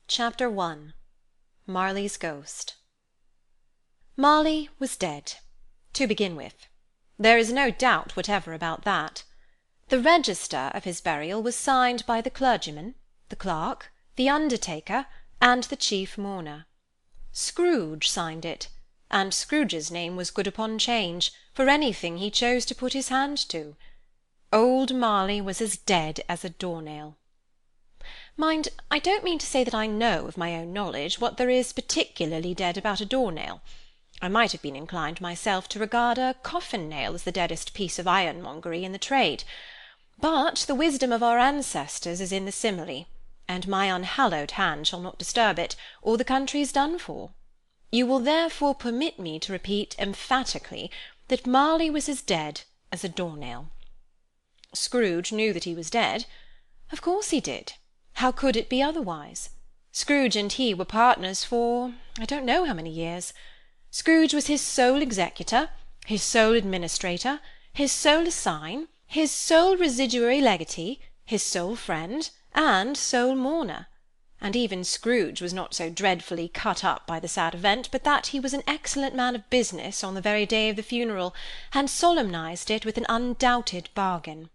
Chapter 1. Marley's Ghost. Marley was dead, to begin with. There is no doubt whatever about that. The register of his burial was signed by the clergyman, the clerk, the undertaker, and the chief mourner. Scrooge signed it, and Scrooge's name was good upon change, for anything he chose to put his hand to. Old Marley was as dead as a door-nail. Mind, I don't mean to say that I know, of my own knowledge, what there is particularly dead about a door-nail. I might have been inclined myself to regard a coffin-nail as the deadest piece of ironmongery in the trade. But the wisdom of our ancestors is in the simile, and my unhallowed hand shall not disturb it, or the country's done for. You will therefore permit me to repeat emphatically that Marley was as dead as a door-nail. Scrooge knew that he was dead. Of course he did. How could it be otherwise? Scrooge and he were partners for I don't know how many years. Scrooge was his sole executor, his sole administrator, his sole assign, his sole residuary legatee, his sole friend, and sole mourner. And even Scrooge was not so dreadfully cut up by the sad event, but that he was an excellent man of business on the very day of the funeral, and solemnized it with an undoubted bargain.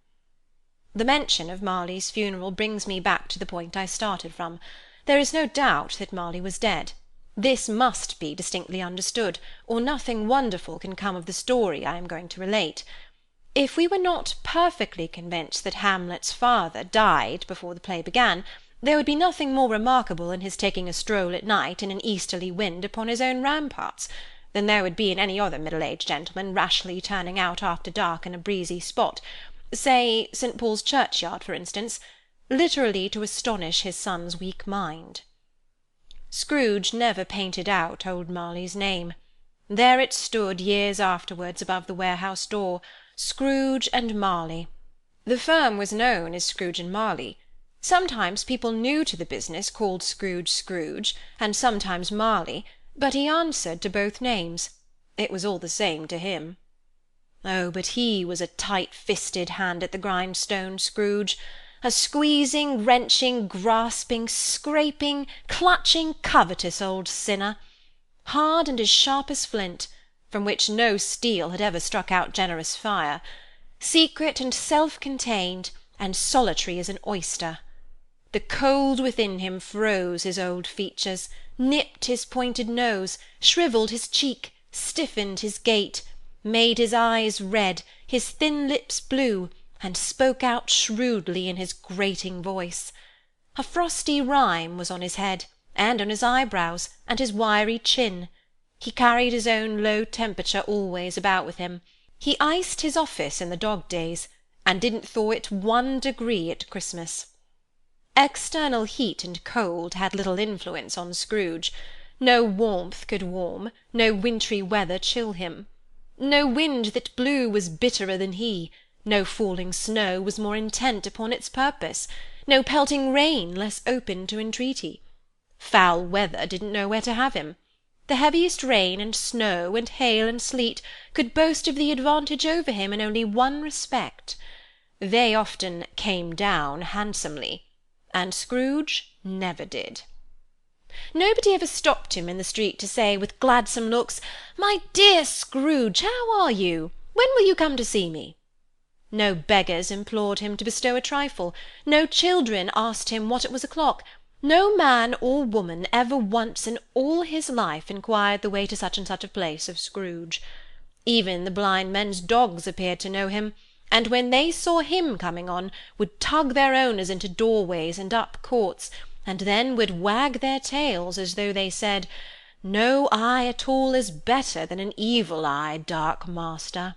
The mention of Marley's funeral brings me back to the point I started from. There is no doubt that Marley was dead. This must be distinctly understood, or nothing wonderful can come of the story I am going to relate. If we were not perfectly convinced that Hamlet's father died before the play began, there would be nothing more remarkable in his taking a stroll at night in an easterly wind upon his own ramparts, than there would be in any other middle-aged gentleman rashly turning out after dark in a breezy spot, say St. Paul's churchyard, for instance, literally to astonish his son's weak mind. Scrooge never painted out old Marley's name. There it stood years afterwards above the warehouse door, Scrooge and Marley. The firm was known as Scrooge and Marley. Sometimes people new to the business called Scrooge Scrooge, and sometimes Marley, but he answered to both names. It was all the same to him. Oh, but he was a tight-fisted hand at the grindstone, Scrooge, a squeezing, wrenching, grasping, scraping, clutching, covetous old sinner, hard and as sharp as flint, from which no steel had ever struck out generous fire, secret and self-contained, and solitary as an oyster. The cold within him froze his old features, nipped his pointed nose, shrivelled his cheek, stiffened his gait, made his eyes red, his thin lips blue, and spoke out shrewdly in his grating voice. A frosty rime was on his head, and on his eyebrows, and his wiry chin. He carried his own low temperature always about with him. He iced his office in the dog-days, and didn't thaw it 1 degree at Christmas. External heat and cold had little influence on Scrooge. No warmth could warm, no wintry weather chill him. No wind that blew was bitterer than he, no falling snow was more intent upon its purpose, no pelting rain less open to entreaty. Foul weather didn't know where to have him. The heaviest rain and snow and hail and sleet could boast of the advantage over him in only one respect. They often came down handsomely, and Scrooge never did. Nobody ever stopped him in the street to say, with gladsome looks, "My dear Scrooge, how are you? When will you come to see me?" No beggars implored him to bestow a trifle, no children asked him what it was o'clock, no man or woman ever once in all his life inquired the way to such and such a place of Scrooge. Even the blind men's dogs appeared to know him, and when they saw him coming on, would tug their owners into doorways and up courts, and then would wag their tails as though they said, "No eye at all is better than an evil-eyed dark master."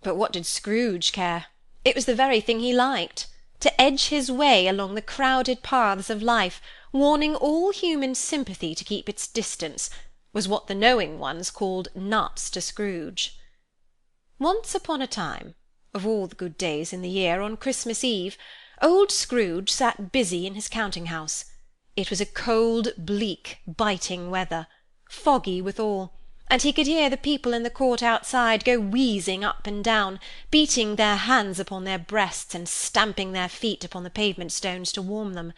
But what did Scrooge care? It was the very thing he liked, to edge his way along the crowded paths of life, warning all human sympathy to keep its distance, was what the knowing ones called nuts to Scrooge. Once upon a time, of all the good days in the year, on Christmas Eve, old Scrooge sat busy in his counting-house. It was a cold, bleak, biting weather, foggy withal, and he could hear the people in the court outside go wheezing up and down, beating their hands upon their breasts and stamping their feet upon the pavement stones to warm them.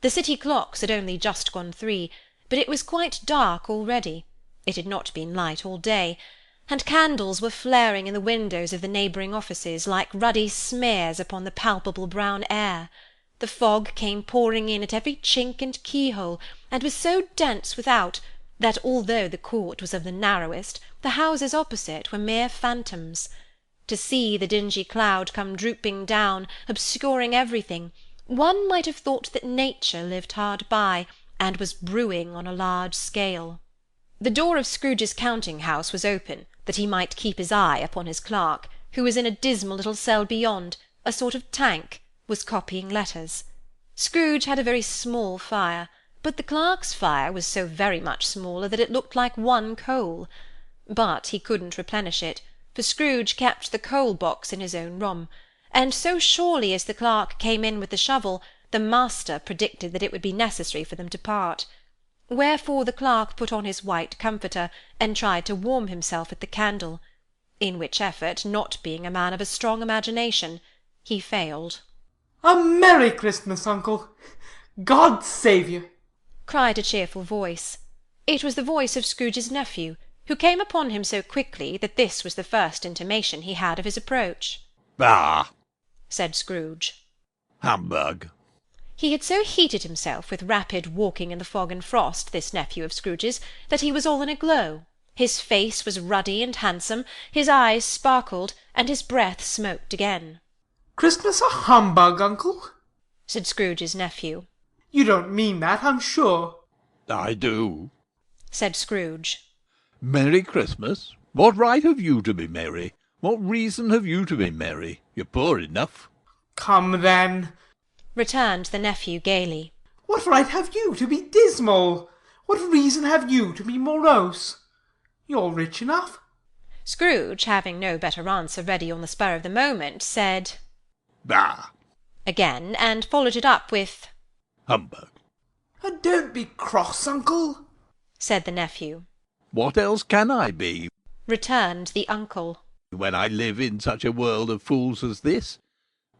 The city clocks had only just gone 3, but it was quite dark already. It had not been light all day, and candles were flaring in the windows of the neighbouring offices like ruddy smears upon the palpable brown air. The fog came pouring in at every chink and keyhole, and was so dense without, that although the court was of the narrowest, the houses opposite were mere phantoms. To see the dingy cloud come drooping down, obscuring everything, one might have thought that nature lived hard by, and was brewing on a large scale. The door of Scrooge's counting-house was open, that he might keep his eye upon his clerk, who was in a dismal little cell beyond, a sort of tank, was copying letters. Scrooge had a very small fire, but the clerk's fire was so very much smaller that it looked like one coal. But he couldn't replenish it, for Scrooge kept the coal-box in his own room, and so surely as the clerk came in with the shovel, the master predicted that it would be necessary for them to part. Wherefore the clerk put on his white comforter, and tried to warm himself at the candle, in which effort, not being a man of a strong imagination, he failed. "A Merry Christmas, uncle! God save you!" cried a cheerful voice. It was the voice of Scrooge's nephew, who came upon him so quickly that this was the first intimation he had of his approach. "Ah!" said Scrooge. "Humbug!" He had so heated himself with rapid walking in the fog and frost, this nephew of Scrooge's, that he was all in a glow. His face was ruddy and handsome, his eyes sparkled, and his breath smoked again. "Christmas a humbug, uncle?" said Scrooge's nephew. "You don't mean that, I'm sure." "I do," said Scrooge. "Merry Christmas? What right have you to be merry? What reason have you to be merry? You're poor enough." "Come, then," returned the nephew gaily. "what right have you to be dismal? What reason have you to be morose? You're rich enough." Scrooge, having no better answer ready on the spur of the moment, said, "Bah!" again, and followed it up with, "Humbug!" "Don't be cross, uncle," said the nephew. "What else can I be, returned the uncle, when I live in such a world of fools as this?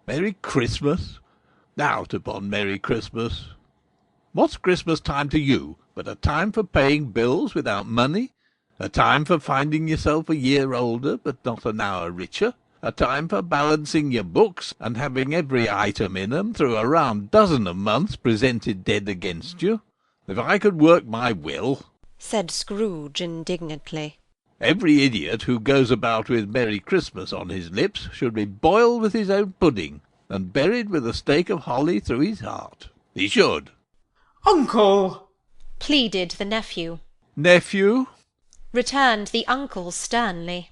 Merry Christmas? Out upon Merry Christmas! What's Christmas time to you but a time for paying bills without money? A time for finding yourself a year older, but not an hour richer? A time for balancing your books, and having every item in 'em through a round dozen of months presented dead against you? If I could work my will," said Scrooge indignantly, "every idiot who goes about with Merry Christmas on his lips should be boiled with his own pudding, and buried with a stake of holly through his heart. He should." "Uncle!" pleaded the nephew. "Nephew, returned the uncle sternly,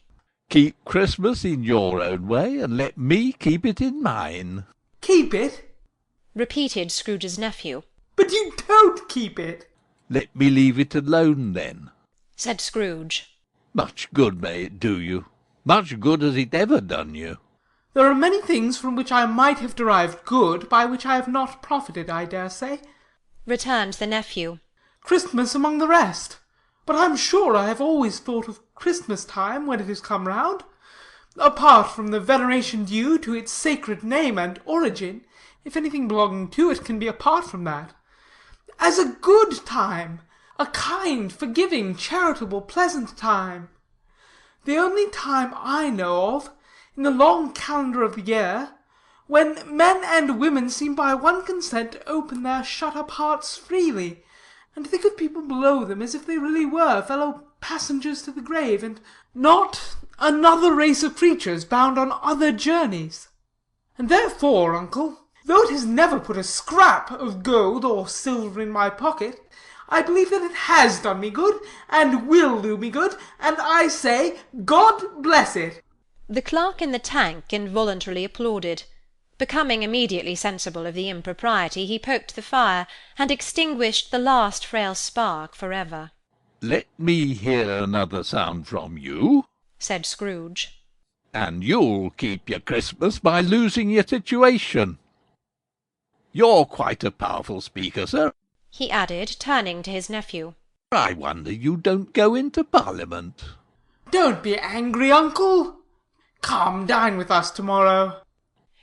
keep Christmas in your own way, and let me keep it in mine." "Keep it?" repeated Scrooge's nephew. "But you don't keep it." "Let me leave it alone, then." said Scrooge. "Much good may it do you. Much good has it ever done you." "There are many things from which I might have derived good, by which I have not profited, I dare say," returned the nephew. "Christmas among the rest. But I'm sure I have always thought of Christmas time, when it has come round, apart from the veneration due to its sacred name and origin, if anything belonging to it can be apart from that, as a good time, a kind, forgiving, charitable, pleasant time. The only time I know of, in the long calendar of the year, when men and women seem by one consent to open their shut-up hearts freely, and think of people below them as if they really were fellow passengers to the grave, and not another race of creatures bound on other journeys. And therefore, uncle, though it has never put a scrap of gold or silver in my pocket, I believe that it has done me good, and will do me good, and I say, God bless it." The clerk in the tank involuntarily applauded. Becoming immediately sensible of the impropriety, he poked the fire, and extinguished the last frail spark for ever. "Let me hear another sound from you," said Scrooge, "and you'll keep your Christmas by losing your situation. You're quite a powerful speaker, sir," he added, turning to his nephew. "I wonder you don't go into Parliament." "Don't be angry, uncle. Come, dine with us to-morrow."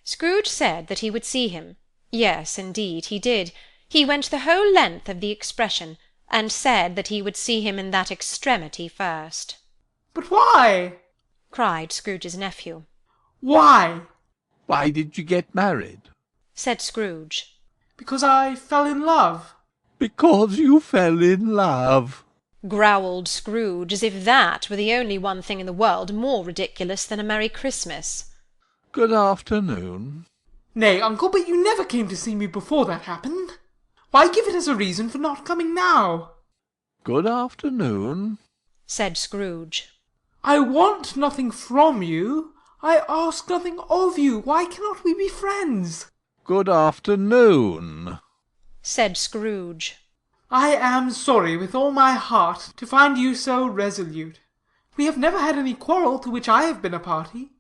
Scrooge said that he would see him. Yes, indeed, he did. He went the whole length of the expression, and said that he would see him in that extremity first. But why? Cried Scrooge's nephew. Why? Why did you get married? Said Scrooge. Because I fell in love. Because you fell in love. Growled Scrooge, as if that were the only one thing in the world more ridiculous than a Merry Christmas. Good afternoon. Nay, uncle, but you never came to see me before that happened. Why give it as a reason for not coming now? Good afternoon. Said Scrooge. I want nothing from you. I ask nothing of you. Why cannot we be friends? Good afternoon. Said Scrooge. I am sorry with all my heart to find you so resolute. We have never had any quarrel to which I have been a party.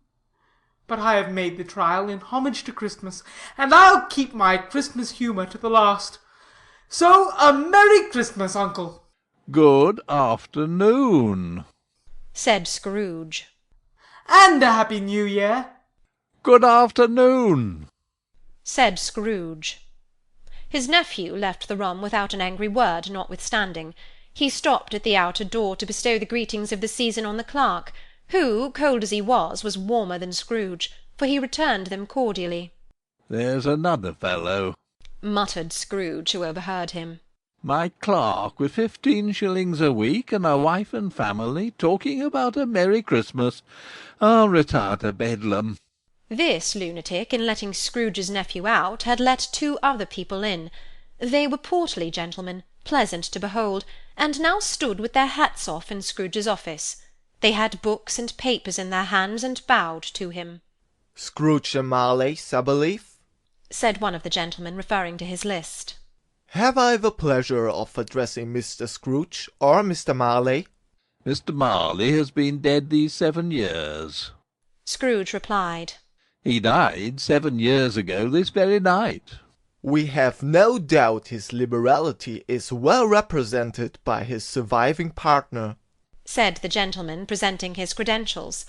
But I have made the trial in homage to Christmas, and I'll keep my Christmas humour to the last. So, a Merry Christmas, uncle. Good afternoon. Said Scrooge. And a Happy New Year. Good afternoon. Said Scrooge. His nephew left the room without an angry word, notwithstanding. He stopped at the outer door to bestow the greetings of the season on the clerk, who, cold as he was warmer than Scrooge, for he returned them cordially. There's another fellow, muttered Scrooge, who overheard him. my clerk, with 15 shillings a week and a wife and family, talking about a Merry Christmas. I'll retire to Bedlam. This lunatic, in letting Scrooge's nephew out, had let 2 other people in. They were portly gentlemen, pleasant to behold, and now stood with their hats off in Scrooge's office. They had books and papers in their hands, and bowed to him. Scrooge and Marley, I believe, said one of the gentlemen, referring to his list. Have I the pleasure of addressing Mr. Scrooge or Mr. Marley? Mr. Marley has been dead these 7 years. Scrooge replied. He died 7 years ago this very night. We have no doubt his liberality is well represented by his surviving partner, said the gentleman, presenting his credentials.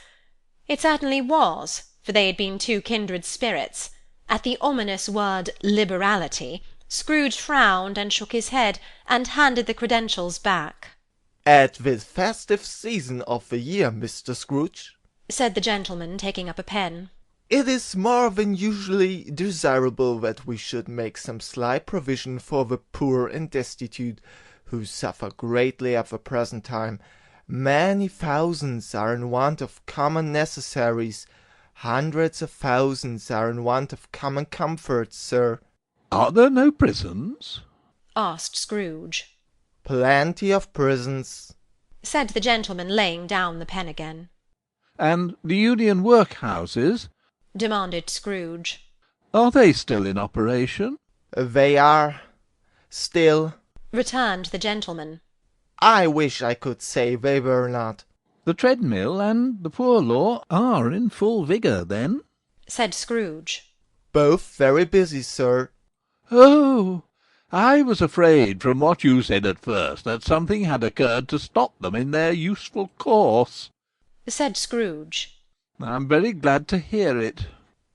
It certainly was, for they had been 2 kindred spirits. At the ominous word liberality, Scrooge frowned and shook his head, and handed the credentials back. At this festive season of the year, Mr. Scrooge, said the gentleman, taking up a pen, it is more than usually desirable that we should make some slight provision for the poor and destitute, who suffer greatly at the present time. Many thousands are in want of common necessaries. Hundreds of thousands are in want of common comforts, sir. Are there no prisons? asked Scrooge. Plenty of prisons, said the gentleman, laying down the pen again. And the Union workhouses? demanded Scrooge. Are they still in operation? They are. Still, returned the gentleman. I wish I could say they were not. The treadmill and the poor law are in full vigour, then? said Scrooge. Both very busy, sir. Oh, I was afraid from what you said at first that something had occurred to stop them in their useful course, said Scrooge. I'm very glad to hear it.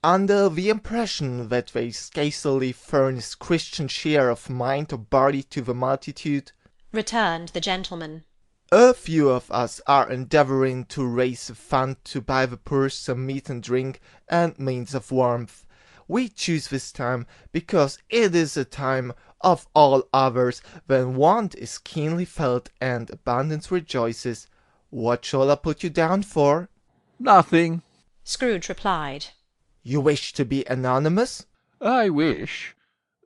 Under the impression that they scantily furnish Christian cheer of mind or body to the multitude, returned the gentleman, a few of us are endeavouring to raise a fund to buy the poor some meat and drink and means of warmth. We choose this time because it is a time of all others when want is keenly felt and abundance rejoices. What shall I put you down for? Nothing, Scrooge replied. You wish to be anonymous? I wish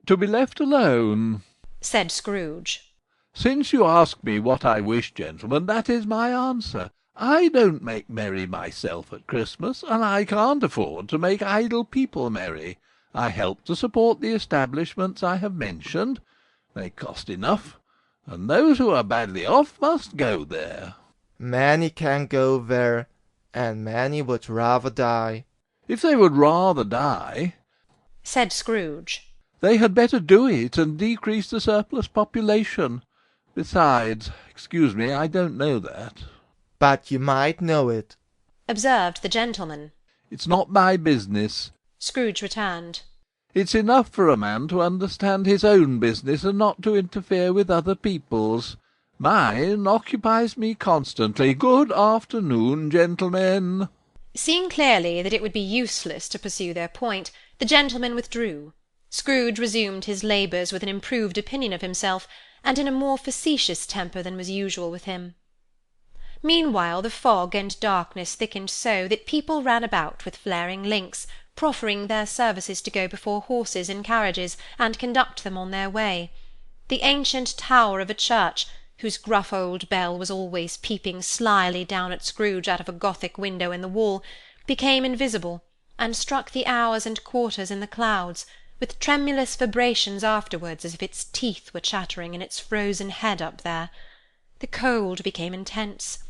to be left alone, said Scrooge. Since you ask me what I wish, gentlemen, that is my answer. I don't make merry myself at Christmas, and I can't afford to make idle people merry. I help to support the establishments I have mentioned. They cost enough, and those who are badly off must go there. Many can go there, and many would rather die. If they would rather die, said Scrooge, they had better do it and decrease the surplus population. Besides, excuse me, I don't know that. But you might know it, observed the gentleman. It's not my business, Scrooge returned. It's enough for a man to understand his own business and not to interfere with other people's. Mine occupies me constantly. Good afternoon, gentlemen." Seeing clearly that it would be useless to pursue their point, the gentlemen withdrew. Scrooge resumed his labours with an improved opinion of himself, and in a more facetious temper than was usual with him. Meanwhile the fog and darkness thickened so that people ran about with flaring links, proffering their services to go before horses in carriages and conduct them on their way. The ancient tower of a church, whose gruff old bell was always peeping slyly down at Scrooge out of a Gothic window in the wall, became invisible, and struck the hours and quarters in the clouds, with tremulous vibrations afterwards, as if its teeth were chattering in its frozen head up there. The cold became intense.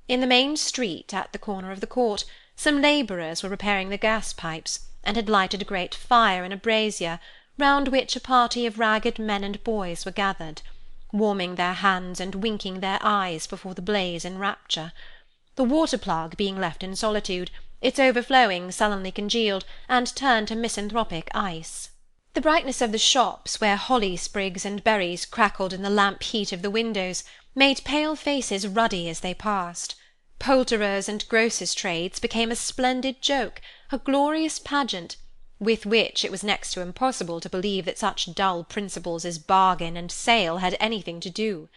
In the main street, at the corner of the court, some labourers were repairing the gas-pipes, and had lighted a great fire in a brazier, round which a party of ragged men and boys were gathered, warming their hands and winking their eyes before the blaze in rapture. The water-plug being left in solitude, its overflowing sullenly congealed, and turned to misanthropic ice. The brightness of the shops, where holly sprigs and berries crackled in the lamp heat of the windows, made pale faces ruddy as they passed. Poulterers' and grocers' trades became a splendid joke, a glorious pageant, with which it was next to impossible to believe that such dull principles as bargain and sale had anything to do.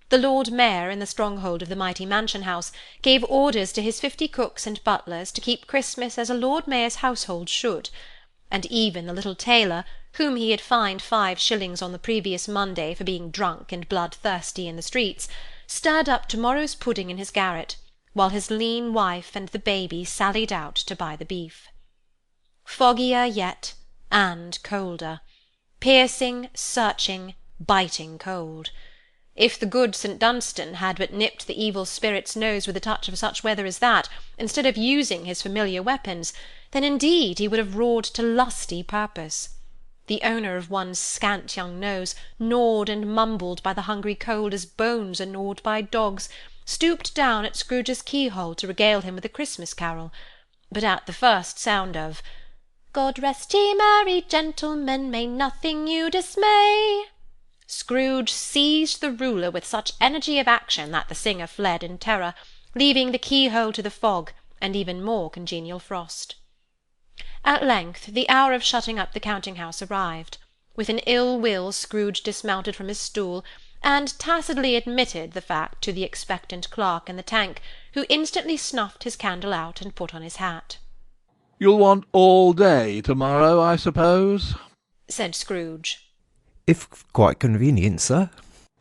The Lord Mayor, in the stronghold of the mighty mansion-house, gave orders to his 50 cooks and butlers to keep Christmas as a Lord Mayor's household should, and even the little tailor, whom he had fined 5 shillings on the previous Monday for being drunk and bloodthirsty in the streets, stirred up to-morrow's pudding in his garret, while his lean wife and the baby sallied out to buy the beef. Foggier yet, and colder. Piercing, searching, biting cold. If the good St. Dunstan had but nipped the evil spirit's nose with a touch of such weather as that, instead of using his familiar weapons, then indeed he would have roared to lusty purpose. The owner of one's scant young nose, gnawed and mumbled by the hungry cold as bones are gnawed by dogs, stooped down at Scrooge's keyhole to regale him with a Christmas carol, but at the first sound of "God rest ye merry gentlemen, may nothing you dismay," Scrooge seized the ruler with such energy of action that the singer fled in terror, leaving the keyhole to the fog, and even more congenial frost. At length the hour of shutting up the counting-house arrived. With an ill will Scrooge dismounted from his stool, and tacitly admitted the fact to the expectant clerk in the tank, who instantly snuffed his candle out and put on his hat. "You'll want all day to-morrow, I suppose?" said Scrooge. "If quite convenient, sir."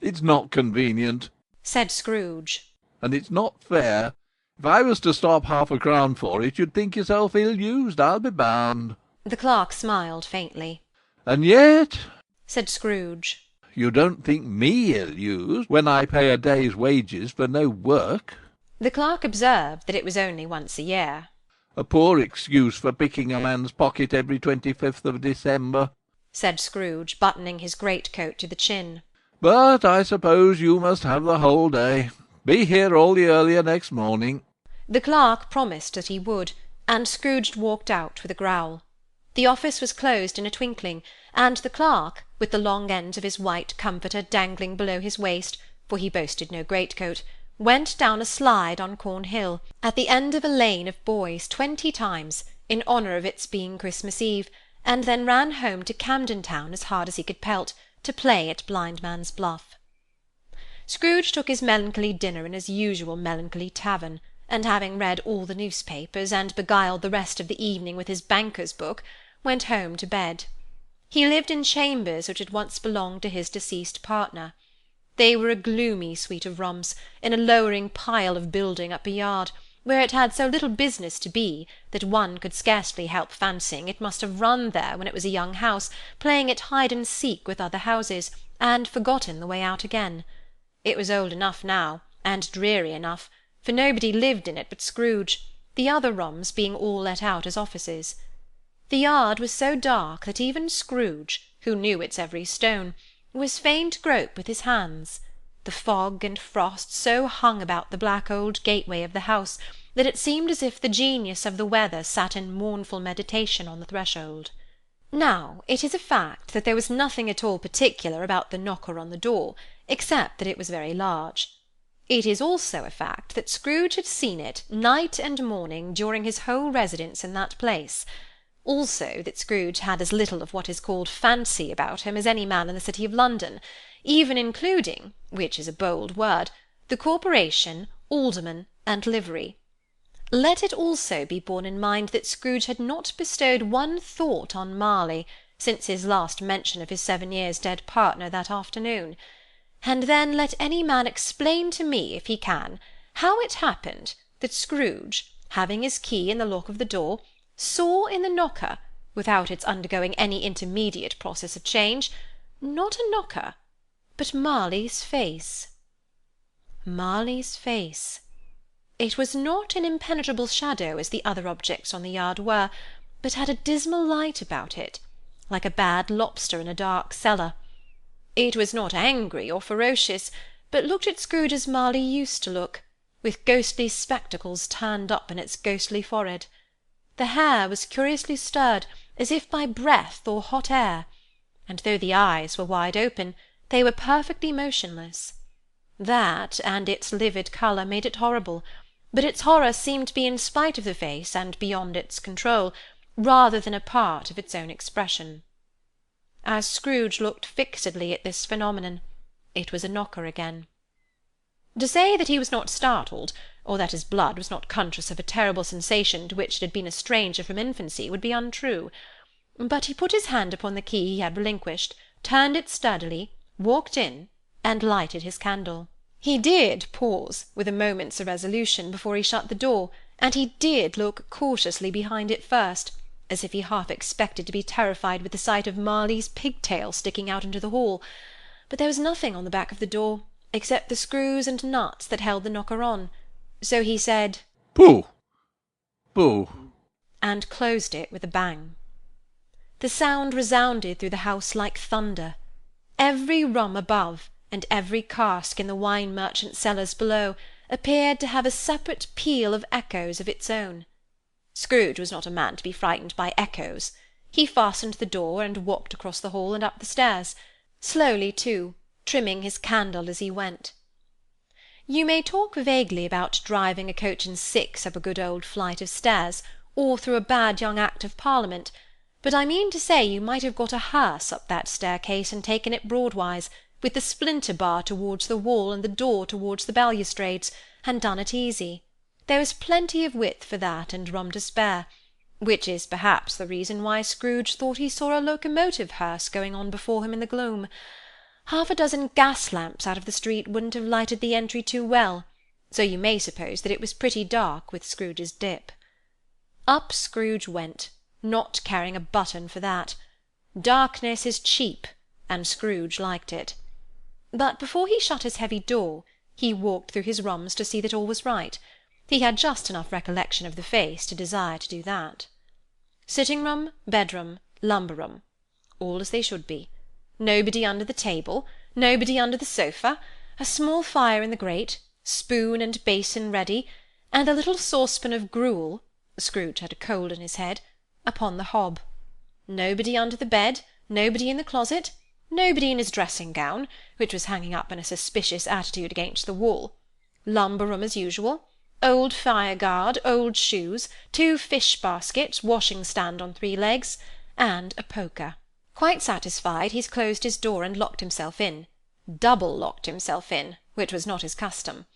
"It's not convenient." said Scrooge. "And it's not fair. If I was to stop half-a-crown for it, you'd think yourself ill-used, I'll be bound." The clerk smiled faintly. "And yet," said Scrooge, "you don't think me ill-used when I pay a day's wages for no work." The clerk observed that it was only once a year. "A poor excuse for picking a man's pocket every 25th of December," said Scrooge, buttoning his greatcoat to the chin. "but I suppose you must have the whole day. Be here all the earlier next morning." The clerk promised that he would, and Scrooge walked out with a growl. The office was closed in a twinkling, and the clerk, with the long ends of his white comforter dangling below his waist, for he boasted no greatcoat, went down a slide on Cornhill, at the end of a lane of boys 20 times, in honour of its being Christmas Eve, and then ran home to Camden Town as hard as he could pelt, to play at blindman's buff. Scrooge took his melancholy dinner in his usual melancholy tavern, and having read all the newspapers, and beguiled the rest of the evening with his banker's book, went home to bed. He lived in chambers which had once belonged to his deceased partner. They were a gloomy suite of rooms, in a lowering pile of building up a yard, where it had so little business to be, that one could scarcely help fancying it must have run there when it was a young house, playing at hide-and-seek with other houses, and forgotten the way out again. It was old enough now, and dreary enough, for nobody lived in it but Scrooge, the other rooms being all let out as offices. The yard was so dark that even Scrooge, who knew its every stone, was fain to grope with his hands. The fog and frost so hung about the black old gateway of the house that it seemed as if the genius of the weather sat in mournful meditation on the threshold. Now, it is a fact that there was nothing at all particular about the knocker on the door, except that it was very large. It is also a fact that Scrooge had seen it night and morning during his whole residence in that place; also that Scrooge had as little of what is called fancy about him as any man in the City of London, even including, which is a bold word, the corporation, aldermen, and livery. Let it also be borne in mind that Scrooge had not bestowed one thought on Marley since his last mention of his 7 years dead partner that afternoon. And then let any man explain to me, if he can, how it happened that Scrooge, having his key in the lock of the door, saw in the knocker, without its undergoing any intermediate process of change, not a knocker, but Marley's face. Marley's face. It was not an impenetrable shadow as the other objects on the yard were, but had a dismal light about it, like a bad lobster in a dark cellar. It was not angry or ferocious, but looked at Scrooge as Marley used to look, with ghostly spectacles turned up in its ghostly forehead. The hair was curiously stirred, as if by breath or hot air, and though the eyes were wide open, they were perfectly motionless. That, and its livid colour, made it horrible, but its horror seemed to be in spite of the face and beyond its control, rather than a part of its own expression. As Scrooge looked fixedly at this phenomenon, it was a knocker again. To say that he was not startled, or that his blood was not conscious of a terrible sensation to which it had been a stranger from infancy, would be untrue. But he put his hand upon the key he had relinquished, turned it sturdily, walked in, and lighted his candle. He did pause, with a moment's irresolution, before he shut the door, and he did look cautiously behind it first, as if he half expected to be terrified with the sight of Marley's pigtail sticking out into the hall, but there was nothing on the back of the door, except the screws and nuts that held the knocker on, so he said, "Pooh! Pooh!" and closed it with a bang. The sound resounded through the house like thunder. Every room above, and every cask in the wine merchant's cellars below, appeared to have a separate peal of echoes of its own. Scrooge was not a man to be frightened by echoes. He fastened the door, and walked across the hall and up the stairs, slowly too, trimming his candle as he went. You may talk vaguely about driving a coach and six up a good old flight of stairs, or through a bad young Act of Parliament, but I mean to say you might have got a hearse up that staircase and taken it broadwise, with the splinter bar towards the wall and the door towards the balustrades, and done it easy. There was plenty of width for that and room to spare, which is perhaps the reason why Scrooge thought he saw a locomotive hearse going on before him in the gloom. Half a dozen gas lamps out of the street wouldn't have lighted the entry too well, so you may suppose that it was pretty dark with Scrooge's dip. Up Scrooge went, not caring a button for that. Darkness is cheap, and Scrooge liked it. But before he shut his heavy door, he walked through his rooms to see that all was right. He had just enough recollection of the face to desire to do that. Sitting-room, bedroom, lumber-room, all as they should be. Nobody under the table, nobody under the sofa, a small fire in the grate, spoon and basin ready, and a little saucepan of gruel (Scrooge had a cold in his head) upon the hob. Nobody under the bed, nobody in the closet, nobody in his dressing-gown, which was hanging up in a suspicious attitude against the wall. Lumber-room as usual. Old fire-guard, old shoes, 2 fish-baskets, washing-stand on 3 legs, and a poker. Quite satisfied, he's closed his door and locked himself in. Double locked himself in, which was not his custom.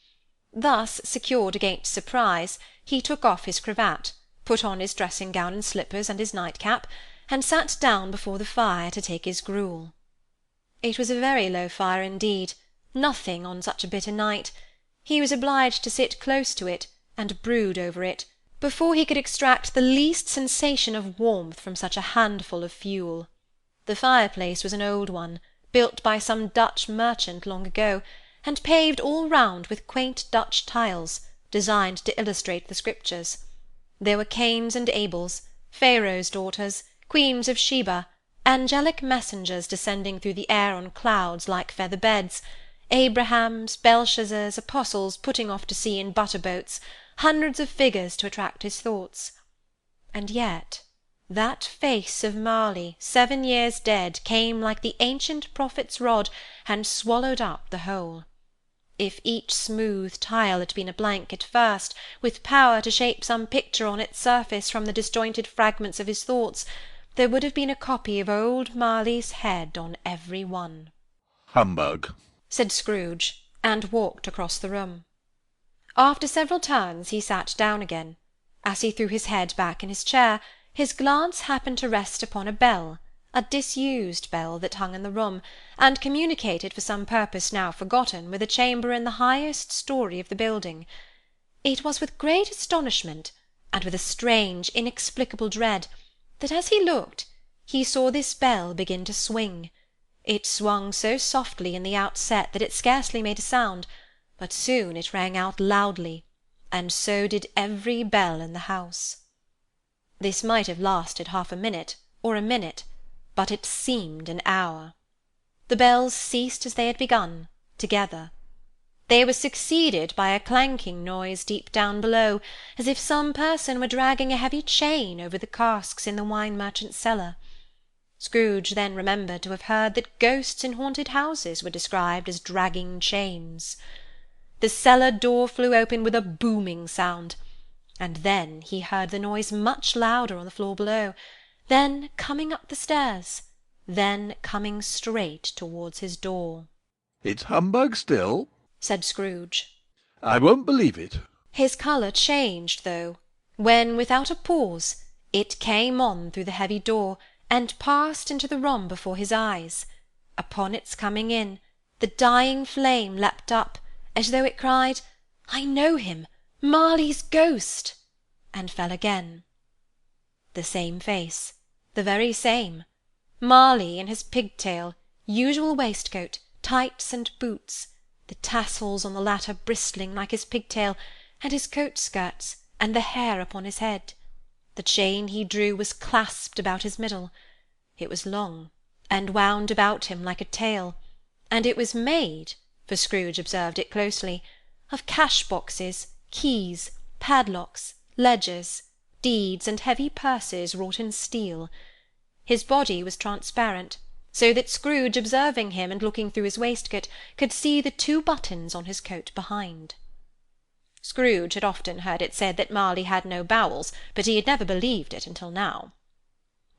Thus, secured against surprise, he took off his cravat, put on his dressing-gown and slippers and his nightcap, and sat down before the fire to take his gruel. It was a very low fire indeed, nothing on such a bitter night. He was obliged to sit close to it, and brood over it, before he could extract the least sensation of warmth from such a handful of fuel. The fireplace was an old one, built by some Dutch merchant long ago, and paved all round with quaint Dutch tiles, designed to illustrate the Scriptures. There were Cains and Abels, Pharaoh's daughters, Queens of Sheba, angelic messengers descending through the air on clouds like feather beds, Abrahams, Belshazzars, apostles putting off to sea in butter-boats, hundreds of figures to attract his thoughts. And yet That face of Marley, 7 years dead, came like the ancient prophet's rod, and swallowed up the whole. If each smooth tile had been a blank at first, with power to shape some picture on its surface from the disjointed fragments of his thoughts, there would have been a copy of old Marley's head on every one. Humbug, said Scrooge, and walked across the room. After several turns he sat down again. As he threw his head back in his chair, his glance happened to rest upon a bell, a disused bell that hung in the room, and communicated for some purpose now forgotten with a chamber in the highest story of the building. It was with great astonishment, and with a strange, inexplicable dread, that as he looked, he saw this bell begin to swing. It swung so softly in the outset that it scarcely made a sound, but soon it rang out loudly, and so did every bell in the house. This might have lasted half a minute, or a minute, but it seemed an hour. The bells ceased as they had begun, together. They were succeeded by a clanking noise deep down below, as if some person were dragging a heavy chain over the casks in the wine-merchant's cellar. Scrooge then remembered to have heard that ghosts in haunted houses were described as dragging chains. The cellar door flew open with a booming sound, and then he heard the noise much louder on the floor below, then coming up the stairs, then coming straight towards his door. it's humbug still? Said Scrooge. I won't believe it. His colour changed, though, when, without a pause, it came on through the heavy door, and passed into the room before his eyes. Upon its coming in, the dying flame leapt up, as though it cried, "I know him, Marley's ghost!" and fell again. The same face, the very same. Marley in his pigtail, usual waistcoat, tights and boots, the tassels on the latter bristling like his pigtail, and his coat-skirts, and the hair upon his head. The chain he drew was clasped about his middle. It was long, and wound about him like a tail, and it was made, for Scrooge observed it closely, of cash-boxes, keys, padlocks, ledgers, deeds, and heavy purses wrought in steel. His body was transparent, so that Scrooge, observing him and looking through his waistcoat, could see the 2 buttons on his coat behind. Scrooge had often heard it said that Marley had no bowels, but he had never believed it until now.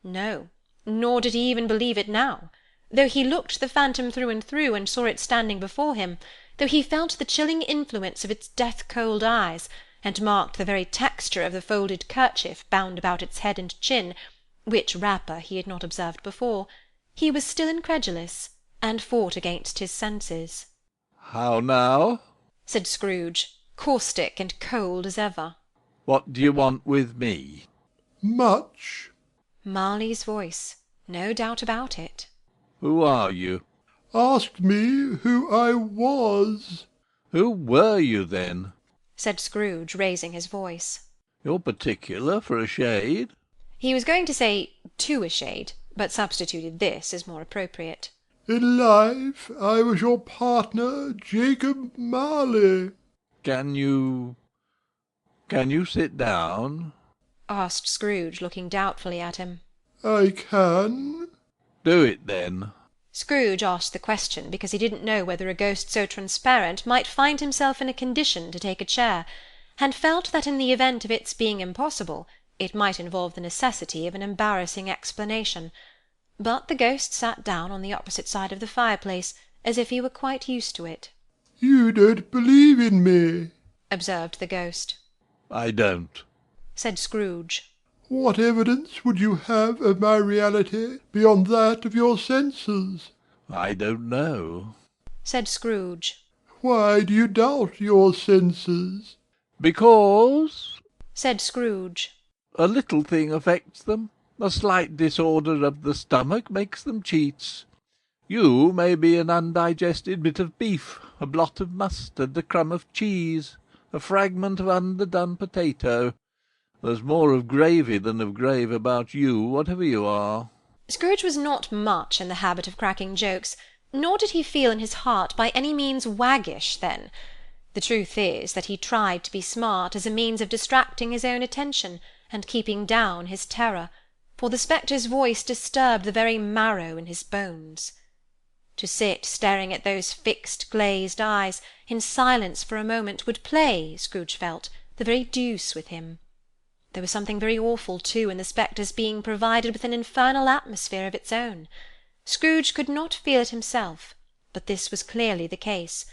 No, nor did he even believe it now. Though he looked the phantom through and through, and saw it standing before him, though he felt the chilling influence of its death-cold eyes, and marked the very texture of the folded kerchief bound about its head and chin, which wrapper he had not observed before, he was still incredulous, and fought against his senses. How now? Said Scrooge, caustic and cold as ever. What do you want with me? Much. Marley's voice, no doubt about it. Who are you? Asked me who I was. Who were you, then? Said Scrooge, raising his voice. You're particular for a shade. He was going to say to a shade, but substituted this as more appropriate. In life I was your partner, Jacob Marley. Can you sit down? Asked Scrooge, looking doubtfully at him. I can. Do it, then. Scrooge asked the question because he didn't know whether a ghost so transparent might find himself in a condition to take a chair, and felt that in the event of its being impossible, it might involve the necessity of an embarrassing explanation. But the ghost sat down on the opposite side of the fireplace, as if he were quite used to it. You don't believe in me, observed the ghost. I don't, said Scrooge. What evidence would you have of my reality beyond that of your senses? I don't know, said Scrooge. Why do you doubt your senses? Because, said Scrooge, a little thing affects them. A slight disorder of the stomach makes them cheats. You may be an undigested bit of beef, a blot of mustard, a crumb of cheese, a fragment of underdone potato. There's more of gravy than of grave about you, whatever you are. Scrooge was not much in the habit of cracking jokes, nor did he feel in his heart by any means waggish then. The truth is that he tried to be smart as a means of distracting his own attention, and keeping down his terror, for the spectre's voice disturbed the very marrow in his bones. To sit staring at those fixed glazed eyes in silence for a moment would play, Scrooge felt, the very deuce with him. There was something very awful, too, in the spectre's being provided with an infernal atmosphere of its own. Scrooge could not feel it himself, but this was clearly the case,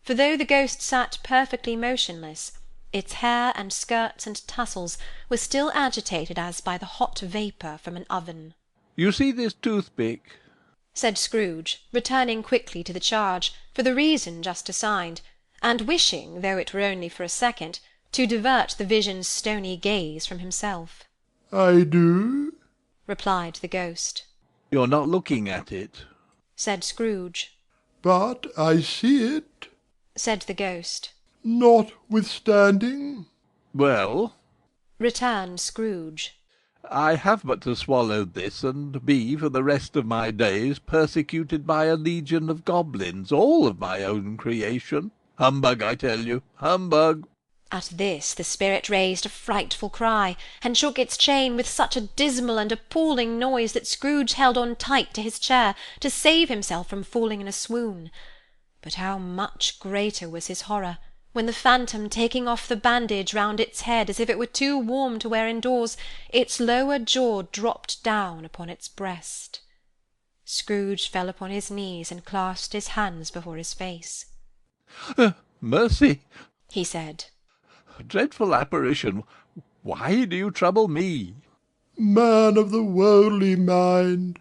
for though the ghost sat perfectly motionless, its hair and skirts and tassels were still agitated as by the hot vapour from an oven. You see this toothpick? Said Scrooge, returning quickly to the charge, for the reason just assigned, and wishing, though it were only for a second, to divert the vision's stony gaze from himself. I do, replied the ghost. You're not looking at it, said Scrooge. but I see it, said the ghost. notwithstanding. Well, returned Scrooge. I have but to swallow this, and be for the rest of my days persecuted by a legion of goblins, all of my own creation. Humbug, I tell you, humbug. At this the spirit raised a frightful cry, and shook its chain with such a dismal and appalling noise that Scrooge held on tight to his chair to save himself from falling in a swoon. But how much greater was his horror, when the phantom, taking off the bandage round its head as if it were too warm to wear indoors, its lower jaw dropped down upon its breast. Scrooge fell upon his knees and clasped his hands before his face. Mercy, he said. Dreadful apparition, why do you trouble me? Man of the worldly mind,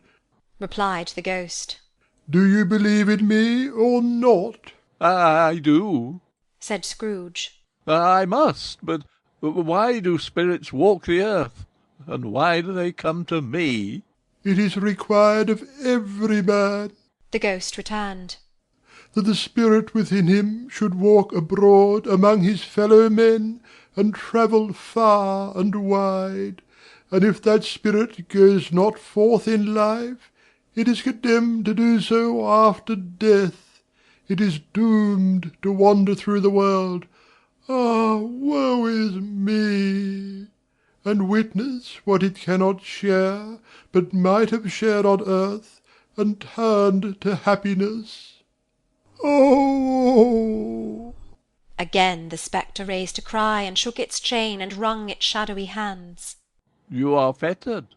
replied the ghost. do you believe in me or not? I do, said Scrooge. I must, but why do spirits walk the earth, and why do they come to me? It is required of every man, the ghost returned, that the spirit within him should walk abroad among his fellow men, and travel far and wide, and if that spirit goes not forth in life, it is condemned to do so after death. It is doomed to wander through the world. Ah, woe is me! And witness what it cannot share, but might have shared on earth, and turned to happiness. Oh! Again the spectre raised a cry, and shook its chain, and wrung its shadowy hands. You are fettered,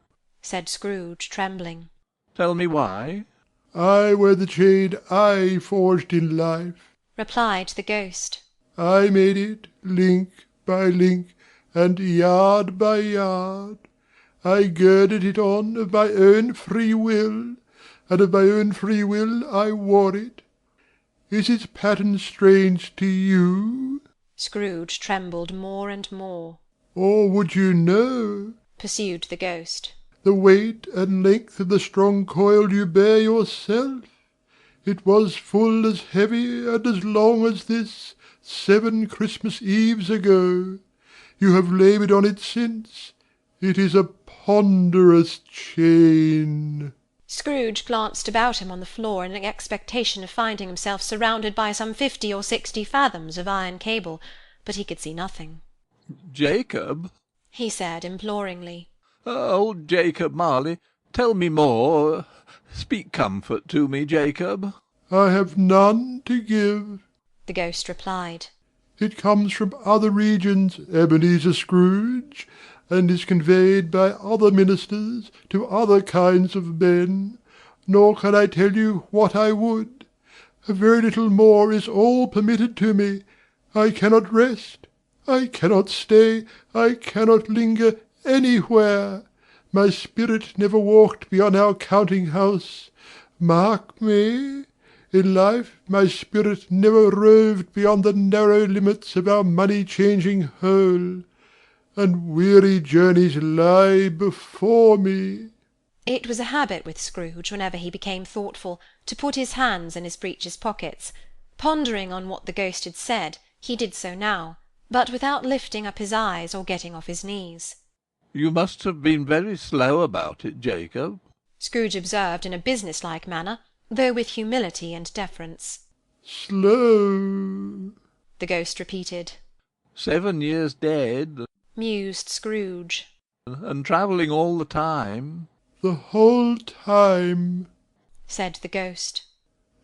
said Scrooge, trembling. Tell me why? I wear the chain I forged in life, replied the ghost. I made it link by link, and yard by yard. I girded it on of my own free will, and of my own free will I wore it. Is its pattern strange to you? Scrooge trembled more and more. Or would you know, pursued the ghost, the weight and length of the strong coil you bear yourself? It was full as heavy and as long as this 7 Christmas Eves ago. You have laboured on it since. It is a ponderous chain. Scrooge glanced about him on the floor in expectation of finding himself surrounded by some 50 or 60 fathoms of iron cable, but he could see nothing. Jacob, he said imploringly. Old Jacob Marley, tell me more. Speak comfort to me, Jacob. I have none to give, the ghost replied. It comes from other regions, Ebenezer Scrooge, and is conveyed by other ministers to other kinds of men, nor can I tell you what I would. A very little more is all permitted to me. I cannot rest, I cannot stay, I cannot linger anywhere. My spirit never walked beyond our counting-house. Mark me, in life my spirit never roved beyond the narrow limits of our money-changing hole, and weary journeys lie before me. It was a habit with Scrooge, whenever he became thoughtful, to put his hands in his breeches pockets. Pondering on what the ghost had said, he did so now, but without lifting up his eyes or getting off his knees. You must have been very slow about it, Jacob, Scrooge observed in a business-like manner, though with humility and deference. Slow, the ghost repeated. 7 years dead, mused Scrooge. and travelling all the time. The whole time. said the ghost.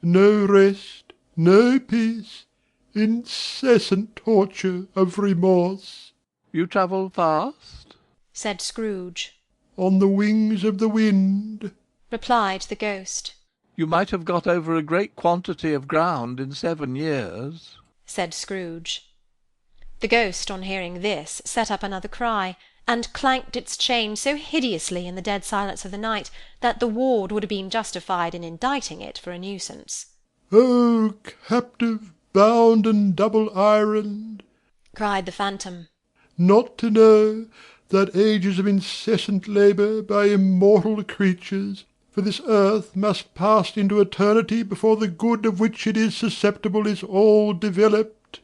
No rest, no peace, incessant torture of remorse. You travel fast? said Scrooge. On the wings of the wind. Replied the ghost. You might have got over a great quantity of ground in 7 years, said Scrooge. The ghost, on hearing this, set up another cry, and clanked its chain so hideously in the dead silence of the night that the ward would have been justified in indicting it for a nuisance. "O captive, bound and double-ironed," cried the phantom, "not to know that ages of incessant labour by immortal creatures for this earth must pass into eternity before the good of which it is susceptible is all developed;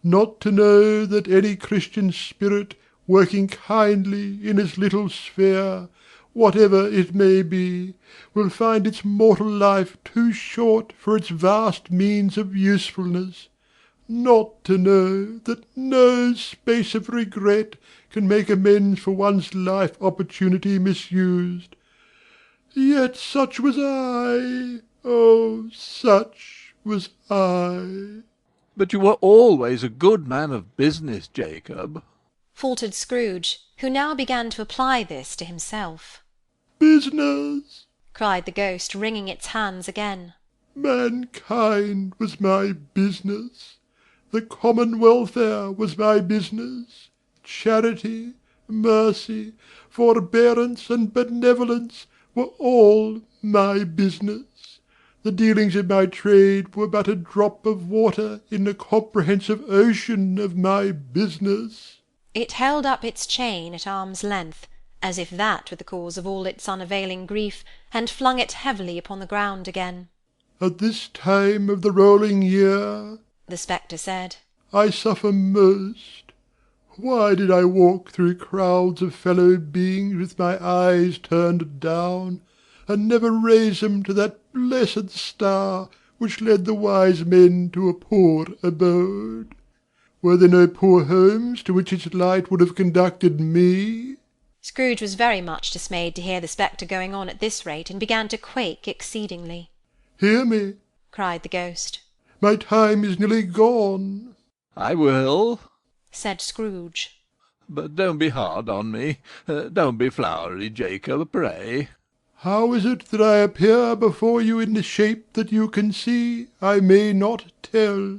not to know that any Christian spirit working kindly in its little sphere, whatever it may be, will find its mortal life too short for its vast means of usefulness; not to know that no space of regret can make amends for one's life opportunity misused. Yet such was I, oh, such was I." But you were always a good man of business, Jacob, faltered Scrooge, who now began to apply this to himself. "Business!" cried the ghost, wringing its hands again. "Mankind was my business. The common welfare was my business. Charity, mercy, forbearance, and benevolence were all my business. The dealings of my trade were but a drop of water in the comprehensive ocean of my business." It held up its chain at arm's length, as if that were the cause of all its unavailing grief, and flung it heavily upon the ground again. "At this time of the rolling year," the spectre said, "I suffer most. Why did I walk through crowds of fellow beings with my eyes turned down, and never raise them to that blessed star which led the wise men to a poor abode? Were there no poor homes to which its light would have conducted me?" Scrooge was very much dismayed to hear the spectre going on at this rate, and began to quake exceedingly. "Hear me," cried the ghost. "my time is nearly gone." I will, said Scrooge. but don't be hard on me. Don't be flowery, Jacob, pray. "How is it that I appear before you in the shape that you can see, I may not tell.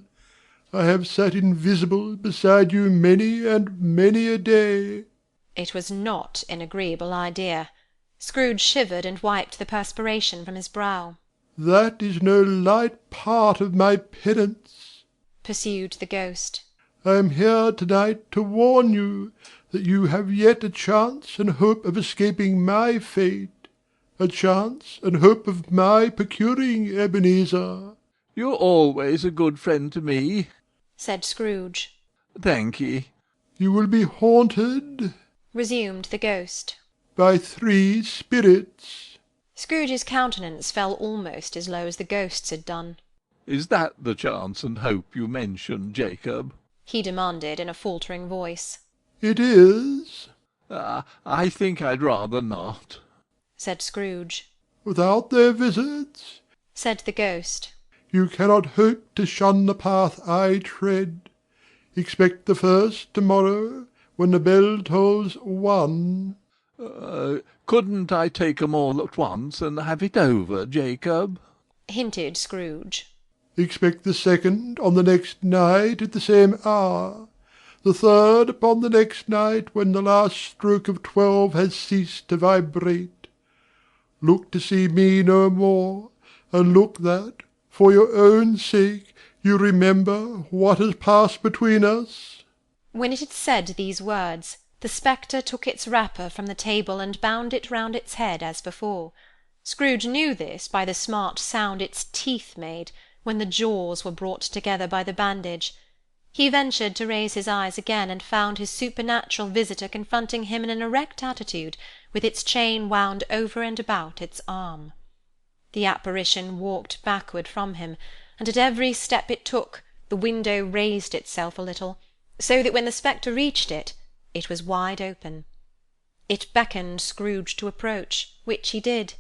I have sat invisible beside you many and many a day." It was not an agreeable idea. Scrooge shivered and wiped the perspiration from his brow. "That is no light part of my penance," pursued the ghost. "I am here to-night to warn you that you have yet a chance and hope of escaping my fate, a chance and hope of my procuring Ebenezer." You're always a good friend to me, said Scrooge. thank ye. "You will be haunted," resumed the ghost, "by 3 spirits." Scrooge's countenance fell almost as low as the ghost's had done. Is that the chance and hope you mentioned, Jacob? he demanded in a faltering voice. "It is." I think I'd rather not, said Scrooge. "Without their visits, said the ghost, you cannot hope to shun the path I tread. Expect the first to-morrow, when the bell tolls 1. Couldn't I take 'em all at once and have it over, Jacob? hinted Scrooge. Expect the second on the next night at the same hour. The third upon the next night when the last stroke of 12 has ceased to vibrate. Look to see me no more, and look that, for your own sake, you remember what has passed between us." When it had said these words, the spectre took its wrapper from the table and bound it round its head as before. Scrooge knew this by the smart sound its teeth made when the jaws were brought together by the bandage. He ventured to raise his eyes again, and found his supernatural visitor confronting him in an erect attitude, with its chain wound over and about its arm. The apparition walked backward from him, and at every step it took, the window raised itself a little, so that when the spectre reached it, it was wide open. It beckoned Scrooge to approach, which he did.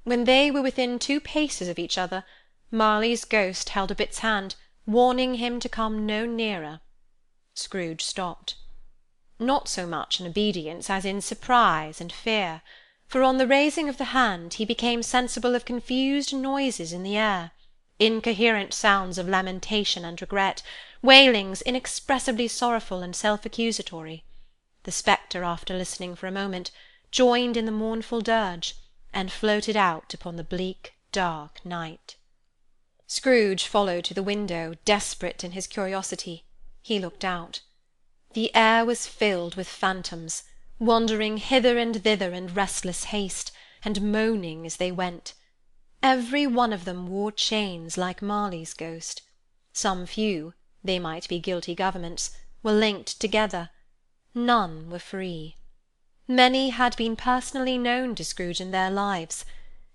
When they were within 2 paces of each other, Marley's ghost held up its hand, warning him to come no nearer. Scrooge stopped. Not so much in obedience as in surprise and fear, for on the raising of the hand he became sensible of confused noises in the air, incoherent sounds of lamentation and regret, wailings inexpressibly sorrowful and self-accusatory. The spectre, after listening for a moment, joined in the mournful dirge, and floated out upon the bleak, dark night. Scrooge followed to the window, desperate in his curiosity. He looked out. The air was filled with phantoms, wandering hither and thither in restless haste, and moaning as they went. Every one of them wore chains like Marley's ghost. Some few, they might be guilty governments, were linked together. None were free. Many had been personally known to Scrooge in their lives.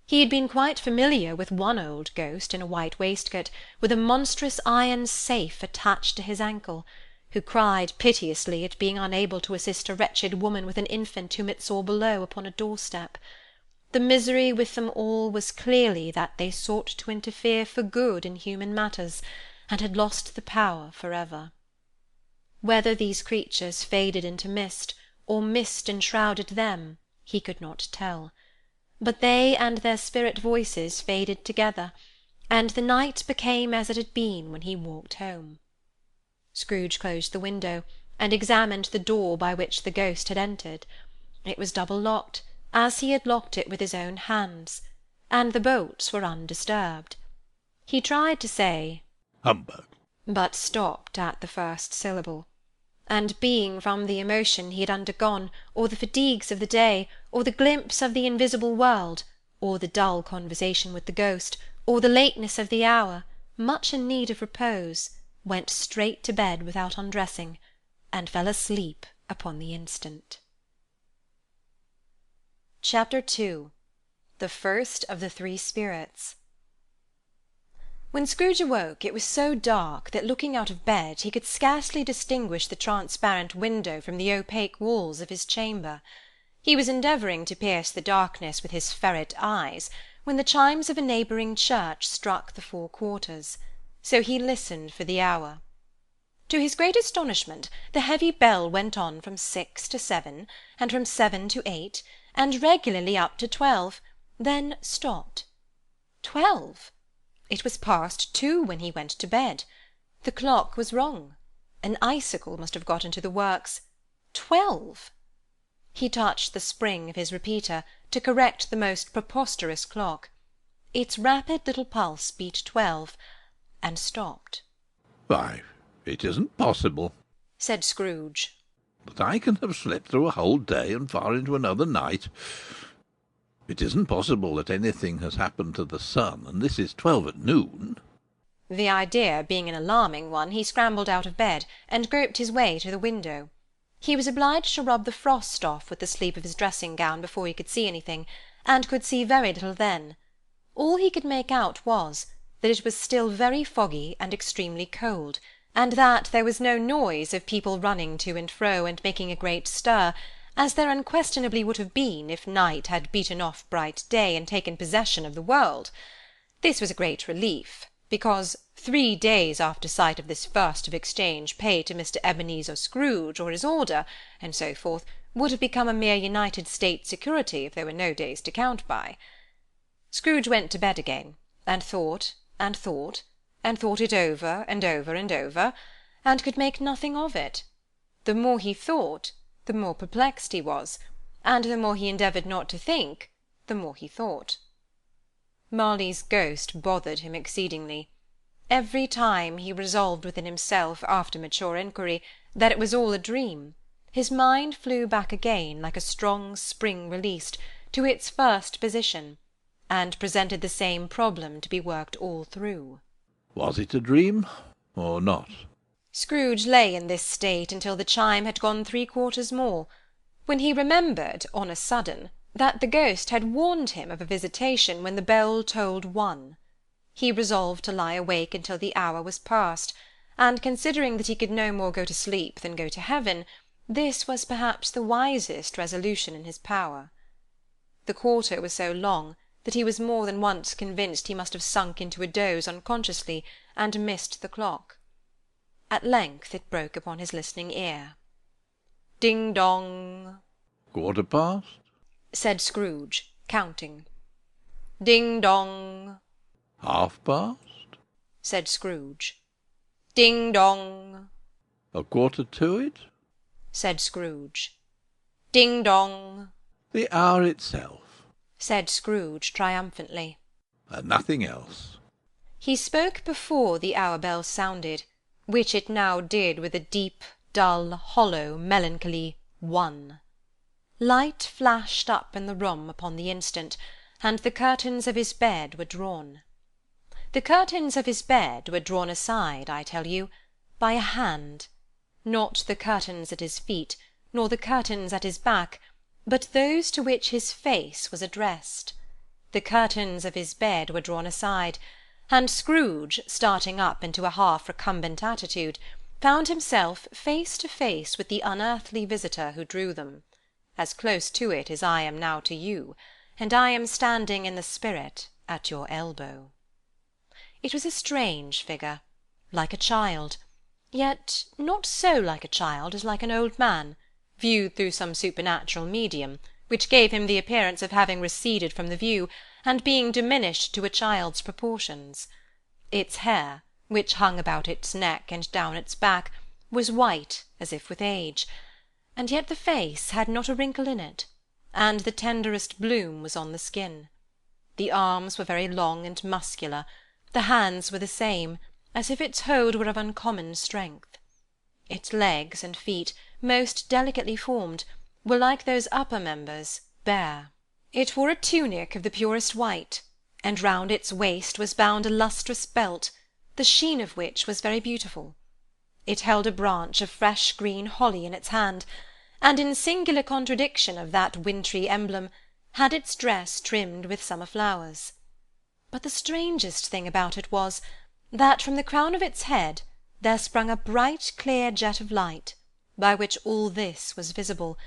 He had been quite familiar with one old ghost in a white waistcoat, with a monstrous iron safe attached to his ankle, who cried piteously at being unable to assist a wretched woman with an infant whom it saw below upon a doorstep. The misery with them all was clearly that they sought to interfere for good in human matters, and had lost the power for ever. Whether these creatures faded into mist, or mist enshrouded them, he could not tell. But they and their spirit voices faded together, and the night became as it had been when he walked home. Scrooge closed the window, and examined the door by which the ghost had entered. It was double-locked, as he had locked it with his own hands, and the bolts were undisturbed. He tried to say, "Humbug," but stopped at the first syllable. And being from the emotion he had undergone, or the fatigues of the day, or the glimpse of the invisible world, or the dull conversation with the ghost, or the lateness of the hour, much in need of repose, went straight to bed without undressing, and fell asleep upon the instant. Chapter 2. The First of the Three Spirits. When Scrooge awoke, it was so dark that, looking out of bed, he could scarcely distinguish the transparent window from the opaque walls of his chamber. He was endeavouring to pierce the darkness with his ferret eyes, when the chimes of a neighbouring church struck the 4 quarters. So he listened for the hour. To his great astonishment, the heavy bell went on from 6 to 7, and from 7 to 8, and regularly up to 12, then stopped. 12! It was past 2 when he went to bed. The clock was wrong. An icicle must have got into the works. 12! He touched the spring of his repeater, to correct the most preposterous clock. Its rapid little pulse beat 12, and stopped. "Why, it isn't possible," said Scrooge, "that I can have slept through a whole day and far into another night. It isn't possible that anything has happened to the sun, and this is 12 at noon." The idea being an alarming one, he scrambled out of bed, and groped his way to the window. He was obliged to rub the frost off with the sleeve of his dressing-gown before he could see anything, and could see very little then. All he could make out was, that it was still very foggy and extremely cold, and that there was no noise of people running to and fro and making a great stir, as there unquestionably would have been if night had beaten off bright day and taken possession of the world. This was a great relief, because 3 days after sight of this first of exchange paid to Mr. Ebenezer Scrooge, or his order, and so forth, would have become a mere United States security if there were no days to count by. Scrooge went to bed again, and thought, and thought, and thought it over, and over, and over, and could make nothing of it. The more he thought, the more perplexed he was, and the more he endeavoured not to think, the more he thought. Marley's ghost bothered him exceedingly. Every time he resolved within himself, after mature inquiry, that it was all a dream, his mind flew back again, like a strong spring released, to its first position, and presented the same problem to be worked all through. Was it a dream, or not? Scrooge lay in this state until the chime had gone 3 quarters more, when he remembered, on a sudden, that the ghost had warned him of a visitation when the bell tolled 1. He resolved to lie awake until the hour was past, and considering that he could no more go to sleep than go to heaven, This was perhaps the wisest resolution in his power. The quarter was so long that he was more than once convinced he must have sunk into a doze unconsciously and missed the clock. At length it broke upon his listening ear. Ding-dong, Quarter past? said Scrooge, counting. Ding-dong, Half past? said Scrooge. Ding-dong, A quarter to it? said Scrooge. Ding-dong, The hour itself, said Scrooge triumphantly. and nothing else. He spoke before the hour-bell sounded, which it now did with a deep, dull, hollow, melancholy 1. Light flashed up in the room upon the instant, and the curtains of his bed were drawn. The curtains of his bed were drawn aside, I tell you, by a hand, not the curtains at his feet, nor the curtains at his back, but those to which his face was addressed. The curtains of his bed were drawn aside, and Scrooge, starting up into a half-recumbent attitude, found himself face to face with the unearthly visitor who drew them, as close to it as I am now to you, and I am standing in the spirit at your elbow. It was a strange figure, like a child, yet not so like a child as like an old man, viewed through some supernatural medium, which gave him the appearance of having receded from the view, and being diminished to a child's proportions. Its hair, which hung about its neck and down its back, was white as if with age, and yet the face had not a wrinkle in it, and the tenderest bloom was on the skin. The arms were very long and muscular, the hands were the same, as if its hold were of uncommon strength. Its legs and feet, most delicately formed, were like those upper members, bare. It wore a tunic of the purest white, and round its waist was bound a lustrous belt, the sheen of which was very beautiful. It held a branch of fresh green holly in its hand, and in singular contradiction of that wintry emblem, had its dress trimmed with summer flowers. But the strangest thing about it was, that from the crown of its head there sprung a bright clear jet of light, by which all this was visible,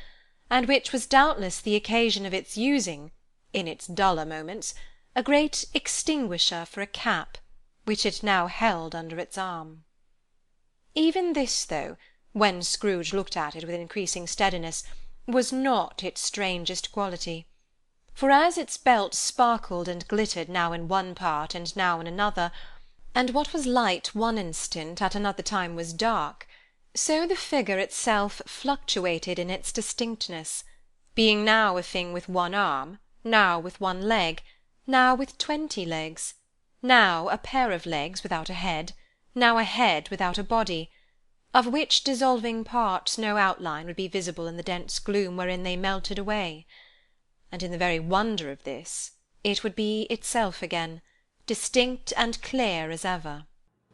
and which was doubtless the occasion of its using, in its duller moments, a great extinguisher for a cap, which it now held under its arm. Even this, though, when Scrooge looked at it with increasing steadiness, was not its strangest quality. For as its belt sparkled and glittered now in one part and now in another, and what was light one instant at another time was dark, so the figure itself fluctuated in its distinctness, being now a thing with one arm, now with one leg, now with 20 legs, now a pair of legs without a head, now a head without a body, of which dissolving parts no outline would be visible in the dense gloom wherein they melted away. And in the very wonder of this, it would be itself again, distinct and clear as ever.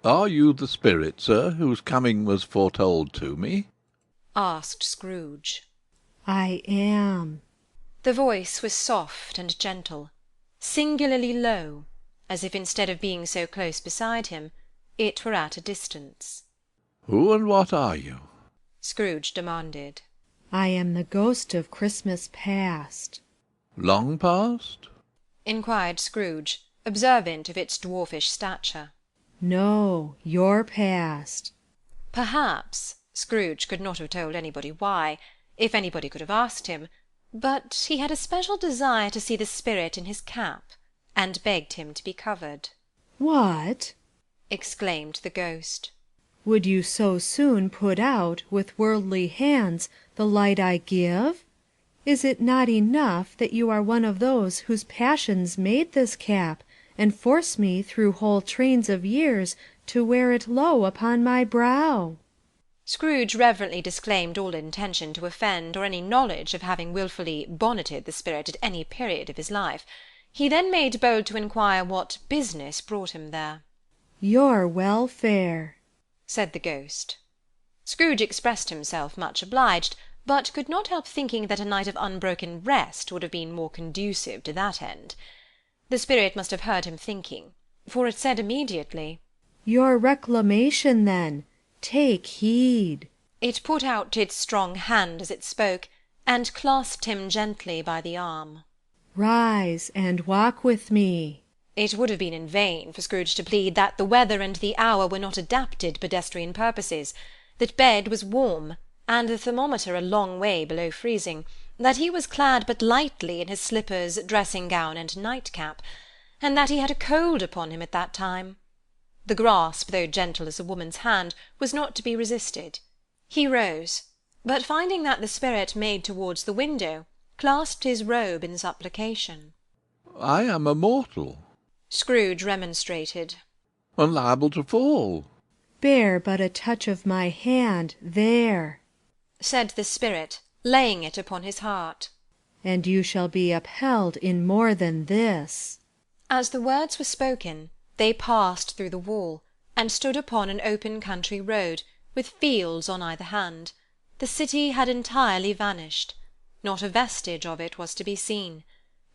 Are you the spirit, sir, whose coming was foretold to me? Asked Scrooge. I am. The voice was soft and gentle, singularly low, as if instead of being so close beside him, it were at a distance. Who and what are you? Scrooge demanded. I am the ghost of Christmas past. Long past? Inquired Scrooge, observant of its dwarfish stature. No, your past. Perhaps Scrooge could not have told anybody why, if anybody could have asked him, but he had a special desire to see the spirit in his cap, and begged him to be covered. What? Exclaimed the ghost. Would you so soon put out, with worldly hands, the light I give? Is it not enough that you are one of those whose passions made this cap, and force me through whole trains of years to wear it low upon my brow? Scrooge reverently disclaimed all intention to offend, or any knowledge of having wilfully bonneted the spirit at any period of his life. He then made bold to inquire what business brought him there. Your welfare, said the ghost. Scrooge expressed himself much obliged, but could not help thinking that a night of unbroken rest would have been more conducive to that end. The spirit must have heard him thinking, for it said immediately, Your reclamation, then. Take heed. It put out its strong hand as it spoke, and clasped him gently by the arm. Rise and walk with me. It would have been in vain for Scrooge to plead that the weather and the hour were not adapted to pedestrian purposes, that bed was warm, and the thermometer a long way below freezing, that he was clad but lightly in his slippers, dressing-gown, and nightcap, and that he had a cold upon him at that time. The grasp, though gentle as a woman's hand, was not to be resisted. He rose, but finding that the spirit made towards the window, clasped his robe in supplication. I am a mortal, Scrooge remonstrated. and liable to fall. Bear but a touch of my hand, there, said the spirit, laying it upon his heart. and you shall be upheld in more than this. As the words were spoken, they passed through the wall, and stood upon an open country road, with fields on either hand. The city had entirely vanished. Not a vestige of it was to be seen.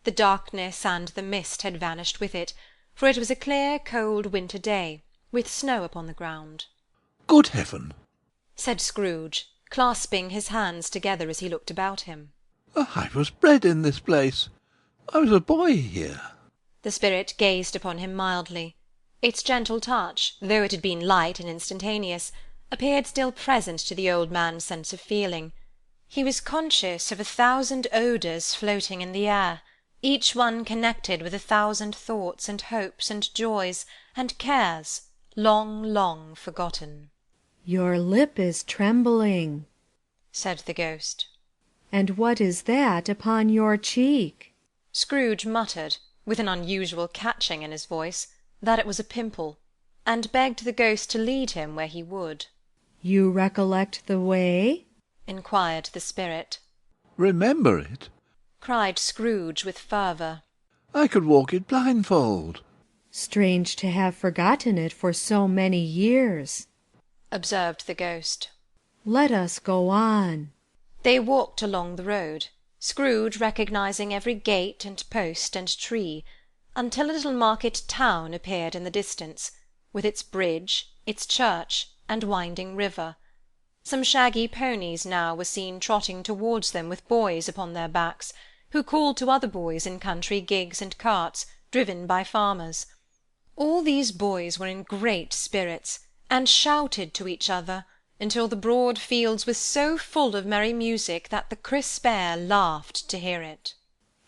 The darkness and the mist had vanished with it, for it was a clear, cold winter day, with snow upon the ground. Good heaven! said Scrooge, clasping his hands together as he looked about him. I was bred in this place. I was a boy here. The spirit gazed upon him mildly. Its gentle touch, though it had been light and instantaneous, appeared still present to the old man's sense of feeling. He was conscious of 1,000 odours floating in the air, each one connected with 1,000 thoughts and hopes and joys and cares long, long forgotten. Your lip is trembling, said the ghost. and what is that upon your cheek? Scrooge muttered, with an unusual catching in his voice, that it was a pimple, and begged the ghost to lead him where he would. You recollect the way? inquired the spirit. Remember it? cried Scrooge with fervour. I could walk it blindfold. Strange to have forgotten it for so many years, observed the ghost. Let us go on. They walked along the road, Scrooge recognising every gate and post and tree, until a little market town appeared in the distance, with its bridge, its church, and winding river. Some shaggy ponies now were seen trotting towards them with boys upon their backs, who called to other boys in country gigs and carts, driven by farmers. All these boys were in great spirits, and shouted to each other, until the broad fields were so full of merry music that the crisp air laughed to hear it.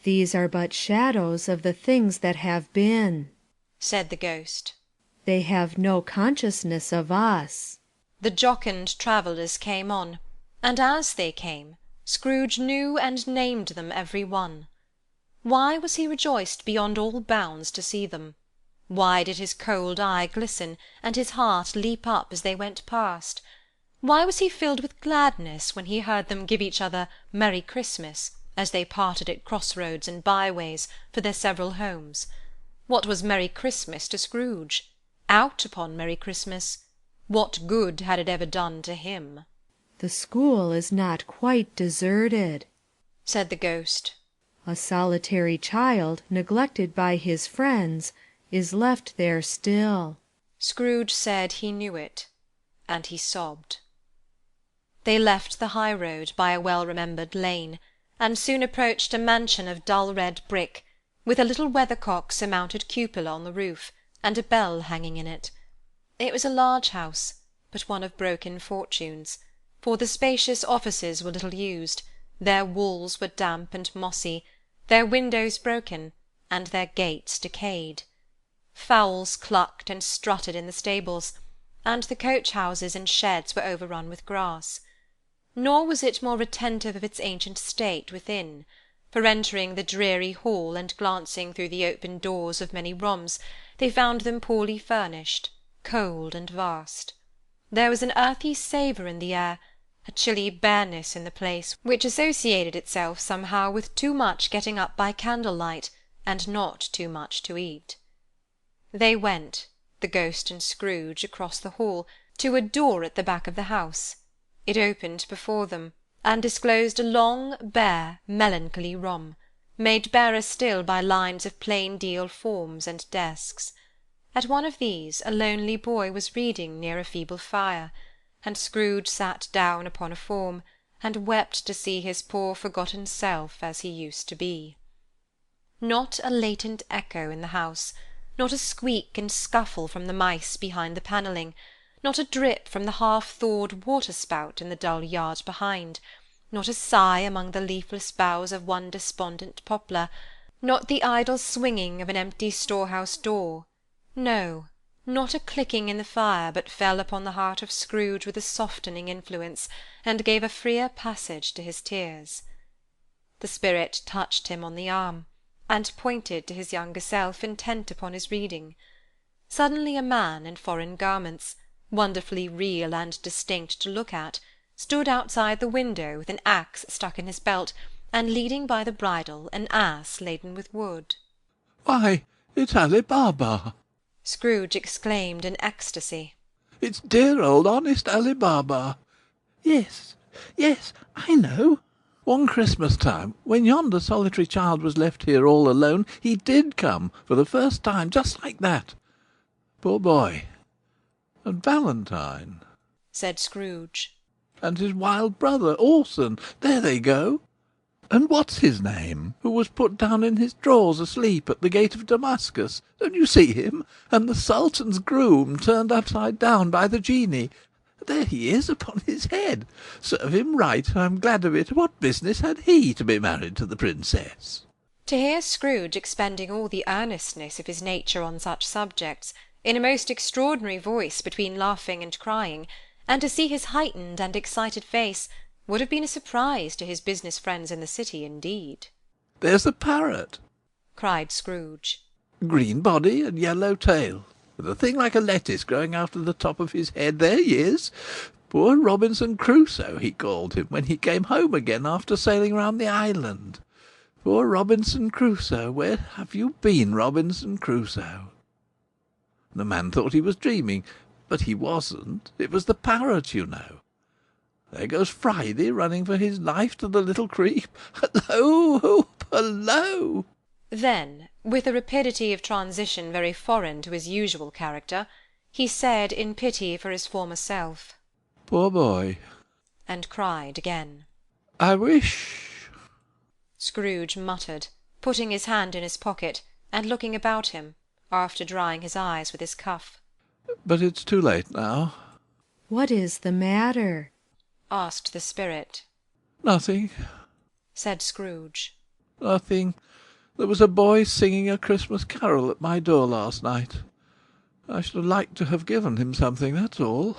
These are but shadows of the things that have been, said the ghost. They have no consciousness of us. The jocund travellers came on, and as they came, Scrooge knew and named them every one. Why was he rejoiced beyond all bounds to see them? Why did his cold eye glisten, and his heart leap up as they went past? Why was he filled with gladness when he heard them give each other Merry Christmas, as they parted at cross-roads and by-ways for their several homes? What was Merry Christmas to Scrooge? Out upon Merry Christmas? What good had it ever done to him? The school is not quite deserted, said the ghost. A solitary child, neglected by his friends, is left there still. Scrooge said he knew it, and he sobbed. They left the high road by a well-remembered lane, and soon approached a mansion of dull red brick, with a little weathercock-surmounted cupola on the roof, and a bell hanging in it. It was a large house, but one of broken fortunes, for the spacious offices were little used, their walls were damp and mossy, their windows broken, and their gates decayed. Fowls clucked and strutted in the stables, and the coach-houses and sheds were overrun with grass. Nor was it more retentive of its ancient state within, for entering the dreary hall and glancing through the open doors of many rooms, they found them poorly furnished, cold and vast. There was an earthy savour in the air, a chilly bareness in the place, which associated itself somehow with too much getting up by candlelight, and not too much to eat. They went, the ghost and Scrooge, across the hall, to a door at the back of the house. It opened before them, and disclosed a long, bare, melancholy room, made barer still by lines of plain deal forms and desks. At one of these a lonely boy was reading near a feeble fire, and Scrooge sat down upon a form, and wept to see his poor forgotten self as he used to be. Not a latent echo in the house, not a squeak and scuffle from the mice behind the panelling, not a drip from the half-thawed water-spout in the dull yard behind, not a sigh among the leafless boughs of one despondent poplar, not the idle swinging of an empty storehouse door, no, not a clicking in the fire but fell upon the heart of Scrooge with a softening influence, and gave a freer passage to his tears. The spirit touched him on the arm, and pointed to his younger self, intent upon his reading. Suddenly a man in foreign garments, wonderfully real and distinct to look at, stood outside the window with an axe stuck in his belt, and leading by the bridle an ass laden with wood. Why, it's Ali Baba! Scrooge exclaimed in ecstasy. It's dear old honest Ali Baba! Yes, yes, I know. One Christmas time, when yonder solitary child was left here all alone, he did come, for the first time, just like that. Poor boy. And Valentine. Said Scrooge. And his wild brother, Orson. There they go. And what's his name, who was put down in his drawers asleep at the gate of Damascus? Don't you see him? And the Sultan's groom turned upside down by the genie. There he is, upon his head. Serve him right, I'm glad of it. What business had he to be married to the princess? To hear Scrooge expending all the earnestness of his nature on such subjects, in a most extraordinary voice between laughing and crying, and to see his heightened and excited face, would have been a surprise to his business friends in the city indeed. There's the parrot, cried Scrooge. Green body and yellow tail, with a thing like a lettuce growing out of the top of his head. There he is. Poor Robinson Crusoe, he called him, when he came home again after sailing round the island. Poor Robinson Crusoe, where have you been, Robinson Crusoe? The man thought he was dreaming, but he wasn't. It was the parrot, you know. There goes Friday, running for his life to the little creek. Hallo, hoop, hallo! Then, with a rapidity of transition very foreign to his usual character, he said in pity for his former self, Poor boy. And cried again. I wish... Scrooge muttered, putting his hand in his pocket, and looking about him, after drying his eyes with his cuff. But it's too late now. What is the matter? Asked the spirit. Nothing, Said Scrooge. nothing. There was a boy singing a Christmas carol at my door last night. I should have liked to have given him something, that's all.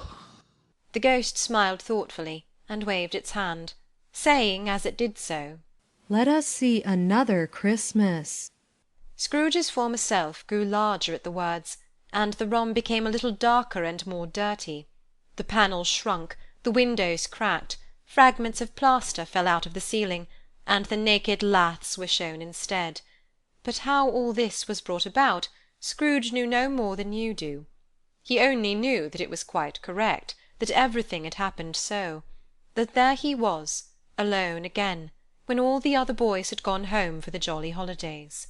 The ghost smiled thoughtfully, and waved its hand, saying as it did so, Let us see another Christmas. Scrooge's former self grew larger at the words, and the room became a little darker and more dirty. The panels shrunk, the windows cracked, fragments of plaster fell out of the ceiling, and the naked laths were shown instead. But how all this was brought about, Scrooge knew no more than you do. He only knew that it was quite correct, that everything had happened so, that there he was, alone again, when all the other boys had gone home for the jolly holidays.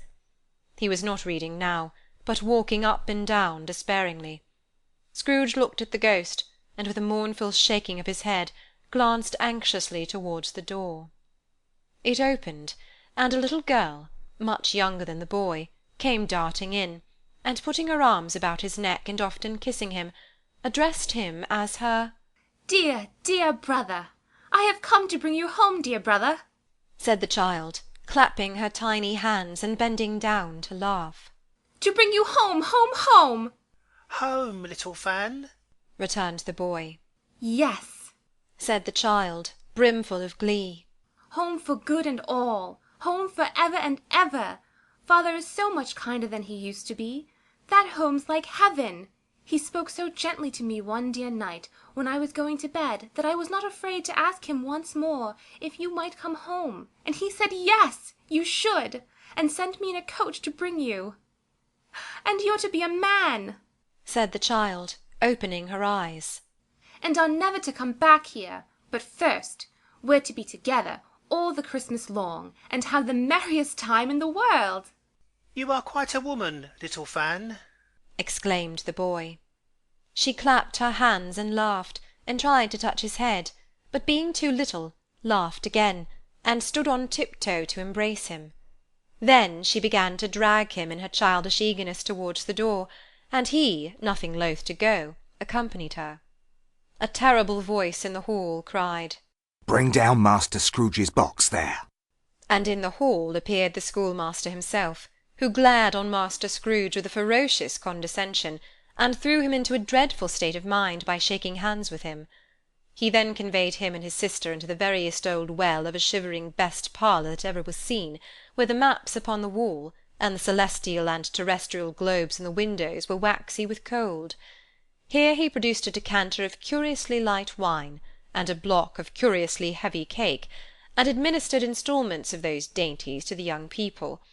He was not reading now, but walking up and down despairingly. Scrooge looked at the ghost, and with a mournful shaking of his head, glanced anxiously towards the door. It opened, and a little girl, much younger than the boy, came darting in, and putting her arms about his neck and often kissing him, addressed him as her "Dear, dear brother! I have come to bring you home, dear brother," said the child, clapping her tiny hands and bending down to laugh. "To bring you home, home, home!" "Home, little Fan?" returned the boy. "Yes," said the child, brimful of glee. "home for good and all, home for ever and ever. Father is so much kinder than he used to be. That home's like heaven. He spoke so gently to me one dear night when I was going to bed that I was not afraid to ask him once more if you might come home, and he said yes, you should, and sent me in a coach to bring you. And you're to be a man," said the child, opening her eyes. "and are never to come back here, but first we're to be together all the Christmas long, and have the merriest time in the world." "You are quite a woman, little Fan," exclaimed the boy. She clapped her hands and laughed, and tried to touch his head, but being too little, laughed again, and stood on tiptoe to embrace him. Then she began to drag him in her childish eagerness towards the door, and he, nothing loath to go, accompanied her. A terrible voice in the hall cried, "Bring down Master Scrooge's box there." And in the hall appeared the schoolmaster himself, who glared on Master Scrooge with a ferocious condescension, and threw him into a dreadful state of mind by shaking hands with him. He then conveyed him and his sister into the veriest old well of a shivering best parlour that ever was seen, where the maps upon the wall, and the celestial and terrestrial globes in the windows were waxy with cold. Here he produced a decanter of curiously light wine, and a block of curiously heavy cake, and administered instalments of those dainties to the young people,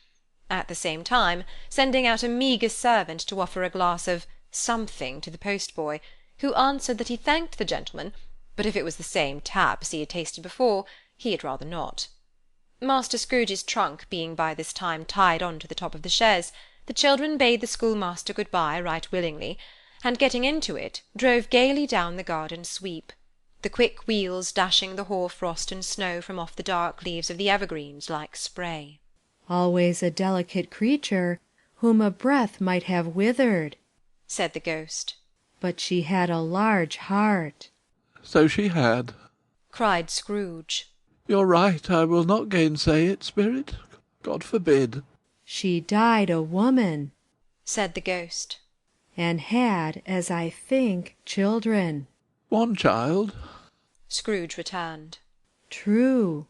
at the same time sending out a meagre servant to offer a glass of something to the post-boy, who answered that he thanked the gentleman, but if it was the same tap as he had tasted before, he had rather not. Master Scrooge's trunk being by this time tied on to the top of the chaise, the children bade the schoolmaster good-bye right willingly, and getting into it, drove gaily down the garden sweep, the quick wheels dashing the hoar-frost and snow from off the dark leaves of the evergreens like spray. "Always a delicate creature, whom a breath might have withered," said the ghost. "But she had a large heart." So she had. Cried Scrooge. You're right, I will not gainsay it, Spirit. God forbid. "She died a woman," said the ghost. "and had, as I think, children." One child. Scrooge returned. "True,"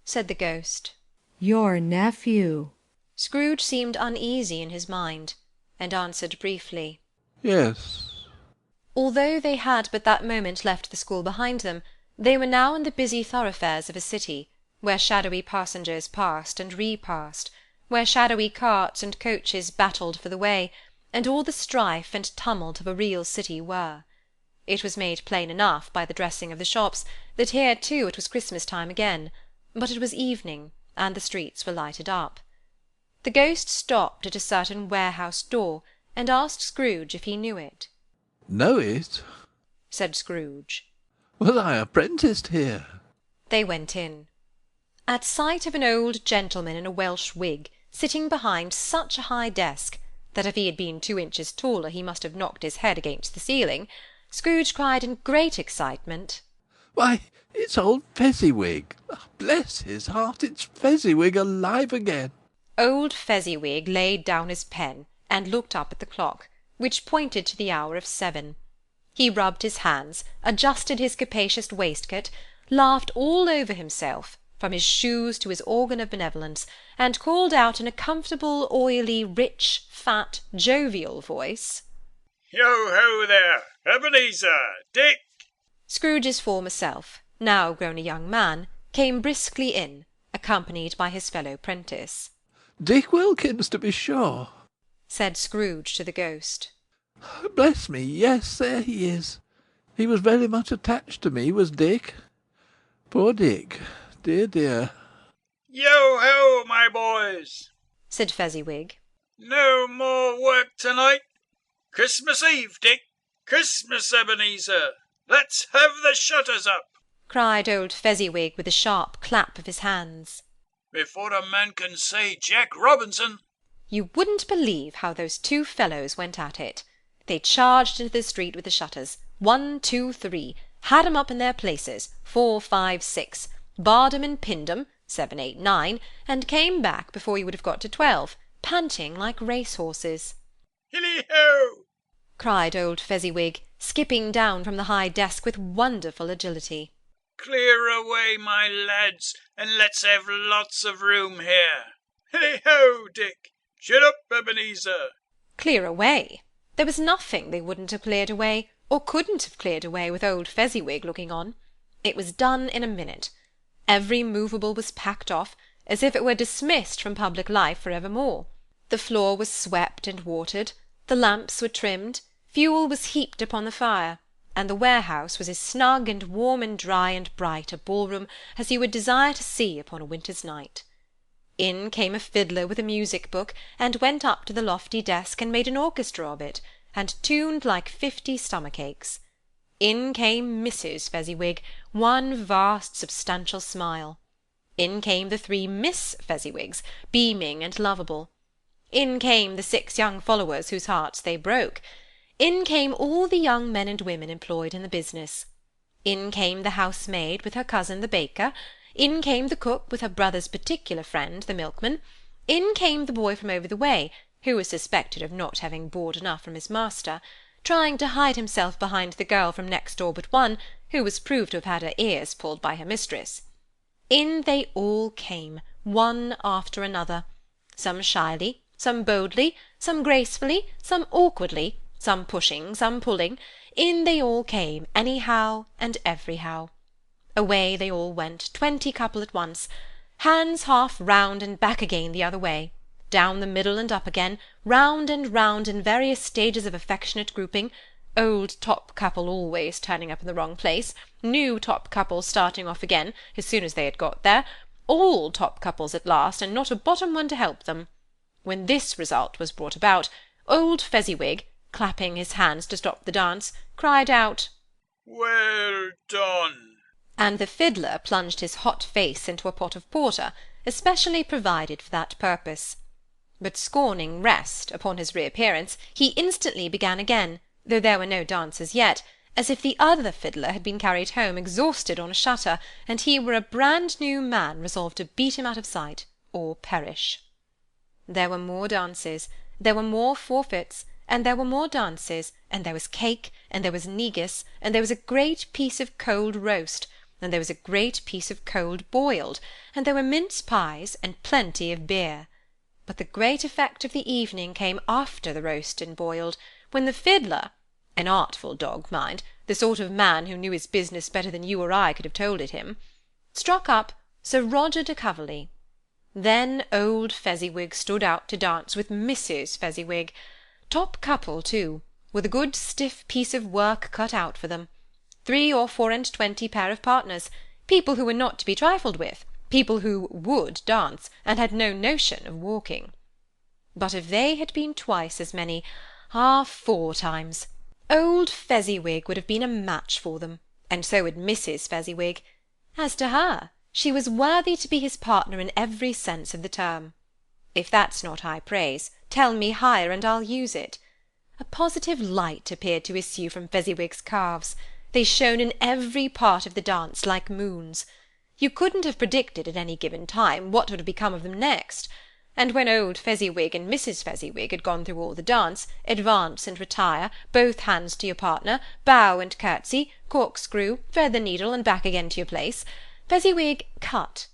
said the ghost. "Your nephew." Scrooge seemed uneasy in his mind, and answered briefly, Yes. Although they had but that moment left the school behind them, they were now in the busy thoroughfares of a city, where shadowy passengers passed and repassed, where shadowy carts and coaches battled for the way, and all the strife and tumult of a real city were. It was made plain enough by the dressing of the shops that here too it was Christmas time again, but it was evening, and the streets were lighted up. The ghost stopped at a certain warehouse door, and asked Scrooge if he knew it. Know it? Said Scrooge. Was I apprenticed here? They went in. At sight of an old gentleman in a Welsh wig, sitting behind such a high desk, that if he had been 2 inches taller he must have knocked his head against the ceiling, Scrooge cried in great excitement, Why, it's old Fezziwig. Bless his heart, it's Fezziwig alive again. Old Fezziwig laid down his pen, and looked up at the clock, which pointed to the hour of 7. He rubbed his hands, adjusted his capacious waistcoat, laughed all over himself, from his shoes to his organ of benevolence, and called out in a comfortable, oily, rich, fat, jovial voice, Yo-ho there, Ebenezer, Dick! Scrooge's former self, now grown a young man, came briskly in, accompanied by his fellow prentice. Dick Wilkins, to be sure, said Scrooge to the ghost. Bless me, yes, there he is. He was very much attached to me, was Dick. Poor Dick, dear, dear. Yo-ho, my boys! Said Fezziwig. No more work tonight. Christmas Eve, Dick. Christmas, Ebenezer. Let's have the shutters up, cried old Fezziwig with a sharp clap of his hands. Before a man can say Jack Robinson. You wouldn't believe how those 2 fellows went at it. They charged into the street with the shutters, 1, 2, 3, had 'em up in their places, 4, 5, 6, barred 'em and pinned 'em, 7, 8, 9, and came back before you would have got to 12, panting like race-horses. Hilly-ho! cried old Fezziwig, skipping down from the high desk with wonderful agility. Clear away, my lads, and let's have lots of room here. Hilly-ho, Dick! Shut up, Ebenezer! Clear away! There was nothing they wouldn't have cleared away, or couldn't have cleared away with old Fezziwig looking on. It was done in a minute. Every movable was packed off, as if it were dismissed from public life for evermore. The floor was swept and watered, the lamps were trimmed, fuel was heaped upon the fire, and the warehouse was as snug and warm and dry and bright a ballroom as you would desire to see upon a winter's night. In came a fiddler with a music-book, and went up to the lofty desk and made an orchestra of it, and tuned like 50 stomach-aches. In came Mrs. Fezziwig, one vast substantial smile. In came the 3 Miss Fezziwigs, beaming and lovable. In came the 6 young followers whose hearts they broke. In came all the young men and women employed in the business. In came the housemaid with her cousin the baker. In came the cook with her brother's particular friend the milkman. In came the boy from over the way, who was suspected of not having board enough from his master, trying to hide himself behind the girl from next door but one, who was proved to have had her ears pulled by her mistress. In they all came, one after another, some shyly, some boldly, some gracefully, some awkwardly, some pushing, some pulling. In they all came, anyhow and everyhow. Away they all went, 20 couple at once, hands half round and back again the other way, down the middle and up again, round and round in various stages of affectionate grouping, old top couple always turning up in the wrong place, new top couple starting off again as soon as they had got there, all top couples at last, and not a bottom one to help them. When this result was brought about, old Fezziwig, clapping his hands to stop the dance, cried out, "Well done!" and the fiddler plunged his hot face into a pot of porter, especially provided for that purpose. But scorning rest, upon his reappearance, he instantly began again, though there were no dancers yet, as if the other fiddler had been carried home exhausted on a shutter, and he were a brand-new man resolved to beat him out of sight, or perish. There were more dances, there were more forfeits, and there were more dances, and there was cake, and there was negus, and there was a great piece of cold roast, and there was a great piece of cold boiled, and there were mince pies, and plenty of beer. But the great effect of the evening came after the roast and boiled, when the fiddler, an artful dog, mind, the sort of man who knew his business better than you or I could have told it him, struck up Sir Roger de Coverley. Then old Fezziwig stood out to dance with Mrs. Fezziwig, top couple too, with a good stiff piece of work cut out for them, 3 or 24 pair of partners, people who were not to be trifled with, people who would dance, and had no notion of walking. But if they had been twice as many, 4 times, old Fezziwig would have been a match for them, and so would Mrs. Fezziwig. As to her, she was worthy to be his partner in every sense of the term. If that's not high praise, tell me higher, and I'll use it. A positive light appeared to issue from Fezziwig's calves. They shone in every part of the dance like moons. You couldn't have predicted at any given time what would have become of them next, and when old Fezziwig and Mrs. Fezziwig had gone through all the dance, advance and retire, both hands to your partner, bow and curtsy, corkscrew, thread the needle, and back again to your place, Fezziwig cut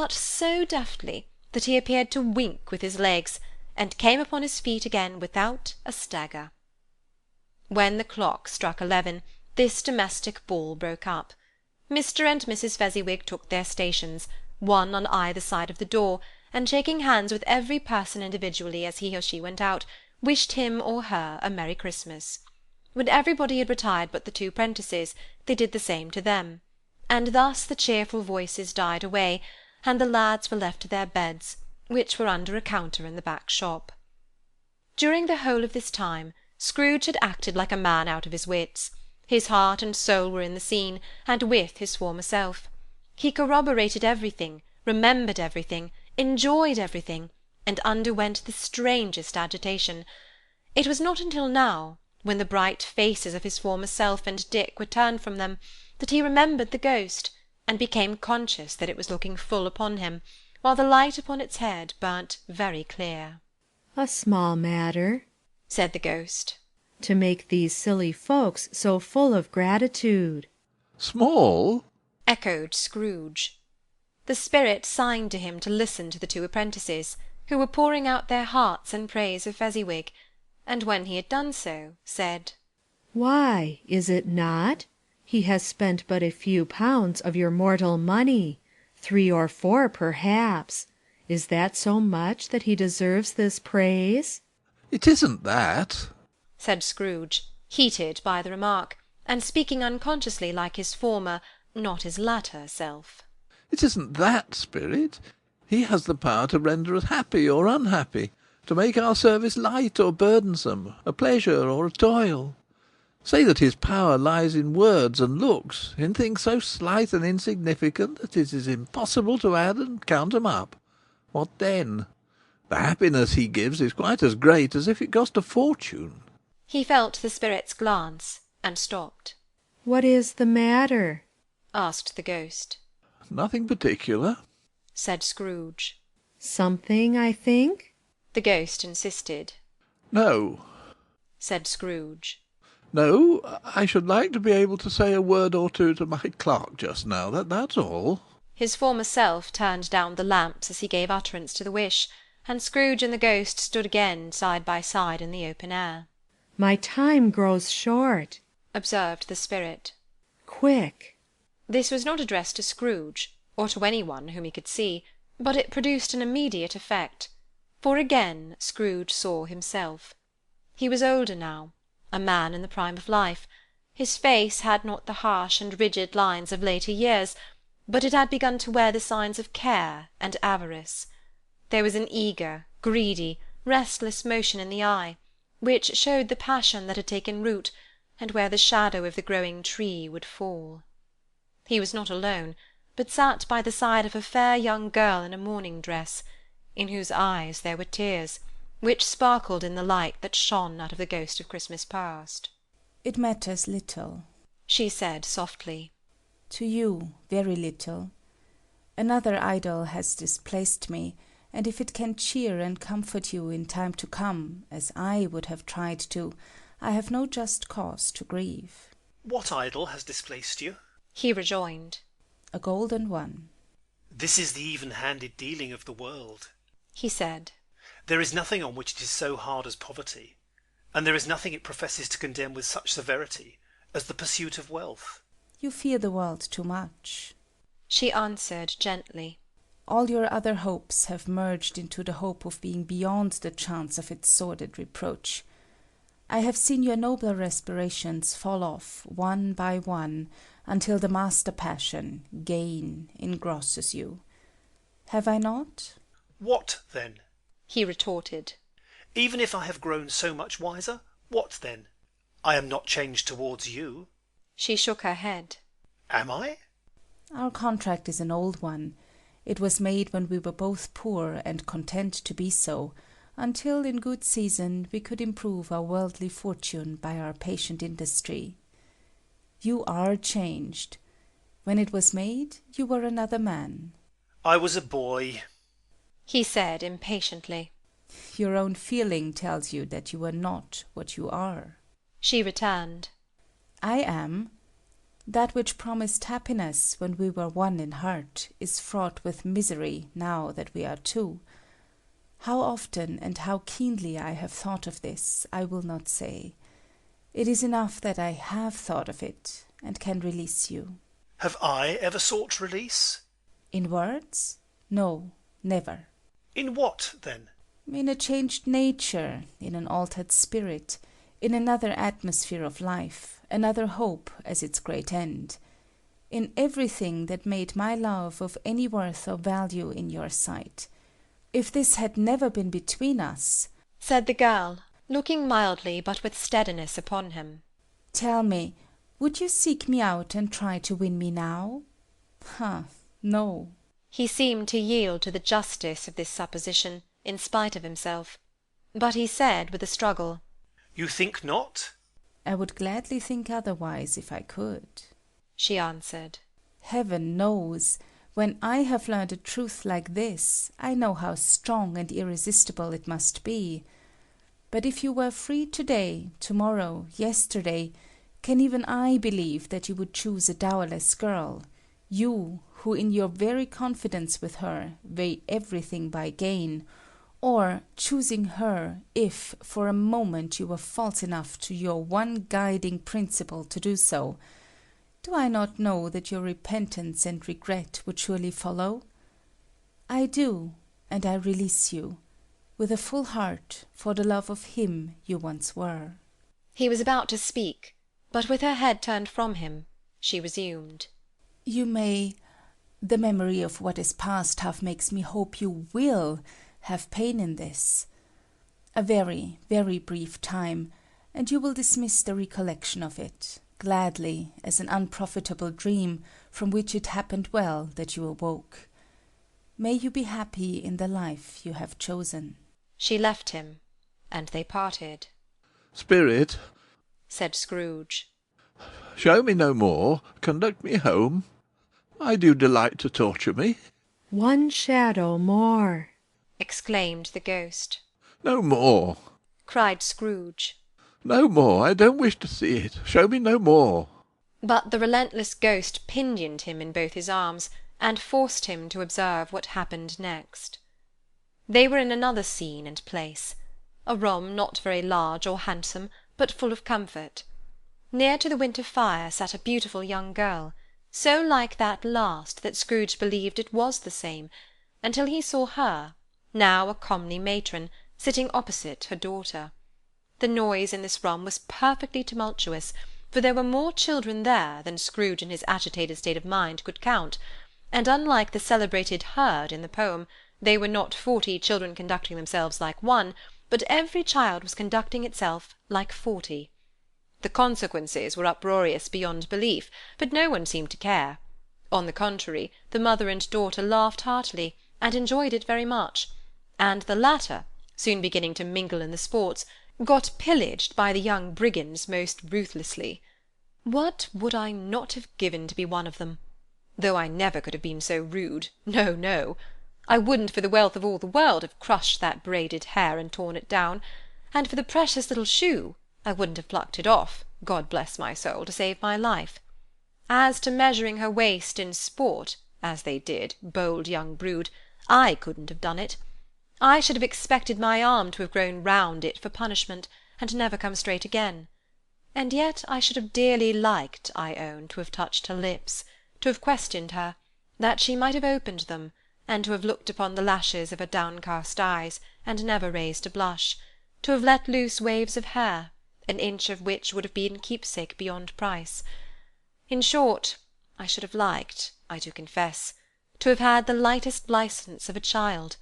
so deftly that he appeared to wink with his legs, and came upon his feet again without a stagger. When the clock struck 11, this domestic ball broke up. Mr. and Mrs. Fezziwig took their stations, one on either side of the door, and shaking hands with every person individually as he or she went out, wished him or her a Merry Christmas. When everybody had retired but the 2 prentices, they did the same to them, and thus the cheerful voices died away, and the lads were left to their beds, which were under a counter in the back shop. During the whole of this time, Scrooge had acted like a man out of his wits. His heart and soul were in the scene, and with his former self. He corroborated everything, remembered everything, enjoyed everything, and underwent the strangest agitation. It was not until now, when the bright faces of his former self and Dick were turned from them, that he remembered the ghost, and became conscious that it was looking full upon him, while the light upon its head burnt very clear. "A small matter," said the ghost, "to make these silly folks so full of gratitude." "Small?" echoed Scrooge. The spirit signed to him to listen to the 2 apprentices, who were pouring out their hearts in praise of Fezziwig, and when he had done so, said, "Why, is it not? He has spent but a few pounds of your mortal money, 3 or 4 perhaps. Is that so much that he deserves this praise?" "It isn't that," said Scrooge, heated by the remark, and speaking unconsciously like his former, not his latter self. "It isn't that, Spirit. He has the power to render us happy or unhappy, to make our service light or burdensome, a pleasure or a toil. Say that his power lies in words and looks, in things so slight and insignificant that it is impossible to add and count 'em up. What then? The happiness he gives is quite as great as if it cost a fortune." He felt the spirit's glance, and stopped. What is the matter? asked the ghost. "Nothing particular," said Scrooge. Something, I think? The ghost insisted. "No, said Scrooge. no, I should like to be able to say a word or two to my clerk just now, that's all." His former self turned down the lamps as he gave utterance to the wish, and Scrooge and the ghost stood again side by side in the open air. My time grows short. Observed the spirit. Quick. This was not addressed to Scrooge, or to any one whom he could see, but it produced an immediate effect, for again Scrooge saw himself. He was older now, a man in the prime of life. His face had not the harsh and rigid lines of later years, but it had begun to wear the signs of care and avarice. There was an eager, greedy, restless motion in the eye, which showed the passion that had taken root, and where the shadow of the growing tree would fall. He was not alone, but sat by the side of a fair young girl in a mourning dress, in whose eyes there were tears, which sparkled in the light that shone out of the ghost of Christmas past. "It matters little," she said softly. "To you, very little. Another idol has displaced me, and if it can cheer and comfort you in time to come, as I would have tried to, I have no just cause to grieve." "What idol has displaced you?" he rejoined. "A golden one." "This is the even-handed dealing of the world," he said. "There is nothing on which it is so hard as poverty, and there is nothing it professes to condemn with such severity as the pursuit of wealth." "You fear the world too much," she answered gently. "All your other hopes have merged into the hope of being beyond the chance of its sordid reproach. I have seen your nobler aspirations fall off one by one until the master passion, gain, engrosses you. Have I not?" "What then?" he retorted. "Even if I have grown so much wiser, what then? I am not changed towards you." She shook her head. "Am I?" "Our contract is an old one. It was made when we were both poor and content to be so, until in good season we could improve our worldly fortune by our patient industry. You are changed. When it was made, you were another man." "I was a boy," he said impatiently. "Your own feeling tells you that you are not what you are," she returned. "I am. That which promised happiness when we were one in heart is fraught with misery now that we are two. How often and how keenly I have thought of this, I will not say. It is enough that I have thought of it, and can release you." "Have I ever sought release?" "In words? No, never." "In what, then?" "In a changed nature, in an altered spirit, in another atmosphere of life, another hope as its great end. In everything that made my love of any worth or value in your sight. If this had never been between us," said the girl, looking mildly but with steadiness upon him, "tell me, would you seek me out and try to win me now? No." He seemed to yield to the justice of this supposition, in spite of himself. But he said with a struggle, "You think not?" "I would gladly think otherwise if I could," she answered. "Heaven knows, when I have learned a truth like this, I know how strong and irresistible it must be. But if you were free today, tomorrow, yesterday, can even I believe that you would choose a dowerless girl, you who in your very confidence with her weigh everything by gain, or choosing her if for a moment you were false enough to your one guiding principle to do so? Do I not know that your repentance and regret would surely follow? I do, and I release you, with a full heart, for the love of him you once were." He was about to speak, but with her head turned from him, she resumed. "You may, the memory of what is past half makes me hope you will have pain in this. A very, very brief time, and you will dismiss the recollection of it, gladly, as an unprofitable dream, from which it happened well that you awoke. May you be happy in the life you have chosen. She left him, and they parted. Spirit, said Scrooge, show me no more. Conduct me home. I do delight to torture me. One shadow more, exclaimed the ghost. No more, cried Scrooge. no more. I don't wish to see it. Show me no more. But the relentless ghost pinioned him in both his arms, and forced him to observe what happened next. They were in another scene and place, a room not very large or handsome, but full of comfort. Near to the winter fire sat a beautiful young girl, so like that last that Scrooge believed it was the same, until he saw her, now a comely matron, sitting opposite her daughter. The noise in this room was perfectly tumultuous, for there were more children there than Scrooge in his agitated state of mind could count, and unlike the celebrated herd in the poem, they were not 40 children conducting themselves like one, but every child was conducting itself like 40. The consequences were uproarious beyond belief, but no one seemed to care. On the contrary, the mother and daughter laughed heartily, and enjoyed it very much, and the latter, soon beginning to mingle in the sports, got pillaged by the young brigands most ruthlessly. What would I not have given to be one of them? Though I never could have been so rude, no, no. I wouldn't for the wealth of all the world have crushed that braided hair and torn it down, and for the precious little shoe, I wouldn't have plucked it off, God bless my soul, to save my life. As to measuring her waist in sport, as they did, bold young brood, I couldn't have done it. I should have expected my arm to have grown round it for punishment, and never come straight again. And yet I should have dearly liked, I own, to have touched her lips, to have questioned her, that she might have opened them, and to have looked upon the lashes of her downcast eyes, and never raised a blush, to have let loose waves of hair, an inch of which would have been keepsake beyond price. In short, I should have liked, I do confess, to have had the lightest licence of a child,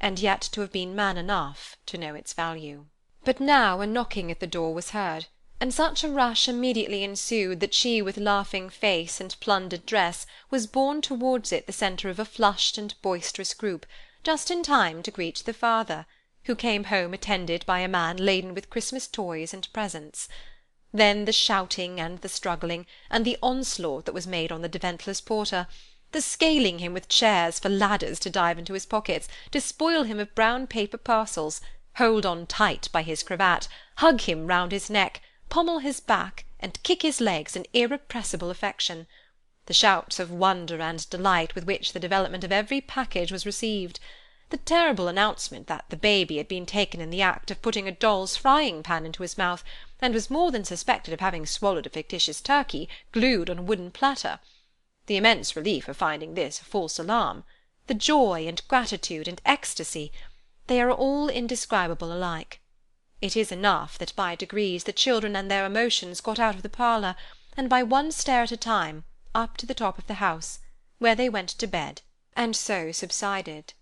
and yet to have been man enough to know its value. But now a knocking at the door was heard, and such a rush immediately ensued that she with laughing face and plundered dress was borne towards it the centre of a flushed and boisterous group, just in time to greet the father, who came home attended by a man laden with Christmas toys and presents. Then the shouting and the struggling, and the onslaught that was made on the defenceless porter, the scaling him with chairs for ladders to dive into his pockets, despoil him of brown paper parcels, hold on tight by his cravat, hug him round his neck, pommel his back, and kick his legs in irrepressible affection, the shouts of wonder and delight with which the development of every package was received, the terrible announcement that the baby had been taken in the act of putting a doll's frying-pan into his mouth, and was more than suspected of having swallowed a fictitious turkey glued on a wooden platter, the immense relief of finding this a false alarm, the joy and gratitude and ecstasy, they are all indescribable alike. It is enough that by degrees the children and their emotions got out of the parlour, and by one stair at a time, up to the top of the house, where they went to bed, and so subsided.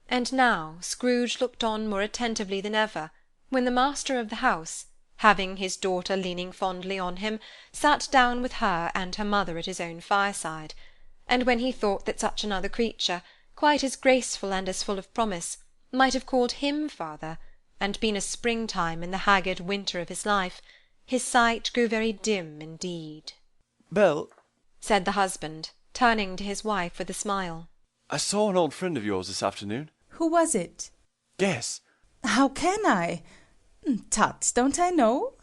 And now Scrooge looked on more attentively than ever, when the master of the house, having his daughter leaning fondly on him, sat down with her and her mother at his own fireside, and when he thought that such another creature, quite as graceful and as full of promise, might have called him father, and been a spring-time in the haggard winter of his life, his sight grew very dim indeed. Belle, said the husband, turning to his wife with a smile, I saw an old friend of yours this afternoon. Who was it? Guess. How can I? Tut, don't I know?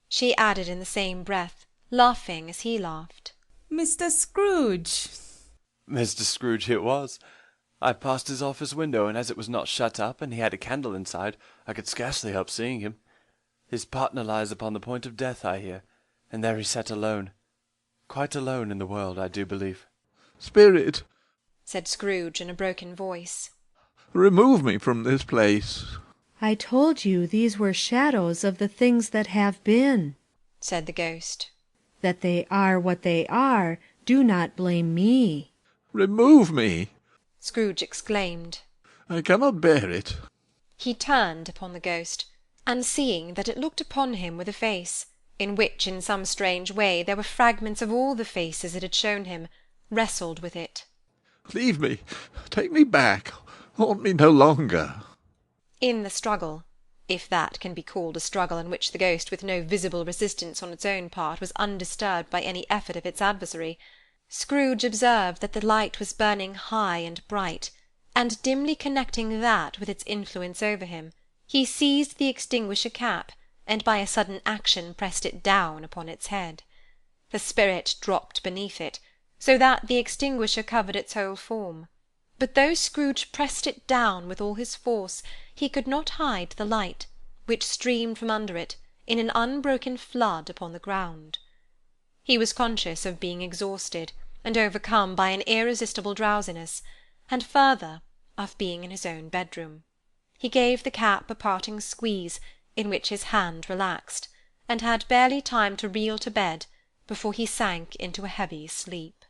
She added in the same breath, laughing as he laughed. Mr. Scrooge. Mr. Scrooge it was. I passed his office window, and as it was not shut up, and he had a candle inside, I could scarcely help seeing him. His partner lies upon the point of death, I hear, and there he sat alone. Quite alone in the world, I do believe. Spirit, said Scrooge in a broken voice, remove me from this place. I told you these were shadows of the things that have been, said the ghost. That they are what they are, do not blame me. Remove me, Scrooge exclaimed. I cannot bear it. He turned upon the ghost, and seeing that it looked upon him with a face, in which in some strange way there were fragments of all the faces it had shown him, wrestled with it. Leave me. Take me back. Haunt me no longer. In the struggle, if that can be called a struggle in which the ghost with no visible resistance on its own part was undisturbed by any effort of its adversary, Scrooge observed that the light was burning high and bright, and dimly connecting that with its influence over him, he seized the extinguisher cap, and by a sudden action pressed it down upon its head. The spirit dropped beneath it, so that the extinguisher covered its whole form. But though Scrooge pressed it down with all his force, he could not hide the light, which streamed from under it, in an unbroken flood upon the ground. He was conscious of being exhausted, and overcome by an irresistible drowsiness, and further, of being in his own bedroom. He gave the cap a parting squeeze, in which his hand relaxed, and had barely time to reel to bed before he sank into a heavy sleep.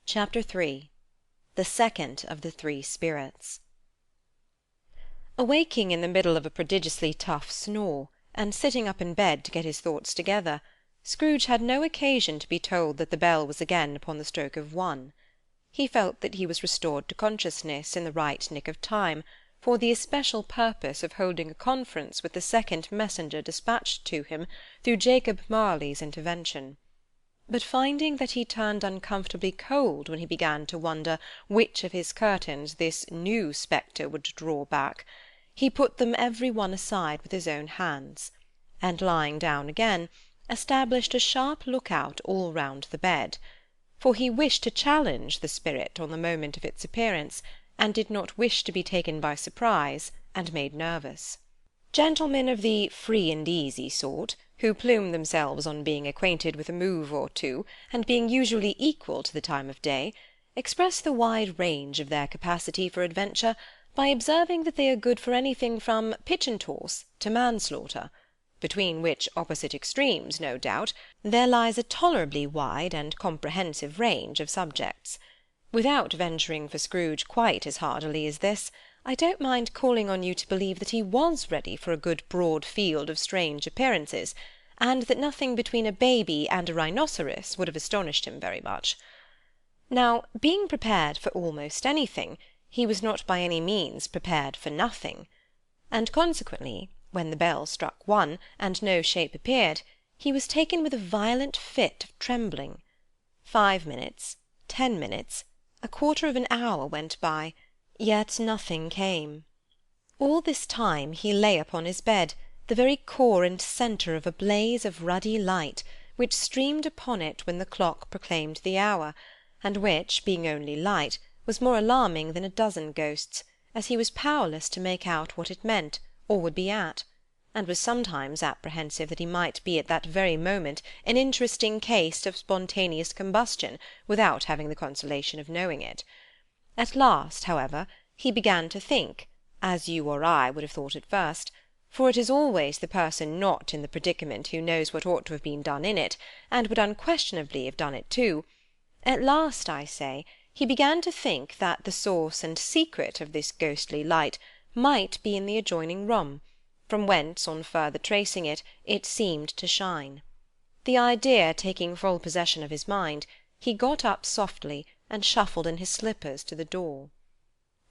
Chapter 3. The Second of the Three Spirits. Awaking in the middle of a prodigiously tough snore, and sitting up in bed to get his thoughts together, Scrooge had no occasion to be told that the bell was again upon the stroke of 1. He felt that he was restored to consciousness in the right nick of time, for the especial purpose of holding a conference with the second messenger dispatched to him through Jacob Marley's intervention. But finding that he turned uncomfortably cold when he began to wonder which of his curtains this new spectre would draw back, he put them every one aside with his own hands, and lying down again, established a sharp look-out all round the bed, for he wished to challenge the spirit on the moment of its appearance, and did not wish to be taken by surprise and made nervous. Gentlemen of the free-and-easy sort, who plume themselves on being acquainted with a move or two, and being usually equal to the time of day, express the wide range of their capacity for adventure by observing that they are good for anything from pitch-and-toss to manslaughter, between which opposite extremes, no doubt, there lies a tolerably wide and comprehensive range of subjects. Without venturing for Scrooge quite as hardily as this, I don't mind calling on you to believe that he was ready for a good broad field of strange appearances, and that nothing between a baby and a rhinoceros would have astonished him very much. Now, being prepared for almost anything, he was not by any means prepared for nothing, and consequently, when the bell struck 1, and no shape appeared, he was taken with a violent fit of trembling. 5 minutes, 10 minutes, a quarter of an hour went by, yet nothing came. All this time he lay upon his bed, the very core and centre of a blaze of ruddy light, which streamed upon it when the clock proclaimed the hour, and which, being only light, was more alarming than a dozen ghosts, as he was powerless to make out what it meant, or would be at, and was sometimes apprehensive that he might be at that very moment an interesting case of spontaneous combustion, without having the consolation of knowing it. At last, however, he began to think, as you or I would have thought at first, for it is always the person not in the predicament who knows what ought to have been done in it, and would unquestionably have done it too. At last, I say, he began to think that the source and secret of this ghostly light might be in the adjoining room, from whence, on further tracing it, it seemed to shine. The idea taking full possession of his mind, he got up softly, and shuffled in his slippers to the door.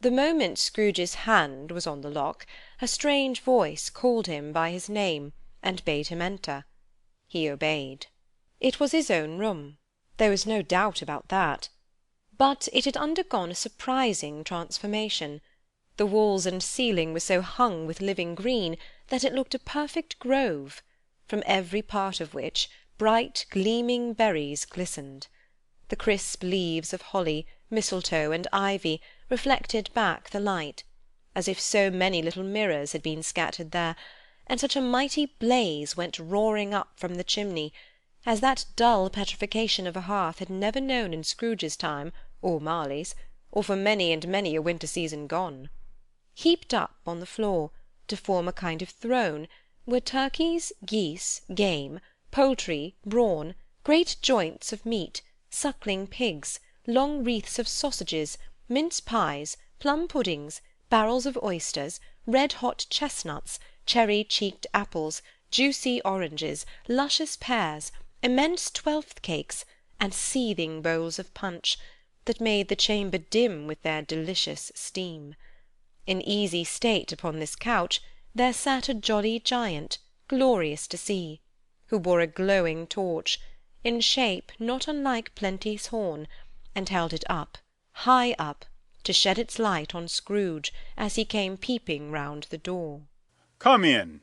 The moment Scrooge's hand was on the lock, a strange voice called him by his name, and bade him enter. He obeyed. It was his own room. There was no doubt about that. But it had undergone a surprising transformation. The walls and ceiling were so hung with living green that it looked a perfect grove, from every part of which bright gleaming berries glistened. The crisp leaves of holly, mistletoe, and ivy reflected back the light, as if so many little mirrors had been scattered there, and such a mighty blaze went roaring up from the chimney, as that dull petrification of a hearth had never known in Scrooge's time, or Marley's, or for many and many a winter season gone. Heaped up on the floor, to form a kind of throne, were turkeys, geese, game, poultry, brawn, great joints of meat, suckling pigs, long wreaths of sausages, mince pies, plum puddings, barrels of oysters, red-hot chestnuts, cherry-cheeked apples, juicy oranges, luscious pears, immense twelfth-cakes, and seething bowls of punch, that made the chamber dim with their delicious steam. In easy state upon this couch there sat a jolly giant, glorious to see, who bore a glowing torch, in shape not unlike Plenty's horn, and held it up, high up, to shed its light on Scrooge as he came peeping round the door. "Come in,"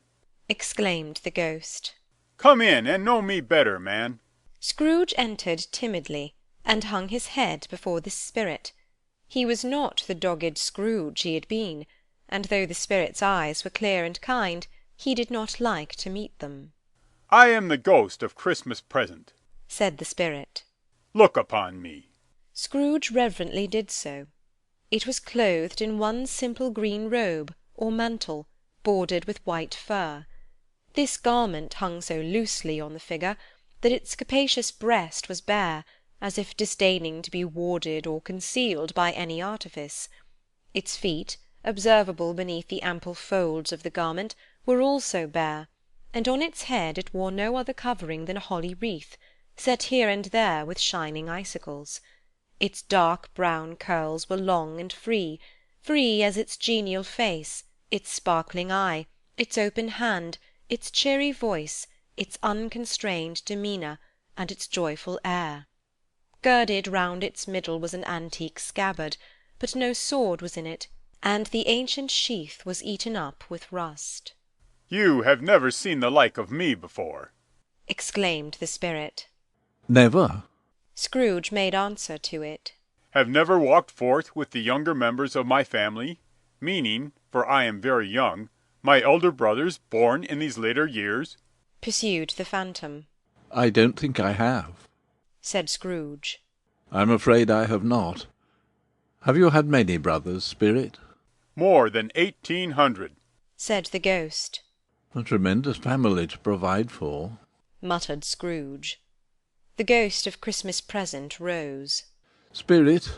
exclaimed the ghost. "Come in, and know me better, man." Scrooge entered timidly, and hung his head before this spirit. He was not the dogged Scrooge he had been, and though the spirit's eyes were clear and kind, he did not like to meet them. "I am the ghost of Christmas Present," said the spirit. "Look upon me." Scrooge reverently did so. It was clothed in one simple green robe, or mantle, bordered with white fur. This garment hung so loosely on the figure, that its capacious breast was bare, as if disdaining to be warded or concealed by any artifice. Its feet, observable beneath the ample folds of the garment, were also bare, and on its head it wore no other covering than a holly wreath, set here and there with shining icicles. Its dark brown curls were long and free, free as its genial face, its sparkling eye, its open hand, its cheery voice, its unconstrained demeanour, and its joyful air. Girded round its middle was an antique scabbard, but no sword was in it, and the ancient sheath was eaten up with rust. "You have never seen the like of me before," exclaimed the spirit. Never. Scrooge made answer to it. "Have never walked forth with the younger members of my family, meaning, for I am very young, my elder brothers born in these later years?" pursued the phantom. I don't think I have, said Scrooge. I'm afraid I have not. Have you had many brothers, Spirit? "More than 1800, said the ghost. A tremendous family to provide for, muttered Scrooge. The ghost of Christmas Present rose. Spirit,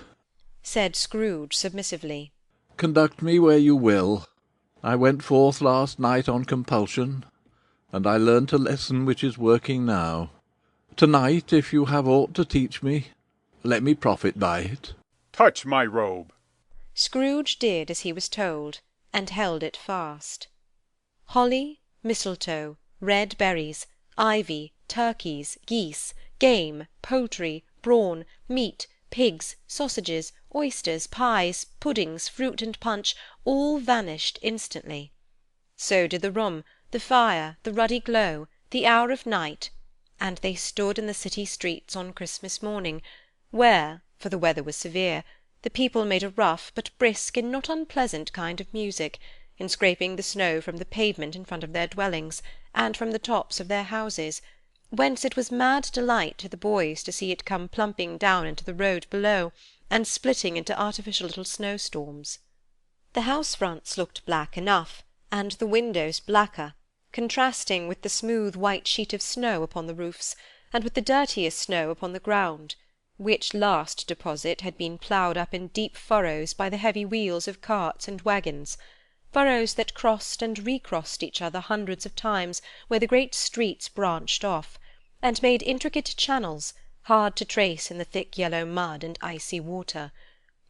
said Scrooge submissively, conduct me where you will. I went forth last night on compulsion, and I learnt a lesson which is working now. To-night, if you have aught to teach me, let me profit by it. Touch my robe. Scrooge did as he was told, and held it fast. Holly, mistletoe, red berries, ivy, turkeys, geese, game, poultry, brawn, meat, pigs, sausages, oysters, pies, puddings, fruit, and punch, all vanished instantly. So did the room, the fire, the ruddy glow, the hour of night, and they stood in the city streets on Christmas morning, where, for the weather was severe, the people made a rough but brisk and not unpleasant kind of music, in scraping the snow from the pavement in front of their dwellings, and from the tops of their houses, whence it was mad delight to the boys to see it come plumping down into the road below, and splitting into artificial little snowstorms. The house-fronts looked black enough, and the windows blacker, contrasting with the smooth white sheet of snow upon the roofs, and with the dirtiest snow upon the ground, which last deposit had been ploughed up in deep furrows by the heavy wheels of carts and waggons, furrows that crossed and recrossed each other hundreds of times where the great streets branched off, and made intricate channels, hard to trace in the thick yellow mud and icy water.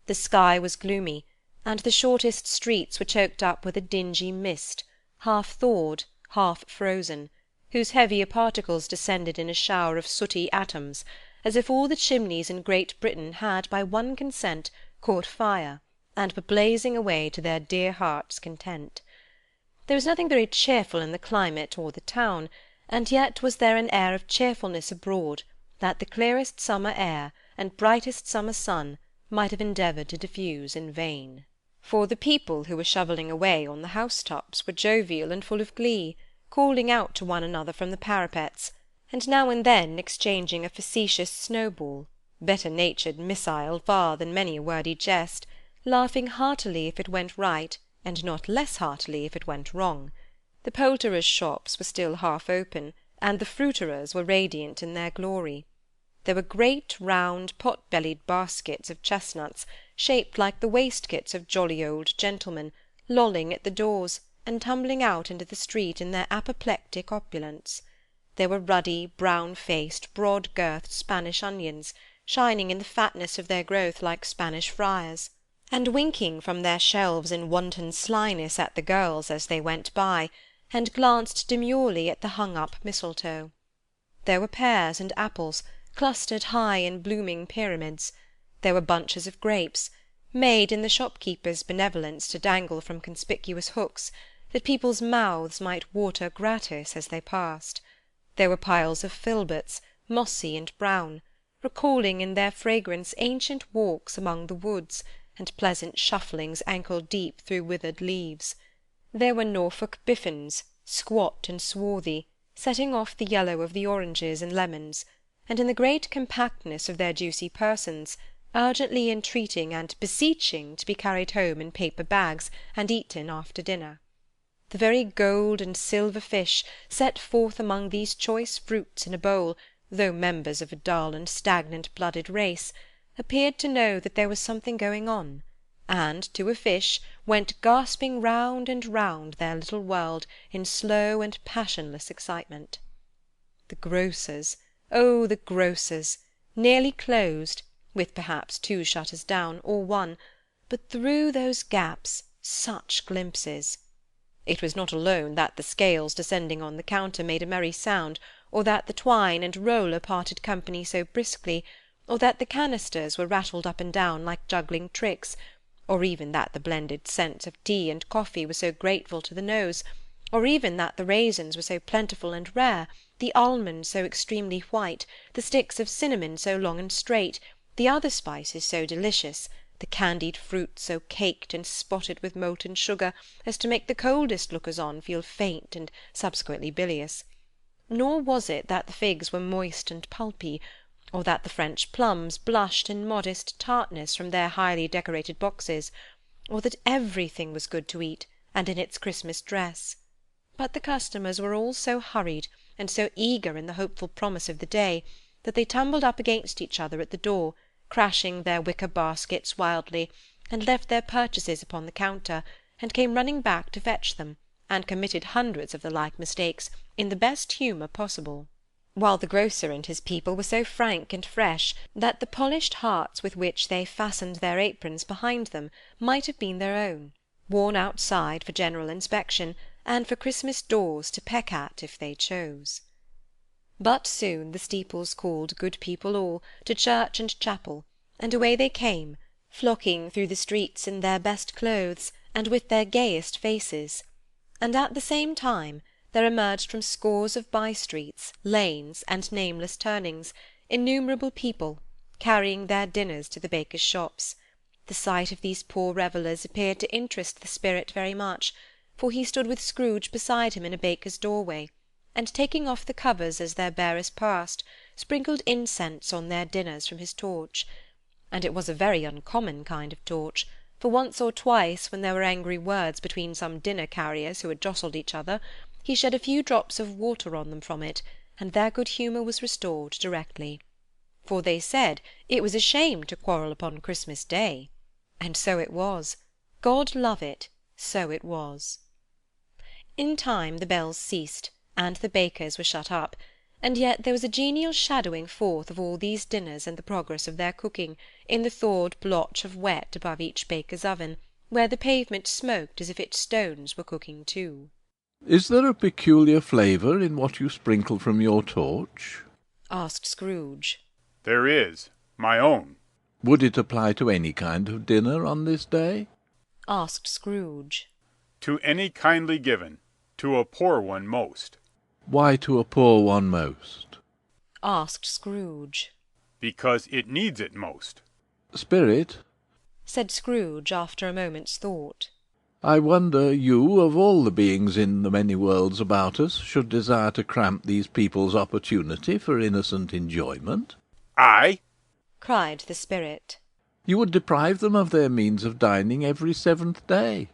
The sky was gloomy, and the shortest streets were choked up with a dingy mist, half thawed, half frozen, whose heavier particles descended in a shower of sooty atoms, as if all the chimneys in Great Britain had by one consent caught fire, and were blazing away to their dear hearts' content. There was nothing very cheerful in the climate or the town, and yet was there an air of cheerfulness abroad that the clearest summer air and brightest summer sun might have endeavoured to diffuse in vain. For the people who were shovelling away on the housetops were jovial and full of glee, calling out to one another from the parapets, and now and then exchanging a facetious snowball, better-natured missile far than many a wordy jest, laughing heartily if it went right, and not less heartily if it went wrong. The poulterers' shops were still half open, and the fruiterers were radiant in their glory. There were great round pot-bellied baskets of chestnuts, shaped like the waistcoats of jolly old gentlemen, lolling at the doors, and tumbling out into the street in their apoplectic opulence. There were ruddy, brown-faced, broad-girthed Spanish onions, shining in the fatness of their growth like Spanish friars, and winking from their shelves in wanton slyness at the girls as they went by, and glanced demurely at the hung-up mistletoe. There were pears and apples, clustered high in blooming pyramids. There were bunches of grapes, made in the shopkeeper's benevolence to dangle from conspicuous hooks, that people's mouths might water gratis as they passed. There were piles of filberts, mossy and brown, recalling in their fragrance ancient walks among the woods, and pleasant shufflings ankle-deep through withered leaves. There were Norfolk biffins, squat and swarthy, setting off the yellow of the oranges and lemons, and in the great compactness of their juicy persons, urgently entreating and beseeching to be carried home in paper bags and eaten after dinner. The very gold and silver fish set forth among these choice fruits in a bowl, though members of a dull and stagnant-blooded race, appeared to know that there was something going on, and, to a fish, went gasping round and round their little world in slow and passionless excitement. The grocers, oh, the grocers! Nearly closed, with perhaps 2 shutters down, or 1, but through those gaps such glimpses! It was not alone that the scales descending on the counter made a merry sound, or that the twine and roller parted company so briskly, or that the canisters were rattled up and down like juggling tricks, or even that the blended scents of tea and coffee were so grateful to the nose, or even that the raisins were so plentiful and rare, the almonds so extremely white, the sticks of cinnamon so long and straight, the other spices so delicious, the candied fruit so caked and spotted with molten sugar as to make the coldest lookers-on feel faint and subsequently bilious. Nor was it that the figs were moist and pulpy, or that the French plums blushed in modest tartness from their highly decorated boxes, or that everything was good to eat, and in its Christmas dress. But the customers were all so hurried, and so eager in the hopeful promise of the day, that they tumbled up against each other at the door, crashing their wicker baskets wildly, and left their purchases upon the counter, and came running back to fetch them, and committed hundreds of the like mistakes, in the best humour possible; while the grocer and his people were so frank and fresh that the polished hearts with which they fastened their aprons behind them might have been their own, worn outside for general inspection, and for Christmas doors to peck at if they chose. But soon the steeples called good people all to church and chapel, and away they came, flocking through the streets in their best clothes and with their gayest faces, and at the same time there emerged from scores of by-streets, lanes, and nameless turnings, innumerable people, carrying their dinners to the bakers' shops. The sight of these poor revellers appeared to interest the spirit very much, for he stood with Scrooge beside him in a baker's doorway, and taking off the covers as their bearers passed, sprinkled incense on their dinners from his torch. And it was a very uncommon kind of torch, for once or twice, when there were angry words between some dinner-carriers who had jostled each other, he shed a few drops of water on them from it, and their good humour was restored directly. For they said it was a shame to quarrel upon Christmas Day. And so it was. God love it, so it was. In time the bells ceased, and the bakers were shut up, and yet there was a genial shadowing forth of all these dinners and the progress of their cooking, in the thawed blotch of wet above each baker's oven, where the pavement smoked as if its stones were cooking too. Is there a peculiar flavour in what you sprinkle from your torch? Asked Scrooge. There is. My own. Would it apply to any kind of dinner on this day? Asked Scrooge. To any kindly given. To a poor one most. Why to a poor one most? Asked Scrooge. Because it needs it most. Spirit, said Scrooge after a moment's thought, I wonder you, of all the beings in the many worlds about us, should desire to cramp these people's opportunity for innocent enjoyment. I? cried the spirit. You would deprive them of their means of dining every 7th day,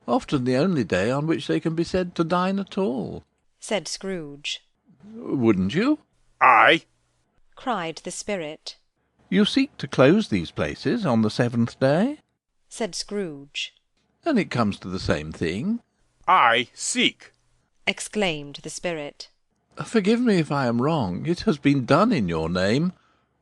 often the only day on which they can be said to dine at all, said Scrooge. Wouldn't you? I? cried the spirit. You seek to close these places on the 7th day? said Scrooge. and it comes to the same thing. I seek, exclaimed the spirit. Forgive me if I am wrong. It has been done in your name,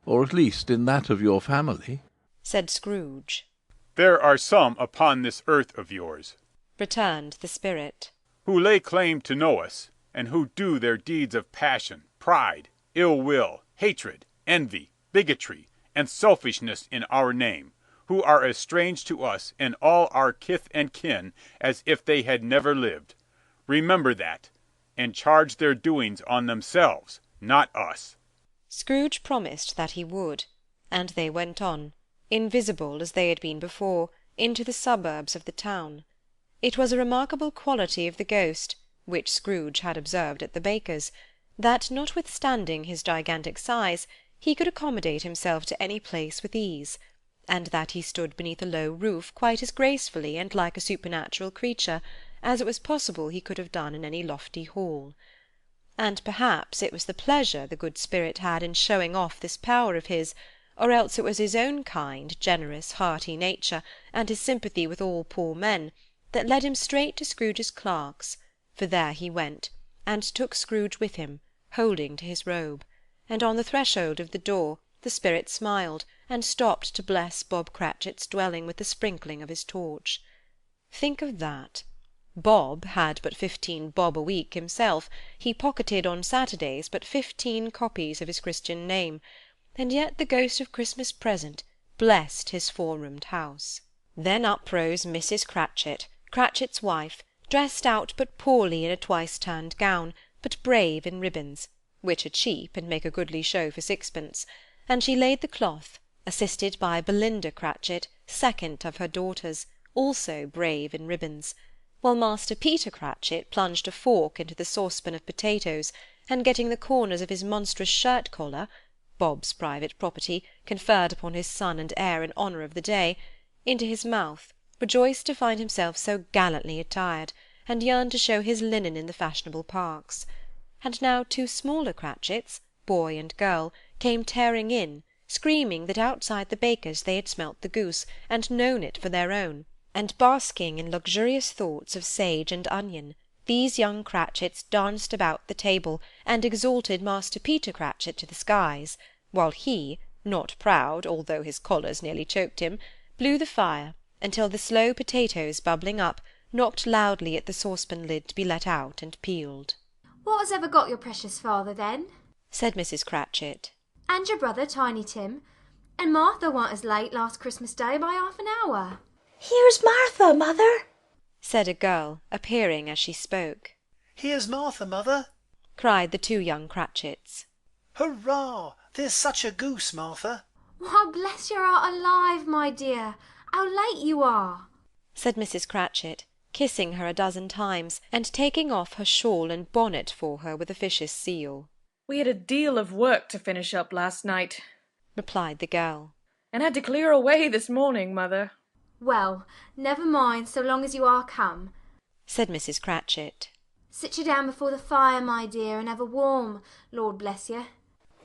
or at least in that of your family, said Scrooge. There are some upon this earth of yours, returned the spirit, who lay claim to know us, and who do their deeds of passion, pride, ill will, hatred, envy, bigotry, and selfishness in our name, who are as strange to us and all our kith and kin as if they had never lived. Remember that, and charge their doings on themselves, not us. Scrooge promised that he would, and they went on, invisible as they had been before, into the suburbs of the town. It was a remarkable quality of the ghost, which Scrooge had observed at the baker's, that, notwithstanding his gigantic size, he could accommodate himself to any place with ease, and that he stood beneath a low roof quite as gracefully and like a supernatural creature as it was possible he could have done in any lofty hall. And perhaps it was the pleasure the good spirit had in showing off this power of his, or else it was his own kind, generous, hearty nature, and his sympathy with all poor men, that led him straight to Scrooge's clerk's, for there he went, and took Scrooge with him, holding to his robe, and on the threshold of the door the spirit smiled, and stopped to bless Bob Cratchit's dwelling with the sprinkling of his torch. Think of that! Bob had but 15 bob a week himself, he pocketed on Saturdays but 15 copies of his Christian name, and yet the ghost of Christmas Present blessed his 4-roomed house. Then up rose Mrs. Cratchit, Cratchit's wife, dressed out but poorly in a twice-turned gown, but brave in ribbons, which are cheap and make a goodly show for 6pence, and she laid the cloth, assisted by Belinda Cratchit, second of her daughters, also brave in ribbons, while Master Peter Cratchit plunged a fork into the saucepan of potatoes, and getting the corners of his monstrous shirt-collar, Bob's private property, conferred upon his son and heir in honour of the day, into his mouth, rejoiced to find himself so gallantly attired, and yearned to show his linen in the fashionable parks. And now 2 smaller Cratchits, boy and girl, came tearing in, screaming that outside the baker's they had smelt the goose, and known it for their own, and basking in luxurious thoughts of sage and onion, these young Cratchits danced about the table, and exalted Master Peter Cratchit to the skies, while he, not proud, although his collars nearly choked him, blew the fire, until the slow potatoes bubbling up knocked loudly at the saucepan lid to be let out and peeled. What has ever got your precious father, then? said Mrs. Cratchit. And your brother, Tiny Tim? And Martha warn't as late last Christmas Day by half an hour. Here's Martha, mother, said a girl, appearing as she spoke. Here's Martha, mother, cried the 2 young Cratchits. Hurrah! There's such a goose, Martha. Why, bless your heart alive, my dear, how late you are, said Mrs. Cratchit, kissing her a dozen times, and taking off her shawl and bonnet for her with officious zeal. We had a deal of work to finish up last night, replied the girl, and had to clear away this morning, mother. Well, never mind, so long as you are come, said Mrs. Cratchit. Sit you down before the fire, my dear, and have a warm, Lord bless you.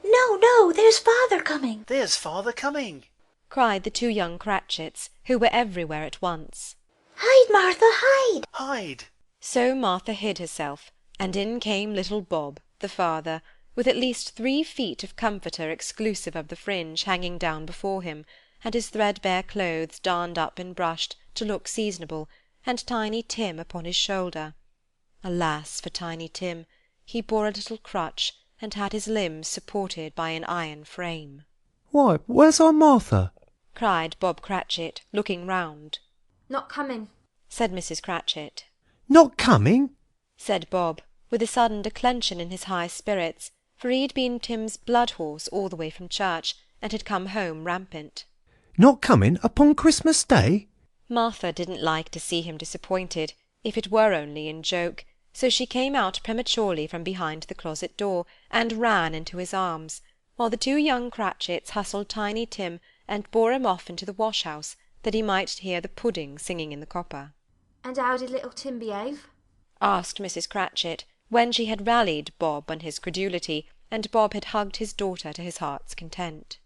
No, there's father coming. There's father coming, cried the 2 young Cratchits, who were everywhere at once. Hide, Martha, hide! Hide! So Martha hid herself, and in came little Bob, the father, with at least 3 feet of comforter exclusive of the fringe hanging down before him, and his threadbare clothes darned up and brushed to look seasonable, and Tiny Tim upon his shoulder. Alas for Tiny Tim! He bore a little crutch, and had his limbs supported by an iron frame. Why, where's our Martha? cried Bob Cratchit, looking round. Not coming, said Mrs. Cratchit. Not coming? said Bob, with a sudden declension in his high spirits, for he had been Tim's blood-horse all the way from church, and had come home rampant. Not coming upon Christmas Day? Martha didn't like to see him disappointed, if it were only in joke, so she came out prematurely from behind the closet door, and ran into his arms, while the 2 young Cratchits hustled Tiny Tim and bore him off into the wash-house, that he might hear the pudding singing in the copper. And how did little Tim behave? asked Mrs. Cratchit, when she had rallied Bob on his credulity, and Bob had hugged his daughter to his heart's content.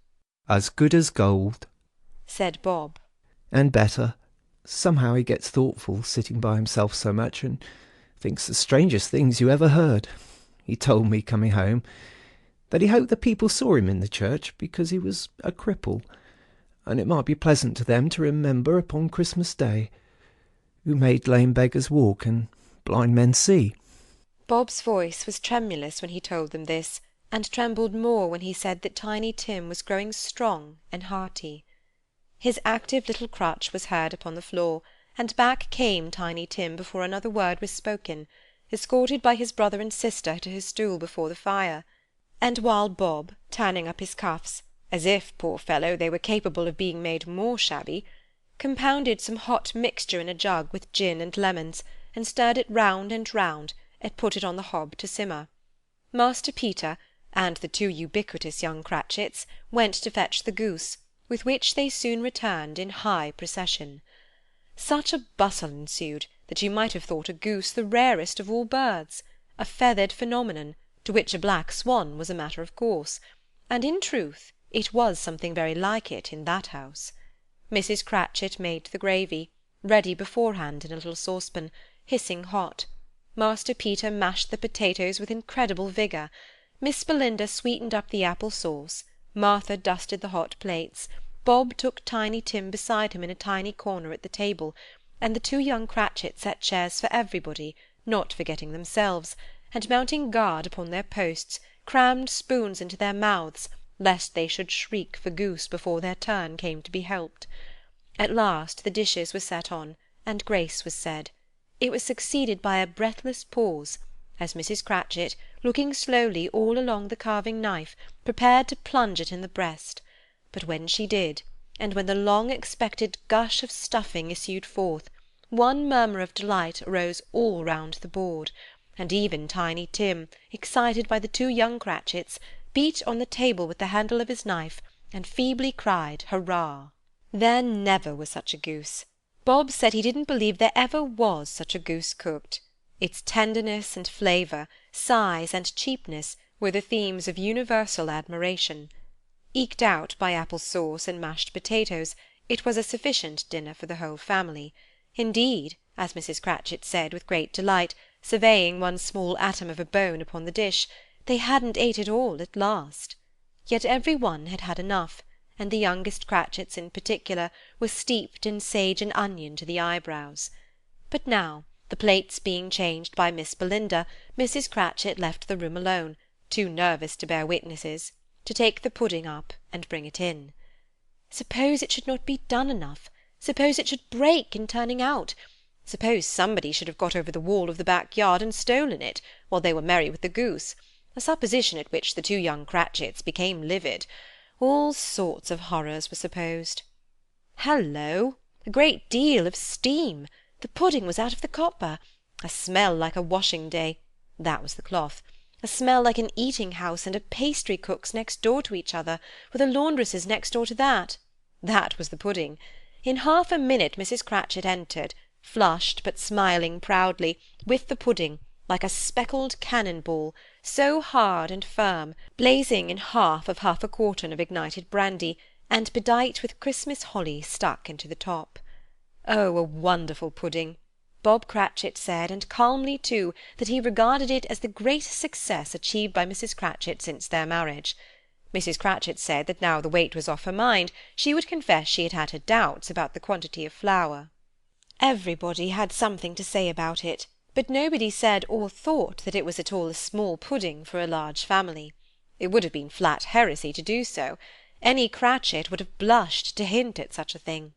As good as gold, said Bob. and better. Somehow he gets thoughtful, sitting by himself so much, and thinks the strangest things you ever heard. He told me, coming home, that he hoped the people saw him in the church because he was a cripple, and it might be pleasant to them to remember upon Christmas Day, who made lame beggars walk and blind men see. Bob's voice was tremulous when he told them this, and trembled more when he said that Tiny Tim was growing strong and hearty. His active little crutch was heard upon the floor, and back came Tiny Tim before another word was spoken, escorted by his brother and sister to his stool before the fire, and while Bob, turning up his cuffs, as if, poor fellow, they were capable of being made more shabby, compounded some hot mixture in a jug with gin and lemons, and stirred it round and round, and put it on the hob to simmer. Master Peter and the two ubiquitous young Cratchits went to fetch the goose, with which they soon returned in high procession. Such a bustle ensued that you might have thought a goose the rarest of all birds, a feathered phenomenon, to which a black swan was a matter of course, and in truth it was something very like it in that house. Mrs. Cratchit made the gravy, ready beforehand in a little saucepan, hissing hot. Master Peter mashed the potatoes with incredible vigour. Miss Belinda sweetened up the apple sauce. Martha dusted the hot plates. Bob took Tiny Tim beside him in a tiny corner at the table, and the two young Cratchits set chairs for everybody, not forgetting themselves, and mounting guard upon their posts, crammed spoons into their mouths, lest they should shriek for goose before their turn came to be helped. At last the dishes were set on, and grace was said. It was succeeded by a breathless pause, as Mrs. Cratchit, looking slowly all along the carving knife, prepared to plunge it in the breast. But when she did, and when the long-expected gush of stuffing issued forth, one murmur of delight arose all round the board, and even Tiny Tim, excited by the two young Cratchits, beat on the table with the handle of his knife, and feebly cried hurrah. There never was such a goose. Bob said he didn't believe there ever was such a goose cooked. Its tenderness and flavour, size and cheapness, were the themes of universal admiration. Eked out by apple sauce and mashed potatoes, it was a sufficient dinner for the whole family. Indeed, as Mrs. Cratchit said with great delight, surveying one small atom of a bone upon the dish, they hadn't ate it all at last. Yet every one had had enough, and the youngest Cratchits in particular were steeped in sage and onion to the eyebrows. But now, the plates being changed by Miss Belinda, Mrs. Cratchit left the room alone, too nervous to bear witnesses, to take the pudding up and bring it in. Suppose it should not be done enough! Suppose it should break in turning out! Suppose somebody should have got over the wall of the back-yard and stolen it, while they were merry with the goose, a supposition at which the two young Cratchits became livid. All sorts of horrors were supposed. Hallo! A great deal of steam! The pudding was out of the copper. A smell like a washing-day. That was the cloth. A smell like an eating-house and a pastry-cook's next door to each other, with a laundress's next door to that. That was the pudding. In half a minute Mrs. Cratchit entered, flushed but smiling proudly, with the pudding, like a speckled cannon-ball, so hard and firm, blazing in half a quartern of ignited brandy, and bedight with Christmas holly stuck into the top. Oh, a wonderful pudding! Bob Cratchit said, and calmly too, that he regarded it as the greatest success achieved by Mrs. Cratchit since their marriage. Mrs. Cratchit said that now the weight was off her mind, she would confess she had had her doubts about the quantity of flour. Everybody had something to say about it, but nobody said or thought that it was at all a small pudding for a large family. It would have been flat heresy to do so. Any Cratchit would have blushed to hint at such a thing.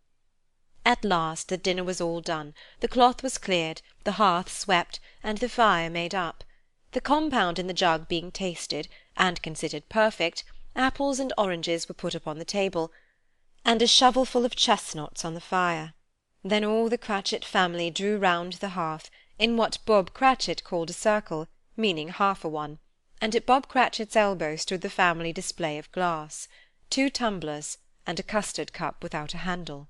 At last the dinner was all done, the cloth was cleared, the hearth swept, and the fire made up. The compound in the jug being tasted, and considered perfect, apples and oranges were put upon the table, and a shovelful of chestnuts on the fire. Then all the Cratchit family drew round the hearth, in what Bob Cratchit called a circle, meaning half a one, and at Bob Cratchit's elbow stood the family display of glass, 2 tumblers, and a custard-cup without a handle.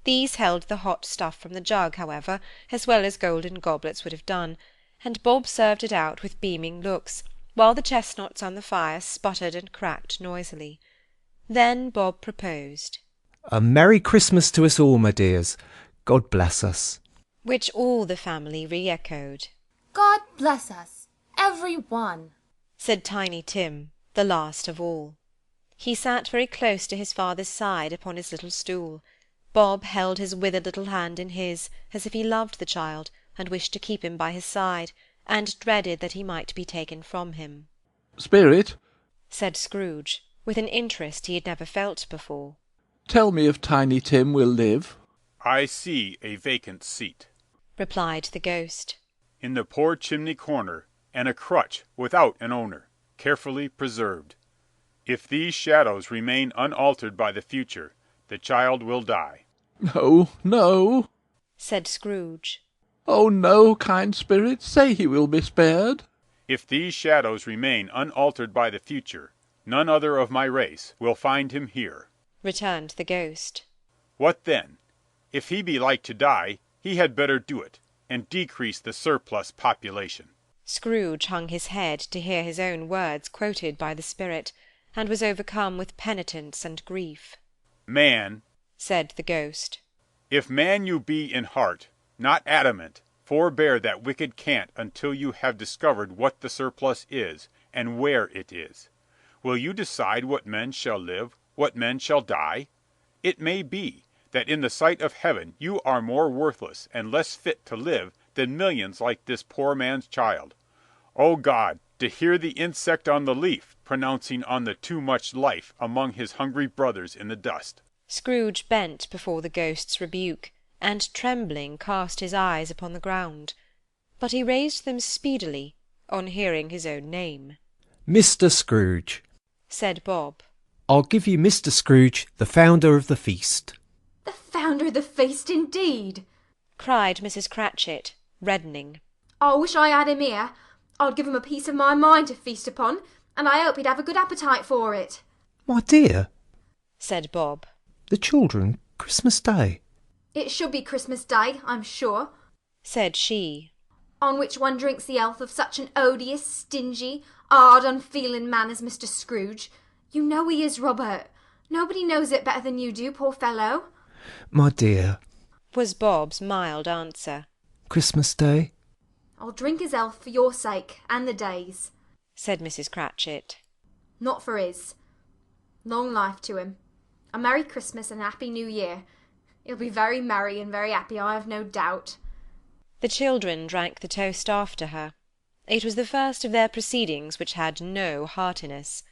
These held the hot stuff from the jug, however, as well as golden goblets would have done, and Bob served it out with beaming looks, while the chestnuts on the fire sputtered and cracked noisily. Then Bob proposed. A Merry Christmas to us all, my dears. God bless us. which all the family re-echoed. God bless us, every one, said Tiny Tim, the last of all. He sat very close to his father's side upon his little stool. Bob held his withered little hand in his, as if he loved the child, and wished to keep him by his side, and dreaded that he might be taken from him. Spirit, said Scrooge, with an interest he had never felt before. tell me if Tiny Tim will live. I see a vacant seat, replied the ghost. in the poor chimney corner, and a crutch without an owner, carefully preserved. If these shadows remain unaltered by the future, the child will die. No, no. said Scrooge. Oh, no, kind spirit, say he will be spared. If these shadows remain unaltered by the future, none other of my race will find him here, returned the ghost. What then? If he be like to die, he had better do it, and decrease the surplus population. Scrooge hung his head to hear his own words quoted by the spirit, and was overcome with penitence and grief. Man, said the ghost, if man you be in heart, not adamant, forbear that wicked cant until you have discovered what the surplus is, and where it is. Will you decide what men shall live, what men shall die? It may be that in the sight of heaven you are more worthless and less fit to live than millions like this poor man's child. O God, to hear the insect on the leaf pronouncing on the too much life among his hungry brothers in the dust. Scrooge bent before the ghost's rebuke, and trembling cast his eyes upon the ground. But he raised them speedily on hearing his own name. Mr. Scrooge, said Bob. I'll give you Mr. Scrooge, the founder of the feast. The founder of the feast, indeed, cried Mrs. Cratchit, reddening. I wish I had him here. I'd give him a piece of my mind to feast upon, and I hope he'd have a good appetite for it. My dear, said Bob. The children, Christmas Day. It should be Christmas Day, I'm sure, said she, on which one drinks the health of such an odious, stingy, hard, unfeeling man as Mr. Scrooge. You know he is, Robert. Nobody knows it better than you do, poor fellow. My dear, was Bob's mild answer. Christmas Day. I'll drink his health for your sake, and the day's, said Mrs. Cratchit. Not for his. Long life to him. A Merry Christmas and a Happy New Year. He'll be very merry and very happy, I have no doubt. The children drank the toast after her. It was the first of their proceedings which had no heartiness.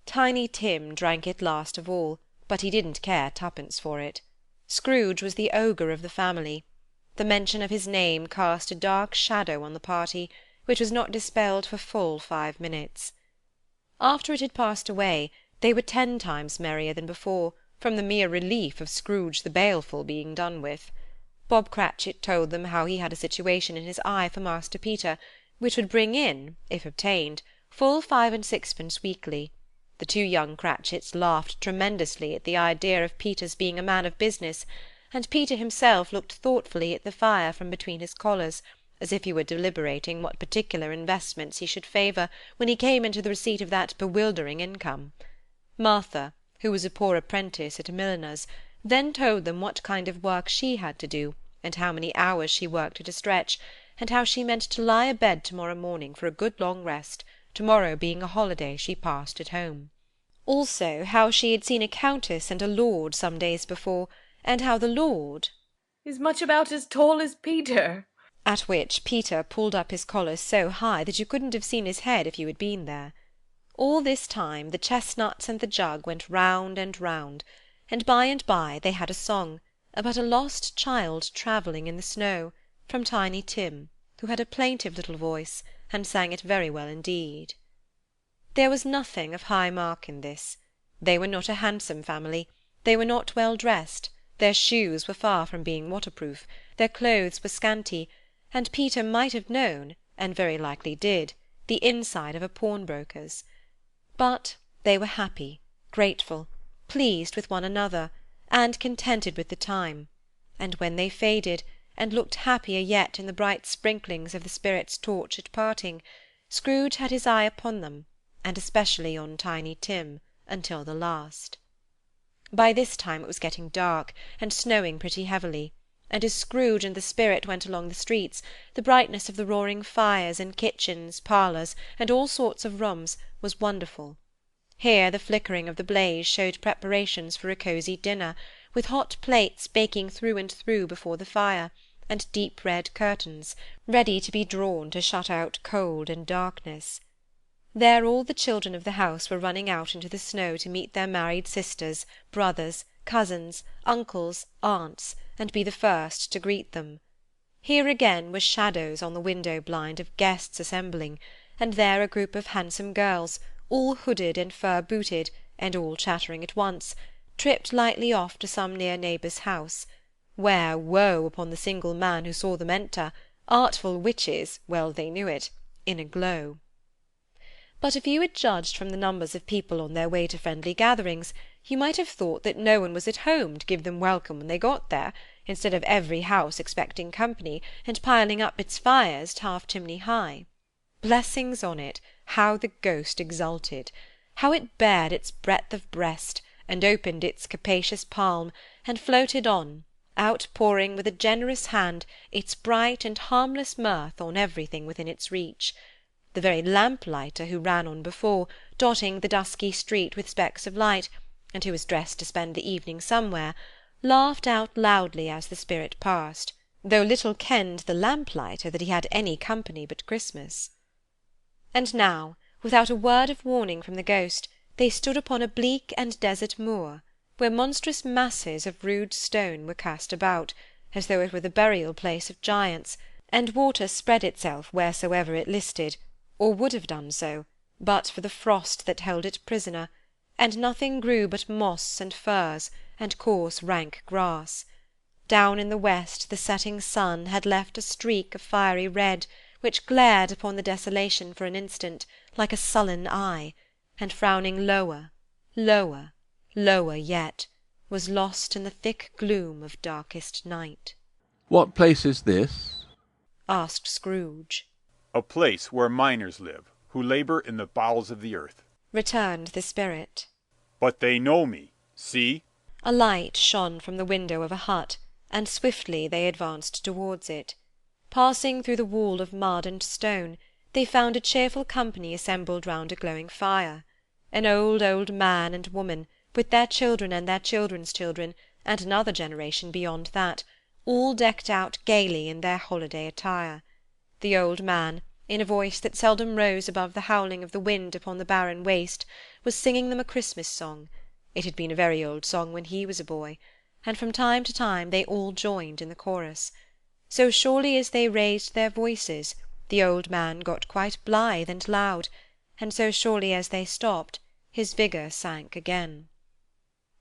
Tiny Tim drank it last of all, but he didn't care twopence for it. Scrooge was the ogre of the family. The mention of his name cast a dark shadow on the party, which was not dispelled for full 5 minutes. After it had passed away, they were 10 times merrier than before, from the mere relief of Scrooge the Baleful being done with. Bob Cratchit told them how he had a situation in his eye for Master Peter, which would bring in, if obtained, full 5 and 6pence weekly. The 2 young Cratchits laughed tremendously at the idea of Peter's being a man of business, and Peter himself looked thoughtfully at the fire from between his collars, as if he were deliberating what particular investments he should favour when he came into the receipt of that bewildering income. Martha, who was a poor apprentice at a milliner's, then told them what kind of work she had to do, and how many hours she worked at a stretch, and how she meant to lie abed to-morrow morning for a good long rest, to-morrow being a holiday she passed at home. Also how she had seen a countess and a lord some days before, and how the lord is much about as tall as Peter. At which Peter pulled up his collar so high that you couldn't have seen his head if you had been there. All this time the chestnuts and the jug went round, and by they had a song about a lost child travelling in the snow, from Tiny Tim, who had a plaintive little voice, and sang it very well indeed. There was nothing of high mark in this. They were not a handsome family, they were not well dressed, their shoes were far from being waterproof, their clothes were scanty, and Peter might have known, and very likely did, the inside of a pawnbroker's. But they were happy, grateful, pleased with one another, and contented with the time, and when they faded, and looked happier yet in the bright sprinklings of the spirit's torch at parting, Scrooge had his eye upon them, and especially on Tiny Tim, until the last. By this time it was getting dark, and snowing pretty heavily, and as Scrooge and the spirit went along the streets, the brightness of the roaring fires in kitchens, parlours, and all sorts of rooms, was wonderful. Here the flickering of the blaze showed preparations for a cosy dinner, with hot plates baking through and through before the fire, and deep red curtains, ready to be drawn to shut out cold and darkness. There all the children of the house were running out into the snow to meet their married sisters, brothers, cousins, uncles, aunts, and be the first to greet them. Here again were shadows on the window-blind of guests assembling, and there a group of handsome girls, all hooded and fur-booted, and all chattering at once, tripped lightly off to some near neighbour's house, where, woe upon the single man who saw them enter, artful witches, well they knew it, in a glow. But if you had judged from the numbers of people on their way to friendly gatherings, you might have thought that no one was at home to give them welcome when they got there, instead of every house expecting company, and piling up its fires half-chimney high. Blessings on it, how the ghost exulted! How it bared its breadth of breast, and opened its capacious palm, and floated on, outpouring with a generous hand its bright and harmless mirth on everything within its reach. The very lamplighter who ran on before, dotting the dusky street with specks of light, and who was dressed to spend the evening somewhere, laughed out loudly as the spirit passed, though little kenned the lamplighter that he had any company but Christmas. And now, without a word of warning from the ghost, they stood upon a bleak and desert moor, where monstrous masses of rude stone were cast about, as though it were the burial-place of giants, and water spread itself wheresoever it listed, or would have done so, but for the frost that held it prisoner, and nothing grew but moss and furze, and coarse rank grass. Down in the west the setting sun had left a streak of fiery red, which glared upon the desolation for an instant, like a sullen eye, and frowning lower, lower, lower yet, was lost in the thick gloom of darkest night. "What place is this?" asked Scrooge. "A place where miners live, who labour in the bowels of the earth," returned the spirit. "But they know me. See!" A light shone from the window of a hut, and swiftly they advanced towards it. Passing through the wall of mud and stone, they found a cheerful company assembled round a glowing fire. An old man and woman, with their children and their children's children, and another generation beyond that, all decked out gaily in their holiday attire. The old man, in a voice that seldom rose above the howling of the wind upon the barren waste, was singing them a Christmas song. It had been a very old song when he was a boy, and from time to time they all joined in the chorus. So surely as they raised their voices, the old man got quite blithe and loud, and so surely as they stopped, his vigour sank again.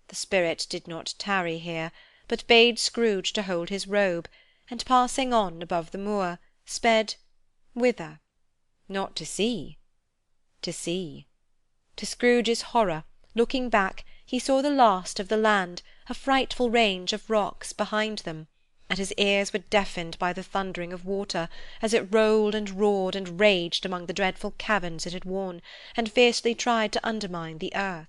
The spirit did not tarry here, but bade Scrooge to hold his robe, and passing on above the moor, sped whither? Not to see. To see. To Scrooge's horror, looking back, he saw the last of the land, a frightful range of rocks behind them, and his ears were deafened by the thundering of water, as it rolled and roared and raged among the dreadful caverns it had worn, and fiercely tried to undermine the earth.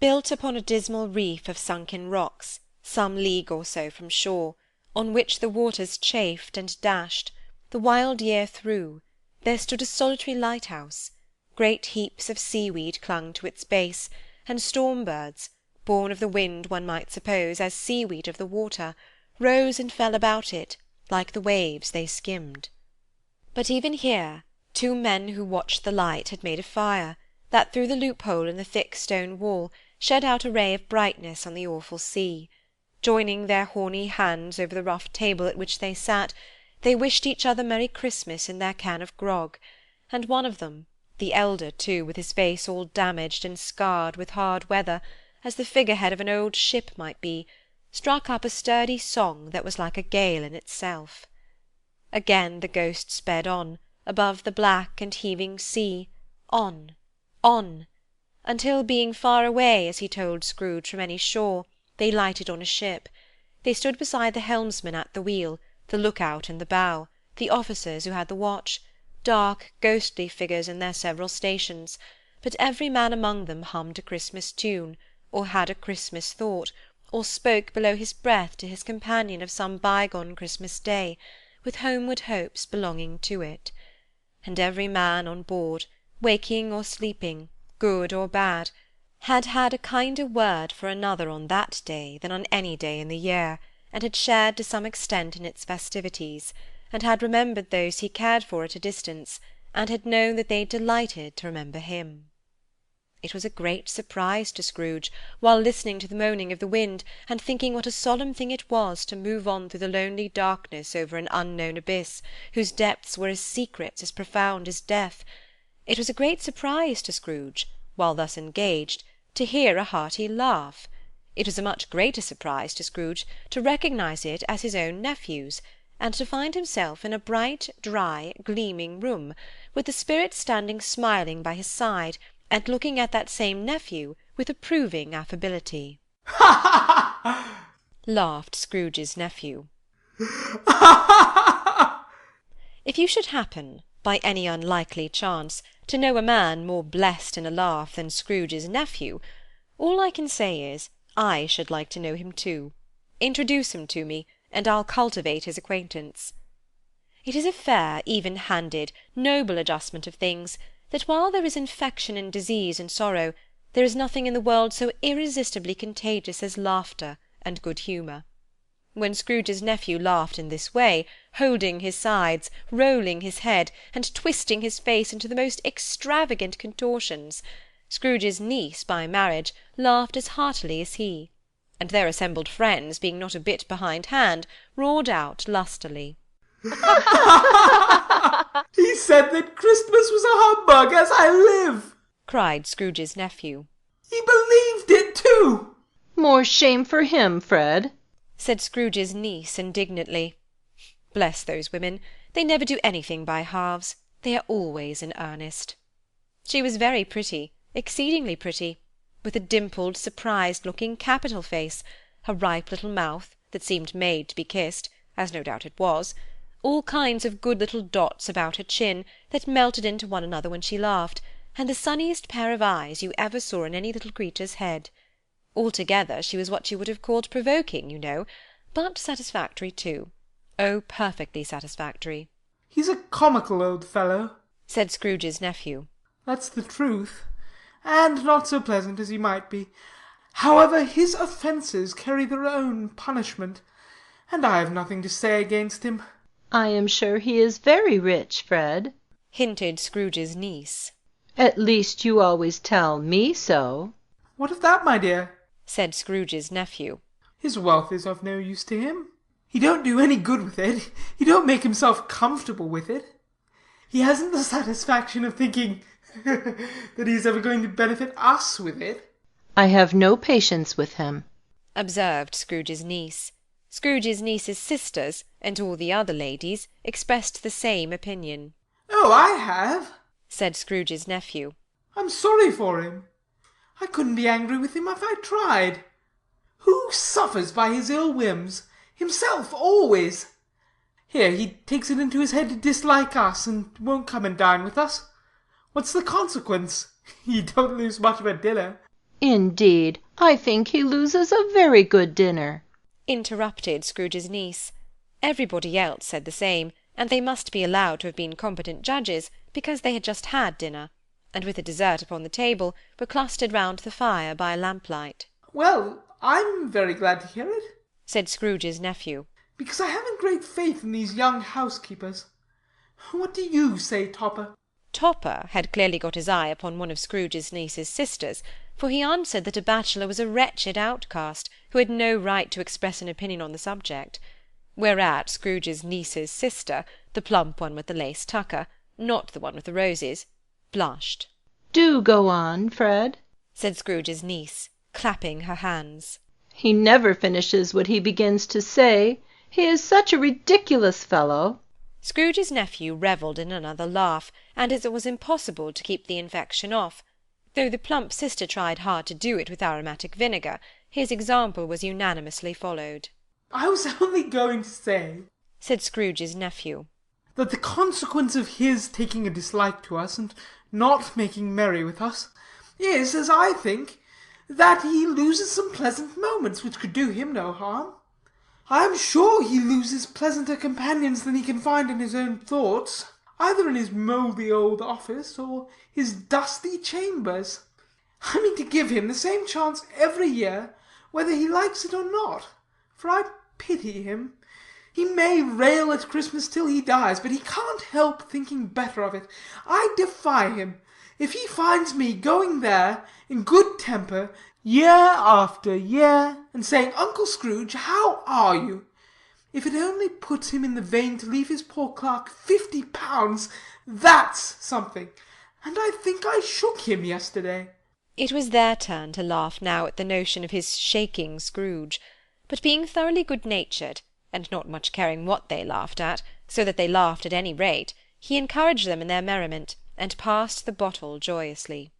Built upon a dismal reef of sunken rocks, some league or so from shore, on which the waters chafed and dashed, the wild year through, there stood a solitary lighthouse. Great heaps of seaweed clung to its base, and storm-birds, born of the wind one might suppose as seaweed of the water, rose and fell about it, like the waves they skimmed. But even here 2 men who watched the light had made a fire, that through the loophole in the thick stone wall shed out a ray of brightness on the awful sea. Joining their horny hands over the rough table at which they sat, they wished each other Merry Christmas in their can of grog, and one of them, the elder too, with his face all damaged and scarred with hard weather, as the figurehead of an old ship might be, struck up a sturdy song that was like a gale in itself. Again the ghost sped on, above the black and heaving sea, on, until, being far away, as he told Scrooge, from any shore, they lighted on a ship. They stood beside the helmsman at the wheel, the look-out in the bow, the officers who had the watch, dark, ghostly figures in their several stations, but every man among them hummed a Christmas tune, or had a Christmas thought, or spoke below his breath to his companion of some bygone Christmas day, with homeward hopes belonging to it. And every man on board, waking or sleeping, good or bad, had had a kinder word for another on that day than on any day in the year, and had shared to some extent in its festivities, and had remembered those he cared for at a distance, and had known that they delighted to remember him. It was a great surprise to Scrooge, while listening to the moaning of the wind, and thinking what a solemn thing it was to move on through the lonely darkness over an unknown abyss, whose depths were as secrets as profound as death. It was a great surprise to Scrooge, while thus engaged, to hear a hearty laugh. It was a much greater surprise to Scrooge to recognise it as his own nephew's, and to find himself in a bright, dry, gleaming room, with the Spirit standing smiling by his side, and looking at that same nephew with approving affability. Laughed Scrooge's nephew. If you should happen, by any unlikely chance, to know a man more blessed in a laugh than Scrooge's nephew, all I can say is, I should like to know him too. Introduce him to me, and I'll cultivate his acquaintance. It is a fair, even-handed, noble adjustment of things, that while there is infection and disease and sorrow, there is nothing in the world so irresistibly contagious as laughter and good humour. When Scrooge's nephew laughed in this way, holding his sides, rolling his head, and twisting his face into the most extravagant contortions, Scrooge's niece by marriage laughed as heartily as he, and their assembled friends, being not a bit behindhand, roared out lustily. He said that Christmas was a humbug, as I live! Cried Scrooge's nephew. He believed it too! More shame for him, Fred, said Scrooge's niece indignantly. Bless those women, they never do anything by halves, they are always in earnest. She was very pretty, exceedingly pretty, with a dimpled, surprised-looking, capital face, a ripe little mouth, that seemed made to be kissed, as no doubt it was, all kinds of good little dots about her chin, that melted into one another when she laughed, and the sunniest pair of eyes you ever saw in any little creature's head. Altogether she was what you would have called provoking, you know, but satisfactory too. Oh, perfectly satisfactory. He's a comical old fellow, said Scrooge's nephew. That's the truth, and not so pleasant as he might be. However, his offences carry their own punishment, and I have nothing to say against him. I am sure he is very rich, Fred, hinted Scrooge's niece. At least you always tell me so. What of that, my dear? Said Scrooge's nephew. His wealth is of no use to him. He don't do any good with it. He don't make himself comfortable with it. He hasn't the satisfaction of thinking that he is ever going to benefit us with it. I have no patience with him, observed Scrooge's niece. Scrooge's niece's sisters, and all the other ladies, expressed the same opinion. Oh, I have, said Scrooge's nephew. I'm sorry for him. I couldn't be angry with him if I tried. Who suffers by his ill whims? Himself, always. Here, he takes it into his head to dislike us, and won't come and dine with us. What's the consequence? He don't lose much of a dinner. Indeed, I think he loses a very good dinner, interrupted Scrooge's niece. Everybody else said the same, and they must be allowed to have been competent judges, because they had just had dinner, and with the dessert upon the table, were clustered round the fire by lamplight. Well, I'm very glad to hear it, said Scrooge's nephew, because I haven't great faith in these young housekeepers. What do you say, Topper? Topper had clearly got his eye upon one of Scrooge's niece's sisters, for he answered that a bachelor was a wretched outcast, who had no right to express an opinion on the subject. Whereat Scrooge's niece's sister, the plump one with the lace tucker, not the one with the roses, blushed. Do go on, Fred, said Scrooge's niece, clapping her hands. He never finishes what he begins to say. He is such a ridiculous fellow. Scrooge's nephew revelled in another laugh, and as it was impossible to keep the infection off, though the plump sister tried hard to do it with aromatic vinegar, his example was unanimously followed. I was only going to say, said Scrooge's nephew, that the consequence of his taking a dislike to us, and not making merry with us, is, as I think, that he loses some pleasant moments which could do him no harm. I am sure he loses pleasanter companions than he can find in his own thoughts, either in his mouldy old office or his dusty chambers. I mean to give him the same chance every year, whether he likes it or not, for I pity him. He may rail at Christmas till he dies, but he can't help thinking better of it. I defy him. If he finds me going there in good temper year after year, and saying, Uncle Scrooge, how are you? If it only puts him in the vein to leave his poor clerk £50, that's something. And I think I shook him yesterday. It was their turn to laugh now at the notion of his shaking Scrooge, but being thoroughly good-natured, and not much caring what they laughed at, so that they laughed at any rate, he encouraged them in their merriment, and passed the bottle joyously.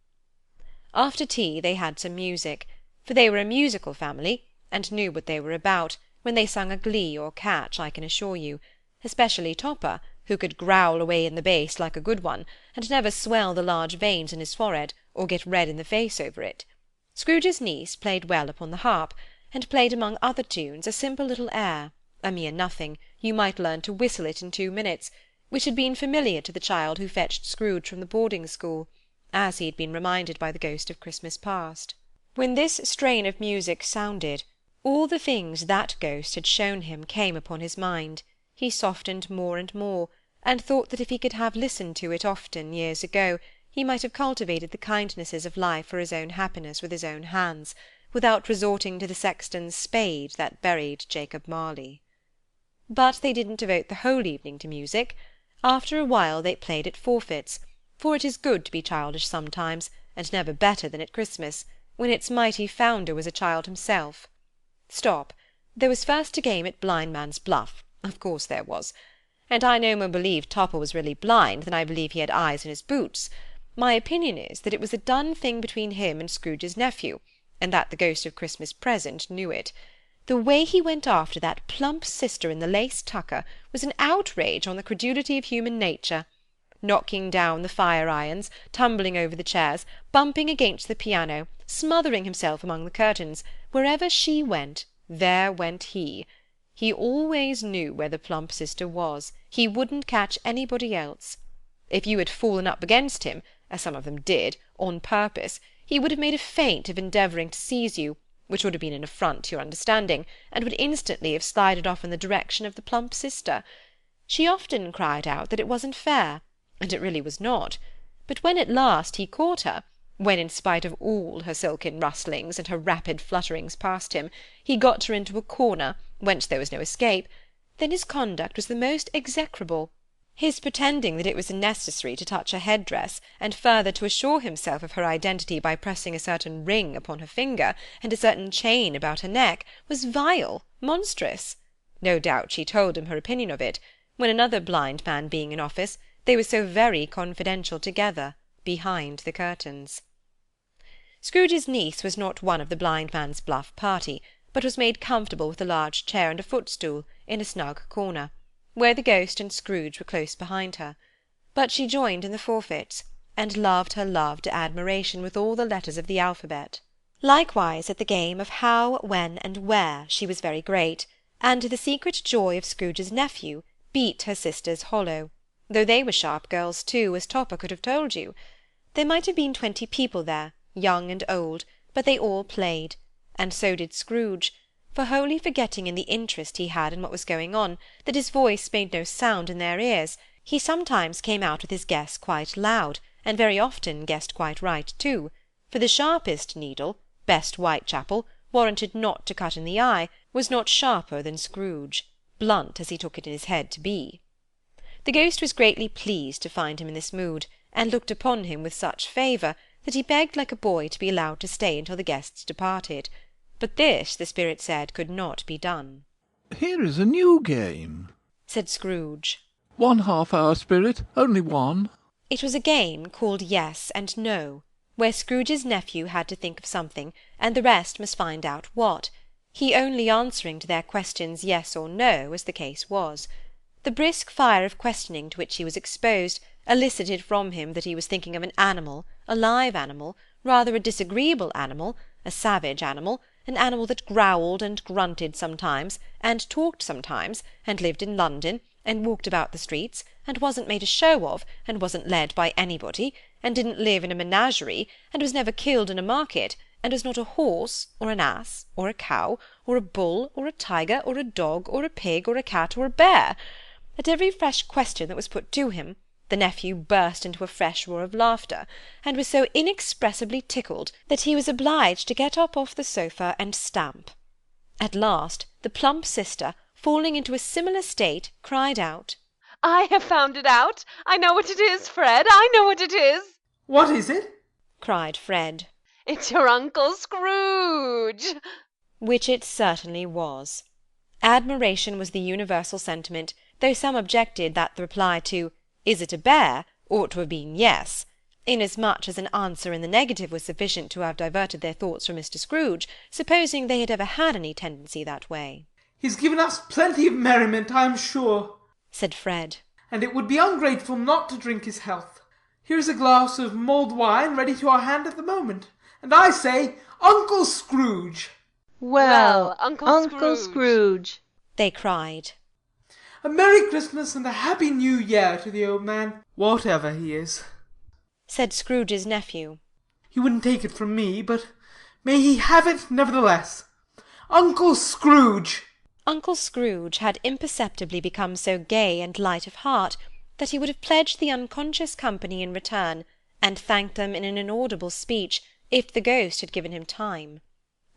After tea they had some music, for they were a musical family, and knew what they were about, when they sung a glee or catch, I can assure you, especially Topper, who could growl away in the bass like a good one, and never swell the large veins in his forehead, or get red in the face over it. Scrooge's niece played well upon the harp, and played among other tunes a simple little air, a mere nothing, you might learn to whistle it in 2 minutes, which had been familiar to the child who fetched Scrooge from the boarding-school, as he had been reminded by the ghost of Christmas past. When this strain of music sounded, all the things that ghost had shown him came upon his mind. He softened more and more, and thought that if he could have listened to it often years ago, he might have cultivated the kindnesses of life for his own happiness with his own hands, without resorting to the sexton's spade that buried Jacob Marley. But they didn't devote the whole evening to music. After a while they played at forfeits, for it is good to be childish sometimes, and never better than at Christmas, when its mighty founder was a child himself. Stop, there was first a game at blindman's buff, of course there was, and I no more believe Topper was really blind than I believe he had eyes in his boots. My opinion is that it was a done thing between him and Scrooge's nephew, and that the ghost of Christmas Present knew it. The way he went after that plump sister in the lace tucker was an outrage on the credulity of human nature, knocking down the fire-irons, tumbling over the chairs, bumping against the piano, smothering himself among the curtains. Wherever she went, there went he. He always knew where the plump sister was. He wouldn't catch anybody else. If you had fallen up against him, as some of them did, on purpose, he would have made a feint of endeavouring to seize you, which would have been an affront to your understanding, and would instantly have slided off in the direction of the plump sister. She often cried out that it wasn't fair, and it really was not. But when at last he caught her, when, in spite of all her silken rustlings and her rapid flutterings past him, he got her into a corner whence there was no escape, then his conduct was the most execrable. His pretending that it was necessary to touch her head-dress, and further to assure himself of her identity by pressing a certain ring upon her finger, and a certain chain about her neck, was vile, monstrous. No doubt she told him her opinion of it, when another blind man being in office, they were so very confidential together, behind the curtains. Scrooge's niece was not one of the blind man's bluff party, but was made comfortable with a large chair and a footstool, in a snug corner, where the ghost and Scrooge were close behind her. But she joined in the forfeits, and loved her love to admiration with all the letters of the alphabet. Likewise at the game of how, when, and where, she was very great, and to the secret joy of Scrooge's nephew, beat her sisters hollow, though they were sharp girls too, as Topper could have told you. There might have been 20 people there, young and old, but they all played, and so did Scrooge, for wholly forgetting in the interest he had in what was going on, that his voice made no sound in their ears, he sometimes came out with his guess quite loud, and very often guessed quite right too, for the sharpest needle, best Whitechapel, warranted not to cut in the eye, was not sharper than Scrooge, blunt as he took it in his head to be. The ghost was greatly pleased to find him in this mood, and looked upon him with such favour that he begged like a boy to be allowed to stay until the guests departed. But this, the spirit said, could not be done. Here is a new game, said Scrooge. 1 half-hour, Spirit, only one. It was a game called Yes and No, where Scrooge's nephew had to think of something, and the rest must find out what, he only answering to their questions yes or no, as the case was. The brisk fire of questioning to which he was exposed elicited from him that he was thinking of an animal, a live animal, rather a disagreeable animal, a savage animal, an animal that growled and grunted sometimes, and talked sometimes, and lived in London, and walked about the streets, and wasn't made a show of, and wasn't led by anybody, and didn't live in a menagerie, and was never killed in a market, and was not a horse, or an ass, or a cow, or a bull, or a tiger, or a dog, or a pig, or a cat, or a bear. At every fresh question that was put to him, the nephew burst into a fresh roar of laughter, and was so inexpressibly tickled that he was obliged to get up off the sofa and stamp. At last the plump sister, falling into a similar state, cried out, I have found it out. I know what it is, Fred. I know what it is. What is it? cried Fred. It's your Uncle Scrooge. Which it certainly was. Admiration was the universal sentiment, though some objected that the reply to "Is it a bear?" ought to have been yes, inasmuch as an answer in the negative was sufficient to have diverted their thoughts from Mr. Scrooge, supposing they had ever had any tendency that way. He's given us plenty of merriment, I am sure, said Fred, and it would be ungrateful not to drink his health. Here's a glass of mulled wine ready to our hand at the moment, and I say, Uncle Scrooge. Well, Uncle Scrooge, they cried. A Merry Christmas and a Happy New Year to the old man, whatever he is, said Scrooge's nephew. He wouldn't take it from me, but may he have it nevertheless. Uncle Scrooge! Uncle Scrooge had imperceptibly become so gay and light of heart that he would have pledged the unconscious company in return, and thanked them in an inaudible speech, if the ghost had given him time.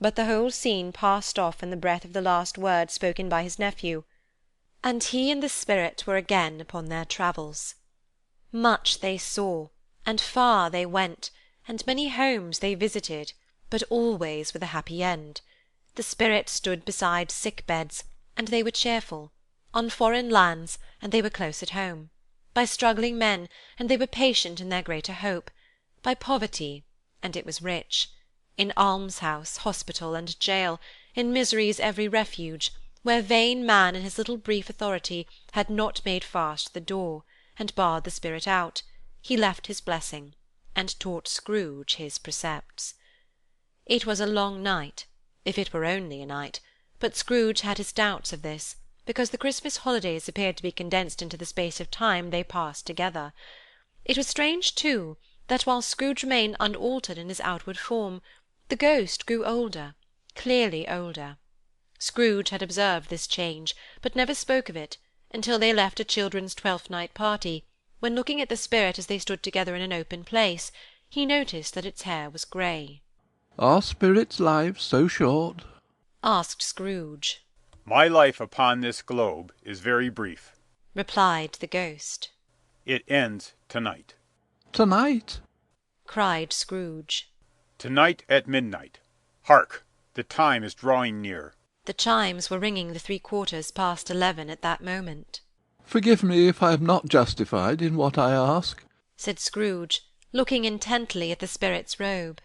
But the whole scene passed off in the breath of the last word spoken by his nephew, and he and the spirit were again upon their travels. Much they saw, and far they went, and many homes they visited, but always with a happy end. The spirit stood beside sick beds, and they were cheerful; on foreign lands, and they were close at home; by struggling men, and they were patient in their greater hope; by poverty, and it was rich; in almshouse, hospital, and jail, in misery's every refuge, where vain man in his little brief authority had not made fast the door, and barred the spirit out, he left his blessing, and taught Scrooge his precepts. It was a long night, if it were only a night, but Scrooge had his doubts of this, because the Christmas holidays appeared to be condensed into the space of time they passed together. It was strange, too, that while Scrooge remained unaltered in his outward form, the ghost grew older, clearly older. Scrooge had observed this change, but never spoke of it, until they left a children's Twelfth-night party, when, looking at the spirit as they stood together in an open place, he noticed that its hair was grey. Are spirits' lives so short? asked Scrooge. My life upon this globe is very brief, replied the ghost. It ends tonight. Tonight? cried Scrooge. Tonight at midnight. Hark! The time is drawing near. The chimes were ringing the 11:15 at that moment. Forgive me if I am not justified in what I ask, said Scrooge, looking intently at the spirit's robe.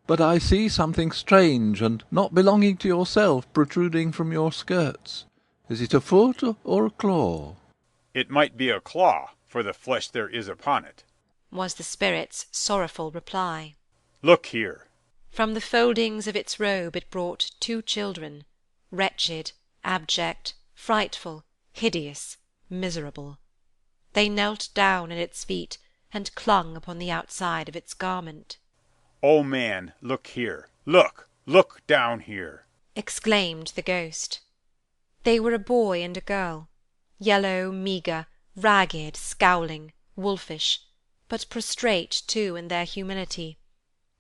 but I see something strange and not belonging to yourself protruding from your skirts. Is it a foot or a claw? It might be a claw, for the flesh there is upon it, was the spirit's sorrowful reply. Look here. From the foldings of its robe it brought 2 children, wretched, abject, frightful, hideous, miserable. They knelt down at its feet, and clung upon the outside of its garment. Oh, man, look here. Look down here, exclaimed the ghost. They were a boy and a girl, yellow, meagre, ragged, scowling, wolfish, but prostrate, too, in their humility.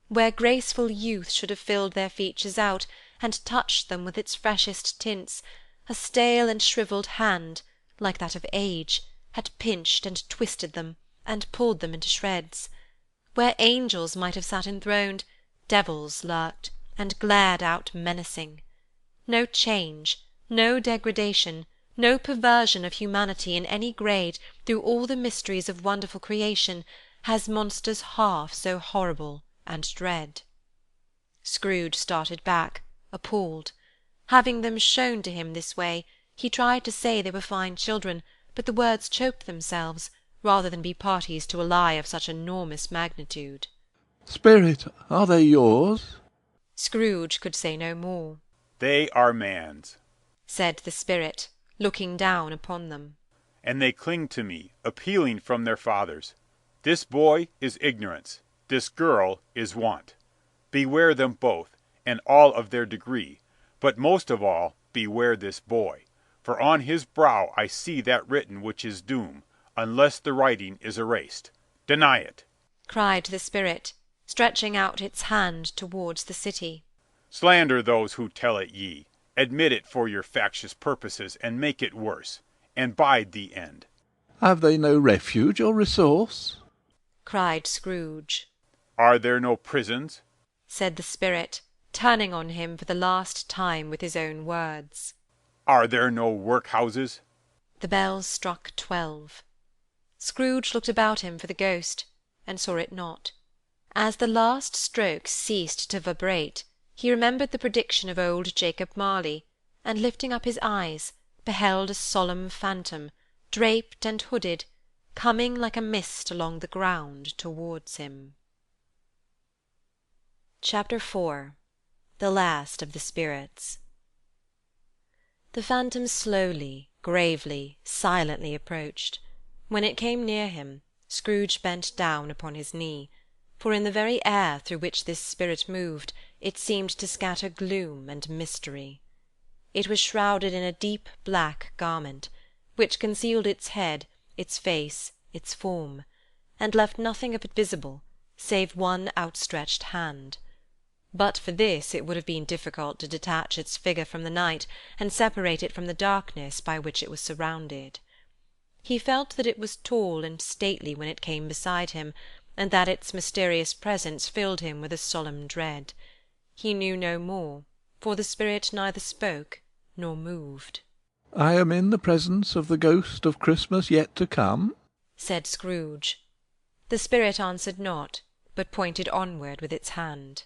Where graceful youth should have filled their features out, and touched them with its freshest tints, a stale and shrivelled hand, like that of age, had pinched and twisted them, and pulled them into shreds. Where angels might have sat enthroned, devils lurked, and glared out menacing. No change, no degradation, no perversion of humanity in any grade through all the mysteries of wonderful creation has monsters half so horrible and dread. Scrooge started back, appalled. Having them shown to him this way, he tried to say they were fine children, but the words choked themselves, rather than be parties to a lie of such enormous magnitude. Spirit, are they yours? Scrooge could say no more. They are man's, said the spirit, looking down upon them. and they cling to me, appealing from their fathers. This boy is ignorance, this girl is want. Beware them both, and all of their degree, but most of all beware this boy, for on his brow I see that written which is doom, unless the writing is erased. Deny it, cried the spirit, stretching out its hand towards the city. Slander those who tell it ye. Admit it for your factious purposes, and make it worse, and bide the end. Have they no refuge or resource? cried Scrooge. Are there no prisons? said the spirit, turning on him for the last time with his own words. Are there no workhouses? The bells struck 12. Scrooge looked about him for the ghost, and saw it not. As the last stroke ceased to vibrate, he remembered the prediction of old Jacob Marley, and lifting up his eyes, beheld a solemn phantom, draped and hooded, coming like a mist along the ground towards him. Chapter 4. The Last of the Spirits. The phantom slowly, gravely, silently approached. When it came near him, Scrooge bent down upon his knee, for in the very air through which this spirit moved, it seemed to scatter gloom and mystery. It was shrouded in a deep black garment, which concealed its head, its face, its form, and left nothing of it visible, save one outstretched hand. But for this it would have been difficult to detach its figure from the night, and separate it from the darkness by which it was surrounded. He felt that it was tall and stately when it came beside him, and that its mysterious presence filled him with a solemn dread. He knew no more, for the spirit neither spoke nor moved. I am in the presence of the ghost of Christmas yet to come? said Scrooge. The spirit answered not, but pointed onward with its hand.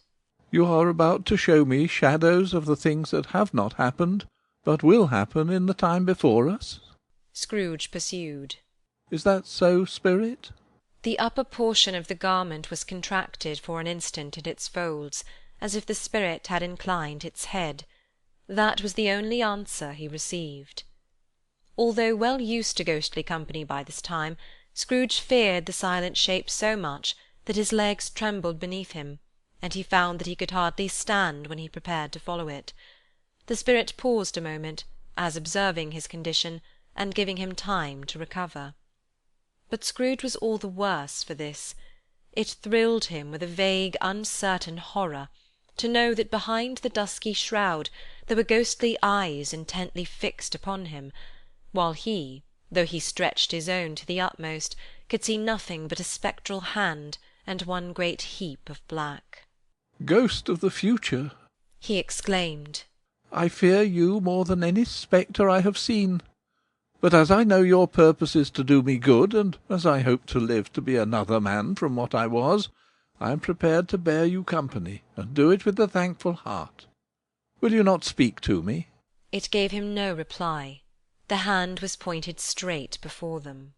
You are about to show me shadows of the things that have not happened, but will happen in the time before us? Scrooge pursued. Is that so, spirit? The upper portion of the garment was contracted for an instant in its folds, as if the spirit had inclined its head. That was the only answer he received. Although well used to ghostly company by this time, Scrooge feared the silent shape so much that his legs trembled beneath him, and he found that he could hardly stand when he prepared to follow it. The spirit paused a moment, as observing his condition, and giving him time to recover. But Scrooge was all the worse for this. It thrilled him with a vague, uncertain horror to know that behind the dusky shroud there were ghostly eyes intently fixed upon him, while he, though he stretched his own to the utmost, could see nothing but a spectral hand and one great heap of black. Ghost of the future, he exclaimed, I fear you more than any spectre I have seen. But as I know your purpose is to do me good, and as I hope to live to be another man from what I was, I am prepared to bear you company, and do it with a thankful heart. Will you not speak to me? It gave him no reply. The hand was pointed straight before them.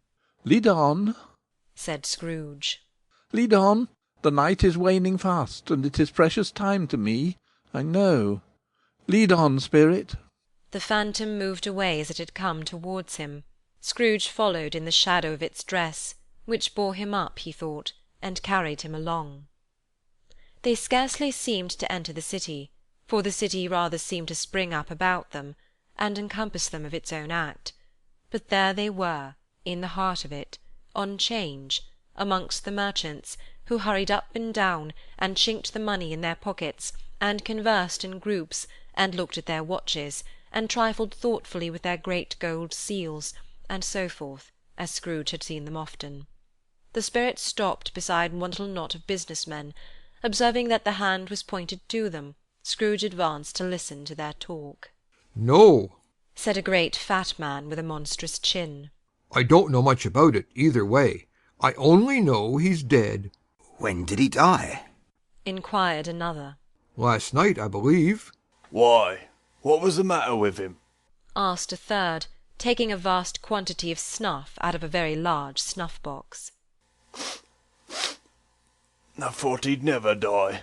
Lead on, said Scrooge. Lead on. The night is waning fast, and it is precious time to me, I know. Lead on, spirit. The phantom moved away as it had come towards him. Scrooge followed in the shadow of its dress, which bore him up, he thought, and carried him along. They scarcely seemed to enter the city, for the city rather seemed to spring up about them, and encompass them of its own act. But there they were, in the heart of it, on 'Change, amongst the merchants, who hurried up and down, and chinked the money in their pockets, and conversed in groups, and looked at their watches, and trifled thoughtfully with their great gold seals, and so forth, as Scrooge had seen them often. The spirit stopped beside one little knot of business men. Observing that the hand was pointed to them, Scrooge advanced to listen to their talk. No, said a great fat man with a monstrous chin. I don't know much about it either way. I only know he's dead. When did he die? Inquired another. Last night, I believe. Why, what was the matter with him? Asked a third, taking a vast quantity of snuff out of a very large snuff-box. I thought he'd never die.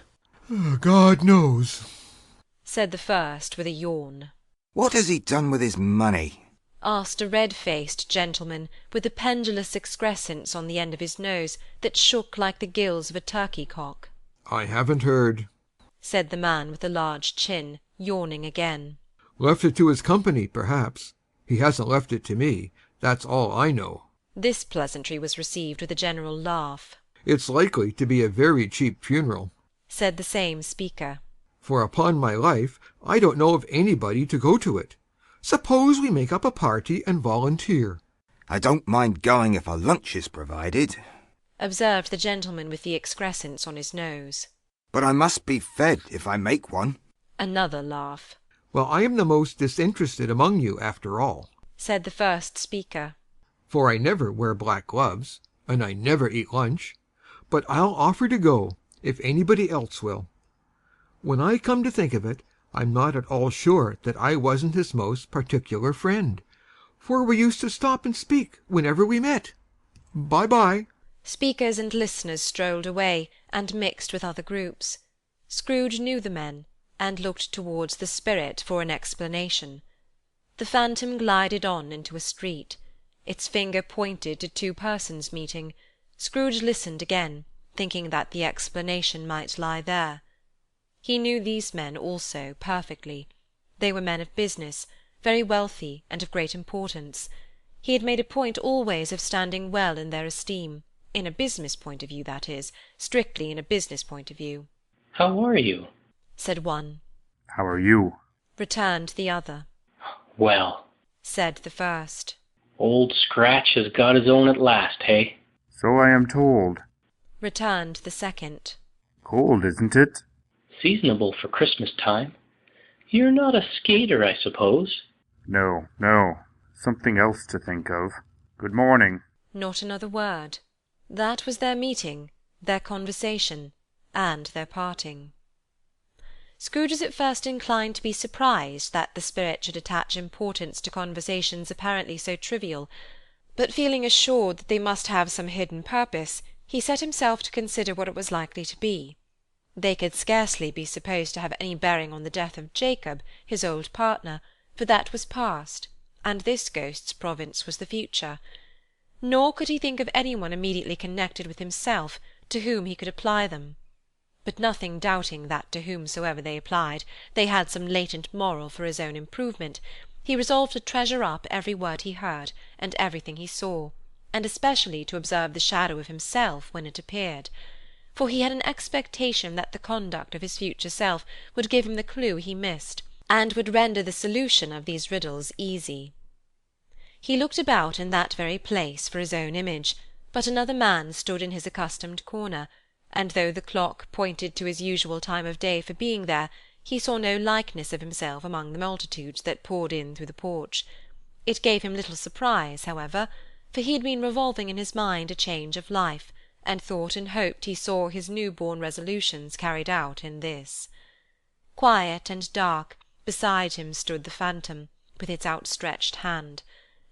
God knows, said the first with a yawn. What has he done with his money? Asked a red-faced gentleman with a pendulous excrescence on the end of his nose that shook like the gills of a turkey-cock. I haven't heard. Said the man with the large chin, yawning again. Left it to his company, perhaps. He hasn't left it to me. That's all I know. This pleasantry was received with a general laugh. It's likely to be a very cheap funeral, said the same speaker. For upon my life, I don't know of anybody to go to it. Suppose we make up a party and volunteer. I don't mind going if a lunch is provided, observed the gentleman with the excrescence on his nose. But I must be fed if I make one. Another laugh. Well, I am the most disinterested among you, after all, said the first speaker. For I never wear black gloves, and I never eat lunch. But I'll offer to go, if anybody else will. When I come to think of it, I'm not at all sure that I wasn't his most particular friend, for we used to stop and speak whenever we met. Bye-bye. Speakers and listeners strolled away, and mixed with other groups. Scrooge knew the men, and looked towards the spirit for an explanation. The phantom glided on into a street. Its finger pointed to two persons meeting. Scrooge listened again, thinking that the explanation might lie there. He knew these men also perfectly. They were men of business, very wealthy and of great importance. He had made a point always of standing well in their esteem, in a business point of view, that is, strictly in a business point of view. "How are you?" said one. "How are you?" returned the other. "Well," said the first. "Old Scratch has got his own at last, hey?" "So I am told," returned the second. "Cold, isn't it?" "Seasonable for Christmas time. You're not a skater, I suppose?" "No, no. Something else to think of. Good morning." Not another word. That was their meeting, their conversation, and their parting. Scrooge was at first inclined to be surprised that the spirit should attach importance to conversations apparently so trivial, but feeling assured that they must have some hidden purpose, he set himself to consider what it was likely to be. They could scarcely be supposed to have any bearing on the death of Jacob, his old partner, for that was past, and this ghost's province was the future. Nor could he think of any one immediately connected with himself, to whom he could apply them. But nothing doubting that to whomsoever they applied, they had some latent moral for his own improvement, he resolved to treasure up every word he heard, and everything he saw, and especially to observe the shadow of himself when it appeared. For he had an expectation that the conduct of his future self would give him the clue he missed, and would render the solution of these riddles easy. He looked about in that very place for his own image, but another man stood in his accustomed corner, and though the clock pointed to his usual time of day for being there, he saw no likeness of himself among the multitudes that poured in through the porch. It gave him little surprise, however, for he had been revolving in his mind a change of life, and thought and hoped he saw his new-born resolutions carried out in this. Quiet and dark, beside him stood the phantom, with its outstretched hand.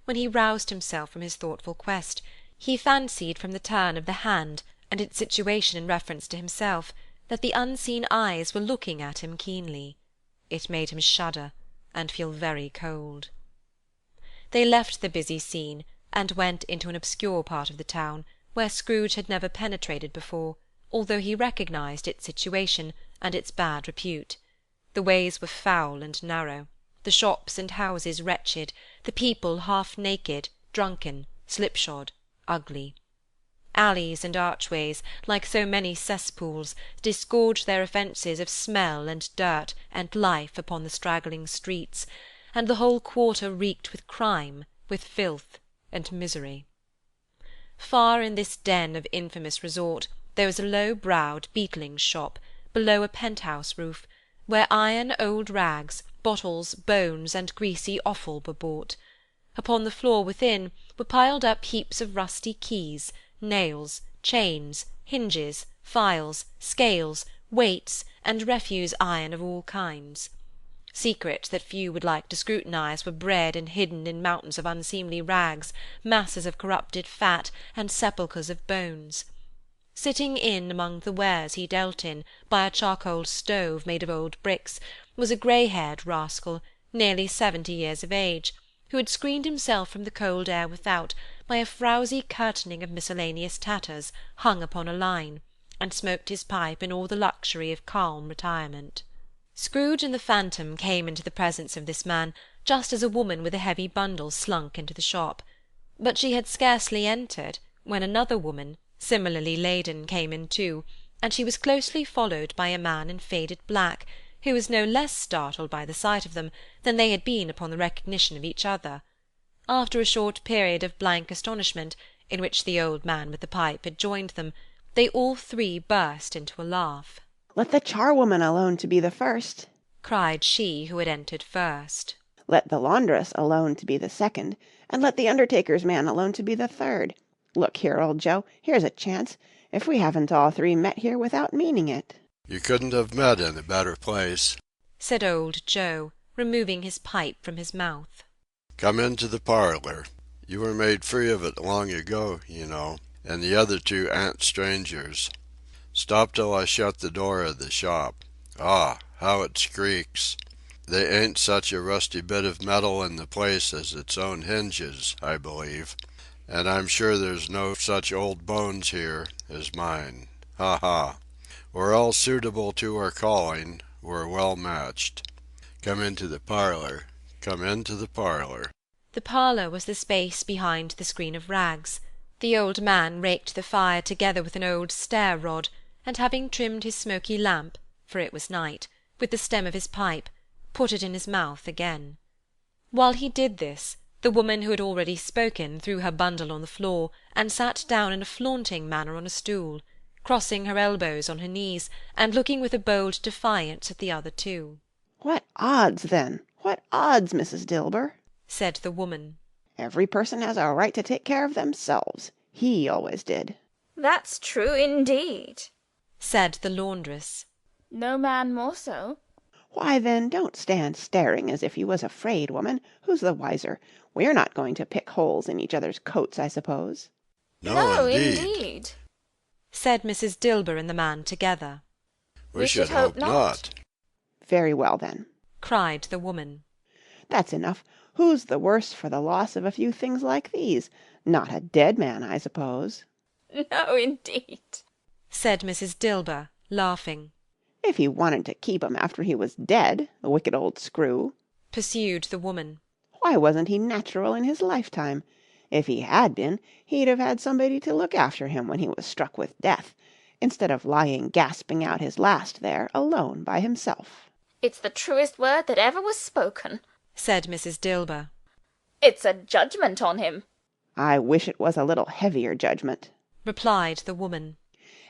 When he roused himself from his thoughtful quest, he fancied from the turn of the hand, and its situation in reference to himself, that the unseen eyes were looking at him keenly. It made him shudder, and feel very cold. They left the busy scene, and went into an obscure part of the town, where Scrooge had never penetrated before, although he recognised its situation and its bad repute. The ways were foul and narrow, the shops and houses wretched, the people half-naked, drunken, slipshod, ugly. Alleys and archways, like so many cesspools, disgorged their offences of smell and dirt and life upon the straggling streets, and the whole quarter reeked with crime, with filth, and misery. Far in this den of infamous resort there was a low-browed beetling's shop, below a penthouse roof, where iron, old rags, bottles, bones, and greasy offal were bought. Upon the floor within were piled up heaps of rusty keys, nails, chains, hinges, files, scales, weights, and refuse iron of all kinds. Secrets that few would like to scrutinize were bred and hidden in mountains of unseemly rags, masses of corrupted fat, and sepulchres of bones. Sitting in among the wares he dealt in, by a charcoal stove made of old bricks, was a grey-haired rascal, nearly 70 years of age, who had screened himself from the cold air without by a frowsy curtaining of miscellaneous tatters hung upon a line, and smoked his pipe in all the luxury of calm retirement. Scrooge and the phantom came into the presence of this man just as a woman with a heavy bundle slunk into the shop. But she had scarcely entered when another woman, similarly laden, came in too, and she was closely followed by a man in faded black, who was no less startled by the sight of them than they had been upon the recognition of each other. After a short period of blank astonishment, in which the old man with the pipe had joined them, they all three burst into a laugh. "Let the charwoman alone to be the first," cried she who had entered first. "Let the laundress alone to be the second, and let the undertaker's man alone to be the third. Look here, old Joe, here's a chance, if we haven't all three met here without meaning it." "You couldn't have met in a better place," said old Joe, removing his pipe from his mouth. "Come into the parlour. You were made free of it long ago, you know, and the other two aren't strangers. Stop till I shut the door of the shop. Ah, how it squeaks! They ain't such a rusty bit of metal in the place as its own hinges, I believe. And I'm sure there's no such old bones here as mine. Ha ha! We're all suitable to our calling, we're well matched. Come into the parlour, come into the parlour." The parlour was the space behind the screen of rags. The old man raked the fire together with an old stair-rod, and having trimmed his smoky lamp, for it was night, with the stem of his pipe, put it in his mouth again. While he did this, the woman who had already spoken threw her bundle on the floor, and sat down in a flaunting manner on a stool, crossing her elbows on her knees, and looking with a bold defiance at the other two. "What odds, then? What odds, Mrs. Dilber?" said the woman. "Every person has a right to take care of themselves. He always did." "That's true, indeed," said the laundress. "No man more so." "Why, then, don't stand staring as if you was afraid, woman. Who's the wiser? We're not going to pick holes in each other's coats, I suppose." No, indeed, said Mrs. Dilber and the man together. We should hope not." "Very well, then," cried the woman. "That's enough. Who's the worse for the loss of a few things like these? Not a dead man, I suppose." "No, indeed," said Mrs. Dilber, laughing. "If he wanted to keep 'em after he was dead, the wicked old screw," pursued the woman. "why wasn't he natural in his lifetime? If he had been, he'd have had somebody to look after him when he was struck with death, instead of lying gasping out his last there alone by himself." "It's the truest word that ever was spoken," said Mrs. Dilber. "It's a judgment on him." "I wish it was a little heavier judgment," replied the woman.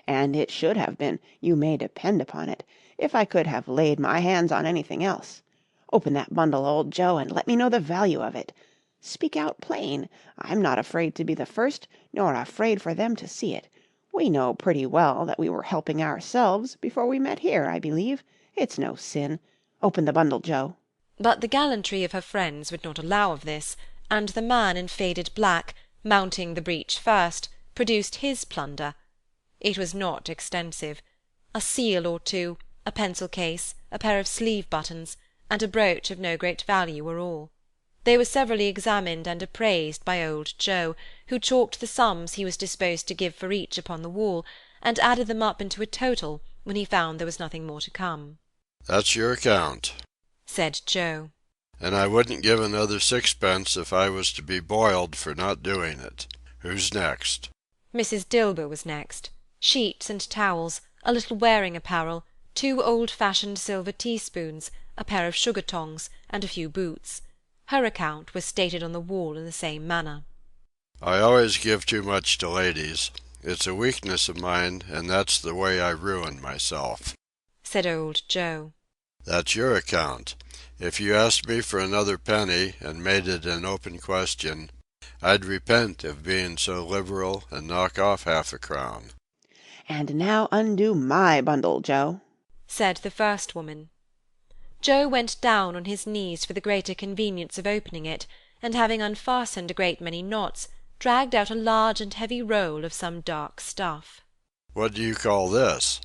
"And it should have been, you may depend upon it, if I could have laid my hands on anything else. Open that bundle, old Joe, and let me know the value of it. Speak out plain. I'm not afraid to be the first, nor afraid for them to see it. We know pretty well that we were helping ourselves before we met here, I believe. It's no sin. Open the bundle, Joe." But the gallantry of her friends would not allow of this, and the man in faded black, mounting the breach first, produced his plunder. It was not extensive. A seal or two, a pencil-case, a pair of sleeve-buttons, and a brooch of no great value were all. They were severally examined and appraised by old Joe, who chalked the sums he was disposed to give for each upon the wall, and added them up into a total when he found there was nothing more to come. "That's your account," said Joe. "And I wouldn't give another sixpence if I was to be boiled for not doing it. Who's next?" Mrs. Dilber was next. Sheets and towels, a little wearing apparel, 2 old-fashioned silver teaspoons, a pair of sugar-tongs, and a few boots. Her account was stated on the wall in the same manner. "I always give too much to ladies. It's a weakness of mine, and that's the way I ruin myself," said old Joe. "That's your account. If you asked me for another penny and made it an open question, I'd repent of being so liberal and knock off half a crown." "And now undo my bundle, Joe," said the first woman. Joe went down on his knees for the greater convenience of opening it, and having unfastened a great many knots, dragged out a large and heavy roll of some dark stuff. What do you call this?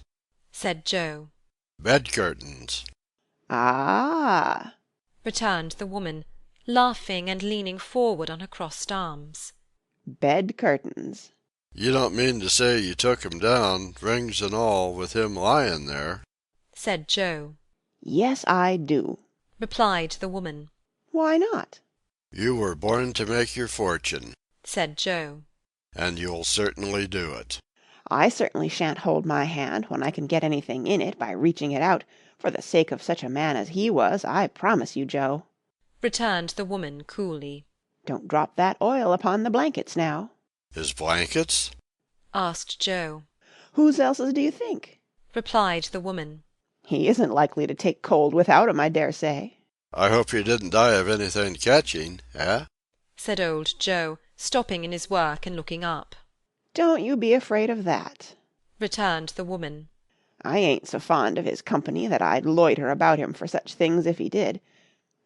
said Joe. Bed curtains. Ah, returned the woman, laughing and leaning forward on her crossed arms. bed curtains. You don't mean to say you took 'em down, rings and all, with him lying there? said Joe. Yes, I do, replied the woman. Why not? You were born to make your fortune, said Joe. and you'll certainly do it. I certainly shan't hold my hand when I can get anything in it by reaching it out, for the sake of such a man as he was, I promise you, Joe, returned the woman coolly. Don't drop that oil upon the blankets now. His blankets? asked Joe. Whose else's do you think? replied the woman. He isn't likely to take cold without 'em, I dare say. I hope you didn't die of anything catching, eh? said old Joe, stopping in his work and looking up. Don't you be afraid of that, returned the woman. I ain't so fond of his company that I'd loiter about him for such things if he did.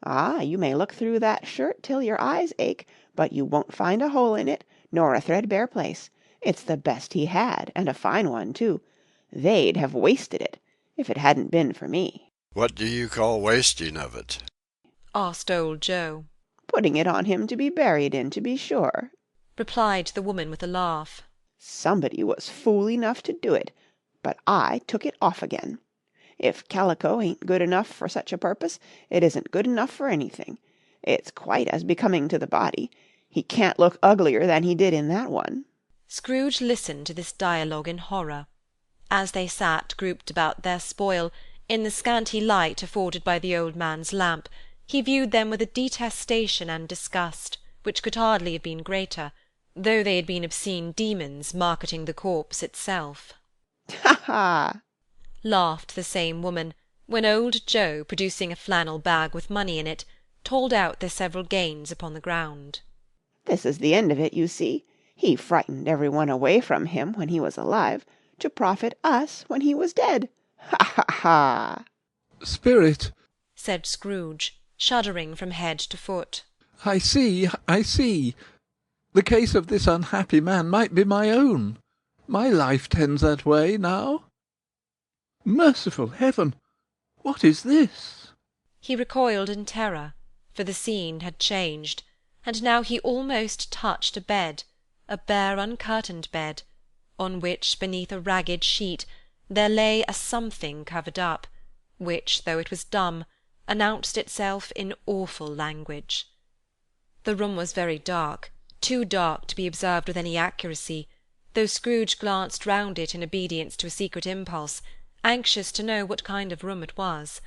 Ah, you may look through that shirt till your eyes ache, but you won't find a hole in it, nor a threadbare place. It's the best he had, and a fine one, too. They'd have wasted it, if it hadn't been for me. What do you call wasting of it? asked old Joe. Putting it on him to be buried in, to be sure, replied the woman with a laugh. Somebody was fool enough to do it, but I took it off again. If calico ain't good enough for such a purpose, it isn't good enough for anything. It's quite as becoming to the body. He can't look uglier than he did in that one. Scrooge listened to this dialogue in horror. As they sat grouped about their spoil, in the scanty light afforded by the old man's lamp, he viewed them with a detestation and disgust, which could hardly have been greater, though they had been obscene demons marketing the corpse itself. Ha ha! laughed the same woman, when old Joe, producing a flannel bag with money in it, told out their several gains upon the ground. This is the end of it, you see. He frightened every one away from him when he was alive, to profit us when he was dead. Ha ha ha! Spirit, said Scrooge, shuddering from head to foot. I see. The case of this unhappy man might be my own. My life tends that way now. Merciful heaven! What is this? He recoiled in terror, for the scene had changed, and now he almost touched a bed, a bare uncurtained bed, on which, beneath a ragged sheet, there lay a something covered up, which, though it was dumb, announced itself in awful language. The room was very dark, too dark to be observed with any accuracy, though Scrooge glanced round it in obedience to a secret impulse, anxious to know what kind of room it was.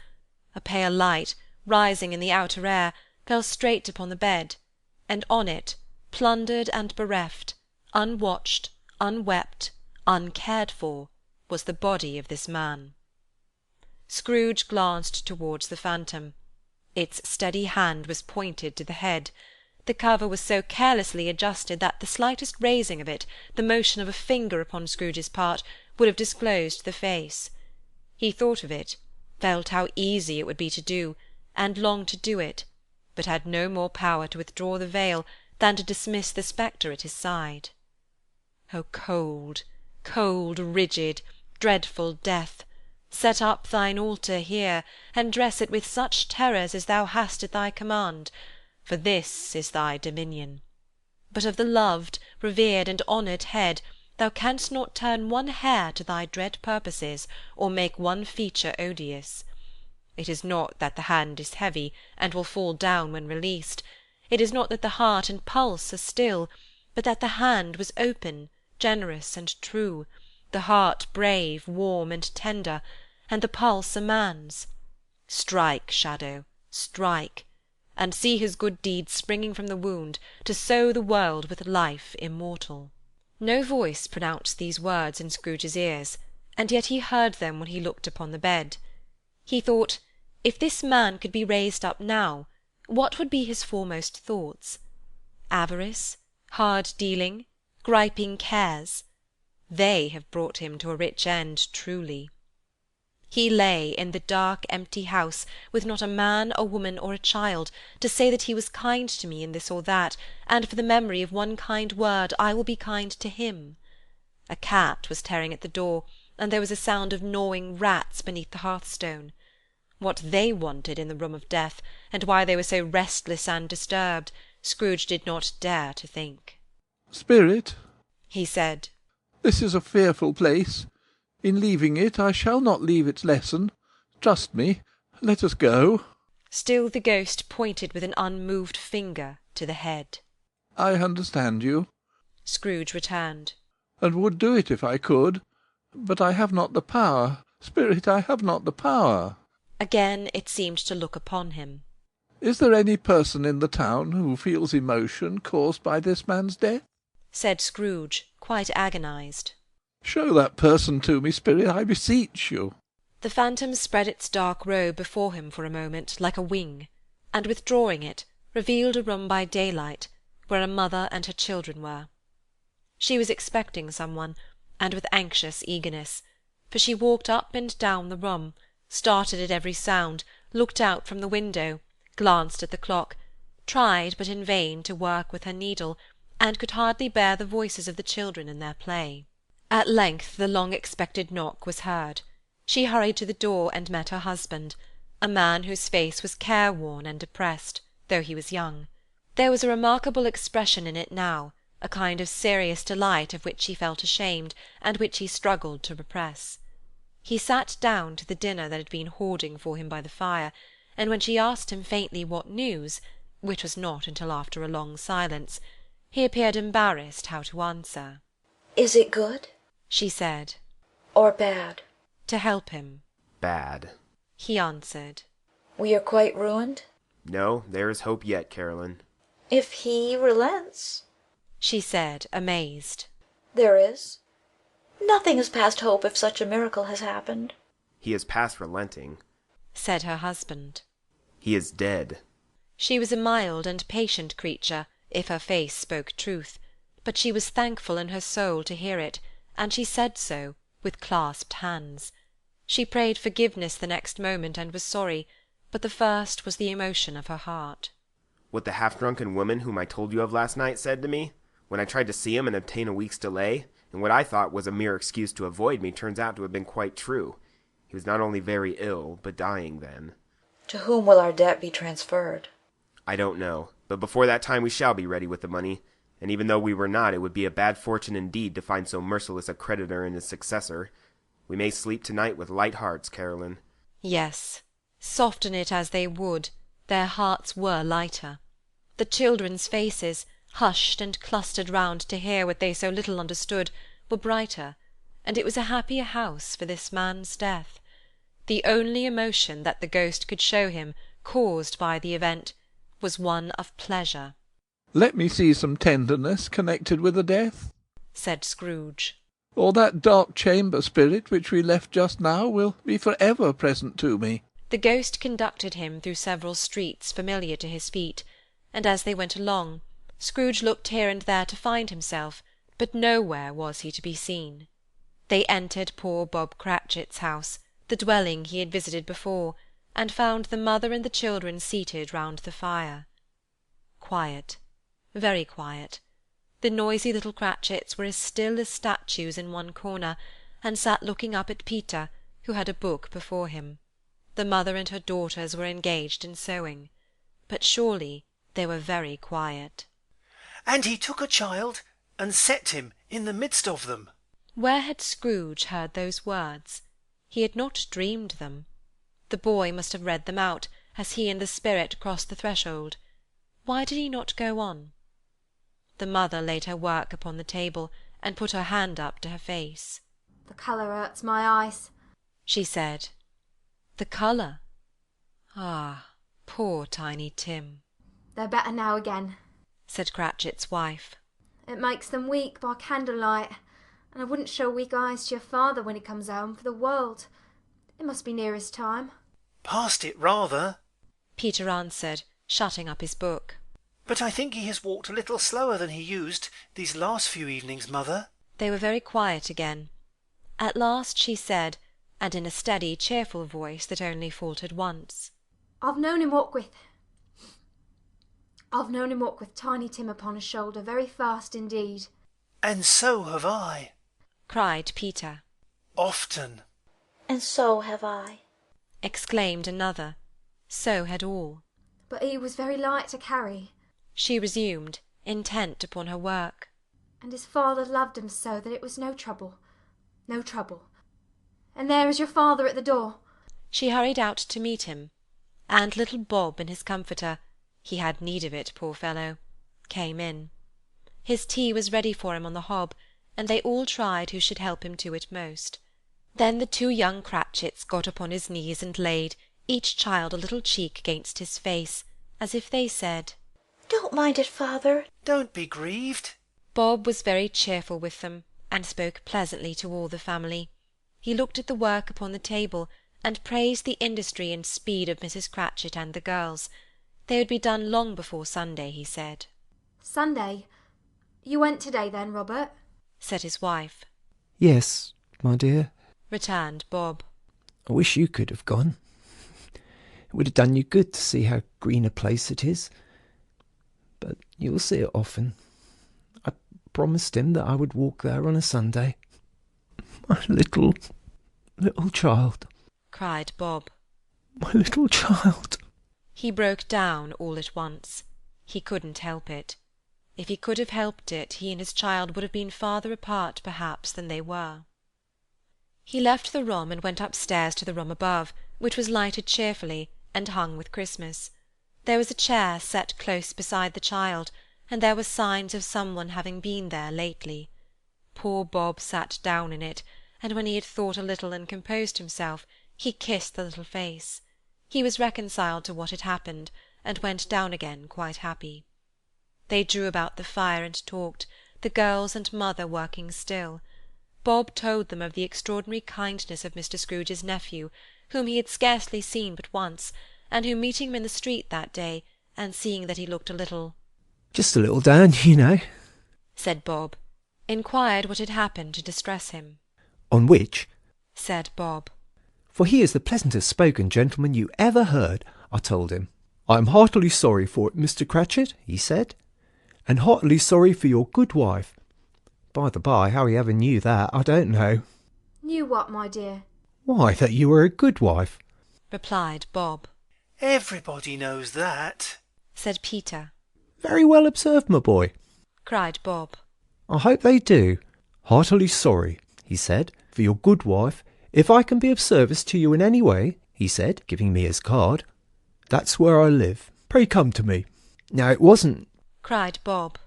A pale light, rising in the outer air, fell straight upon the bed, and on it, plundered and bereft, unwatched, unwept, uncared for, was the body of this man. Scrooge glanced towards the phantom. Its steady hand was pointed to the head. The cover was so carelessly adjusted that the slightest raising of it, the motion of a finger upon Scrooge's part, would have disclosed the face. He thought of it, felt how easy it would be to do, and longed to do it, but had no more power to withdraw the veil than to dismiss the spectre at his side. O cold, cold, rigid, dreadful death! Set up thine altar here, and dress it with such terrors as thou hast at thy command, for this is thy dominion. But of the loved, revered, and honoured head, thou canst not turn one hair to thy dread purposes, or make one feature odious. It is not that the hand is heavy, and will fall down when released. It is not that the heart and pulse are still, but that the hand was open, generous, and true, the heart brave, warm, and tender, and the pulse a man's. Strike, Shadow, strike, and see his good deeds springing from the wound, to sow the world with life immortal. No voice pronounced these words in Scrooge's ears, and yet he heard them when he looked upon the bed. He thought, if this man could be raised up now, what would be his foremost thoughts? Avarice, hard dealing, griping cares? They have brought him to a rich end truly. He lay in the dark, empty house, with not a man, a woman, or a child, to say that he was kind to me in this or that, and for the memory of one kind word I will be kind to him. A cat was tearing at the door, and there was a sound of gnawing rats beneath the hearthstone. What they wanted in the room of death, and why they were so restless and disturbed, Scrooge did not dare to think. "Spirit," he said, "this is a fearful place. In leaving it, I shall not leave its lesson. Trust me. Let us go." Still the ghost pointed with an unmoved finger to the head. "I understand you." Scrooge returned. "And would do it if I could. But I have not the power. Spirit, I have not the power." Again it seemed to look upon him. "Is there any person in the town who feels emotion caused by this man's death?" said Scrooge, quite agonized. "Show that person to me, Spirit, I beseech you." The phantom spread its dark robe before him for a moment, like a wing, and withdrawing it, revealed a room by daylight, where a mother and her children were. She was expecting someone, and with anxious eagerness, for she walked up and down the room, started at every sound, looked out from the window, glanced at the clock, tried, but in vain, to work with her needle, and could hardly bear the voices of the children in their play. At length the long-expected knock was heard. She hurried to the door and met her husband, a man whose face was careworn and depressed, though he was young. There was a remarkable expression in it now, a kind of serious delight of which he felt ashamed, and which he struggled to repress. He sat down to the dinner that had been hoarding for him by the fire, and when she asked him faintly what news, which was not until after a long silence, he appeared embarrassed how to answer. "Is it good?" she said. "Or bad?" To help him. "Bad," he answered. "We are quite ruined?" "No, there is hope yet, Caroline." "If he relents?" she said, amazed. "There is? Nothing is past hope if such a miracle has happened." "He is past relenting," said her husband. "He is dead." She was a mild and patient creature, if her face spoke truth, but she was thankful in her soul to hear it, and she said so, with clasped hands. She prayed forgiveness the next moment, and was sorry, but the first was the emotion of her heart. "What the half-drunken woman whom I told you of last night said to me, when I tried to see him and obtain a week's delay, and what I thought was a mere excuse to avoid me, turns out to have been quite true. He was not only very ill, but dying then." "To whom will our debt be transferred?" "I don't know, but before that time we shall be ready with the money, and even though we were not, it would be a bad fortune indeed to find so merciless a creditor in his successor. We may sleep tonight with light hearts, Caroline." Yes, soften it as they would, their hearts were lighter. The children's faces, hushed and clustered round to hear what they so little understood, were brighter, and it was a happier house for this man's death. The only emotion that the ghost could show him, caused by the event, was one of pleasure. "Let me see some tenderness connected with the death," said Scrooge. "or that dark chamber, Spirit, which we left just now, will be for ever present to me." The ghost conducted him through several streets familiar to his feet, and as they went along, Scrooge looked here and there to find himself, but nowhere was he to be seen. They entered poor Bob Cratchit's house, the dwelling he had visited before, and found the mother and the children seated round the fire. Quiet, very quiet. The noisy little Cratchits were as still as statues in one corner, and sat looking up at Peter, who had a book before him. The mother and her daughters were engaged in sewing. But surely they were very quiet. "And he took a child, and set him in the midst of them." Where had Scrooge heard those words? He had not dreamed them. The boy must have read them out, as he and the spirit crossed the threshold. Why did he not go on? The mother laid her work upon the table, and put her hand up to her face. "The colour hurts my eyes," she said. The colour? Ah, poor Tiny Tim. "They're better now again," said Cratchit's wife. "It makes them weak by candlelight, and I wouldn't show weak eyes to your father when he comes home for the world. It must be near his time." "Past it, rather," Peter answered, shutting up his book. "But I think he has walked a little slower than he used these last few evenings, mother." They were very quiet again. At last she said, and in a steady, cheerful voice that only faltered once, I've known him walk with Tiny Tim upon his shoulder very fast indeed." "And so have I." cried Peter. Often. And so have I, exclaimed another. So had all. But he was very light to carry. She resumed, intent upon her work. And his father loved him so that it was no trouble. No trouble. And there is your father at the door. She hurried out to meet him, and little Bob in his comforter, he had need of it, poor fellow, came in. His tea was ready for him on the hob, and they all tried who should help him to it most. Then the two young Cratchits got upon his knees and laid, each child a little cheek against his face, as if they said, "Don't mind it, father." Don't be grieved. Bob was very cheerful with them, and spoke pleasantly to all the family. He looked at the work upon the table, and praised the industry and speed of Mrs. Cratchit and the girls. They would be done long before Sunday, he said. Sunday? You went to-day then, Robert? Said his wife. Yes, my dear, returned Bob. I wish you could have gone. It would have done you good to see how green a place it is. But you'll see it often. I promised him that I would walk there on a Sunday. My little child, cried Bob. My little child. He broke down all at once. He couldn't help it. If he could have helped it, he and his child would have been farther apart, perhaps, than they were. He left the room and went upstairs to the room above, which was lighted cheerfully, and hung with Christmas. There was a chair set close beside the child, and there were signs of someone having been there lately. Poor Bob sat down in it, and when he had thought a little and composed himself, he kissed the little face. He was reconciled to what had happened, and went down again quite happy. They drew about the fire and talked, the girls and mother working still. Bob told them of the extraordinary kindness of Mr. Scrooge's nephew, whom he had scarcely seen but once, and who, meeting him in the street that day, and seeing that he looked a little— "Just a little down, you know," said Bob, inquired what had happened to distress him. "On which," said Bob, "for he is the pleasantest spoken gentleman you ever heard," I told him. "I am heartily sorry for it, Mr. Cratchit," he said, "and heartily sorry for your good wife. By the by, how he ever knew that, I don't know." Knew what, my dear? "Why, that you were a good wife," replied Bob. Everybody knows that, said Peter. "Very well observed, my boy," cried Bob. "I hope they do. Heartily sorry," he said, "for your good wife. If I can be of service to you in any way," he said, giving me his card, "that's where I live. Pray come to me." Now it wasn't, cried Bob,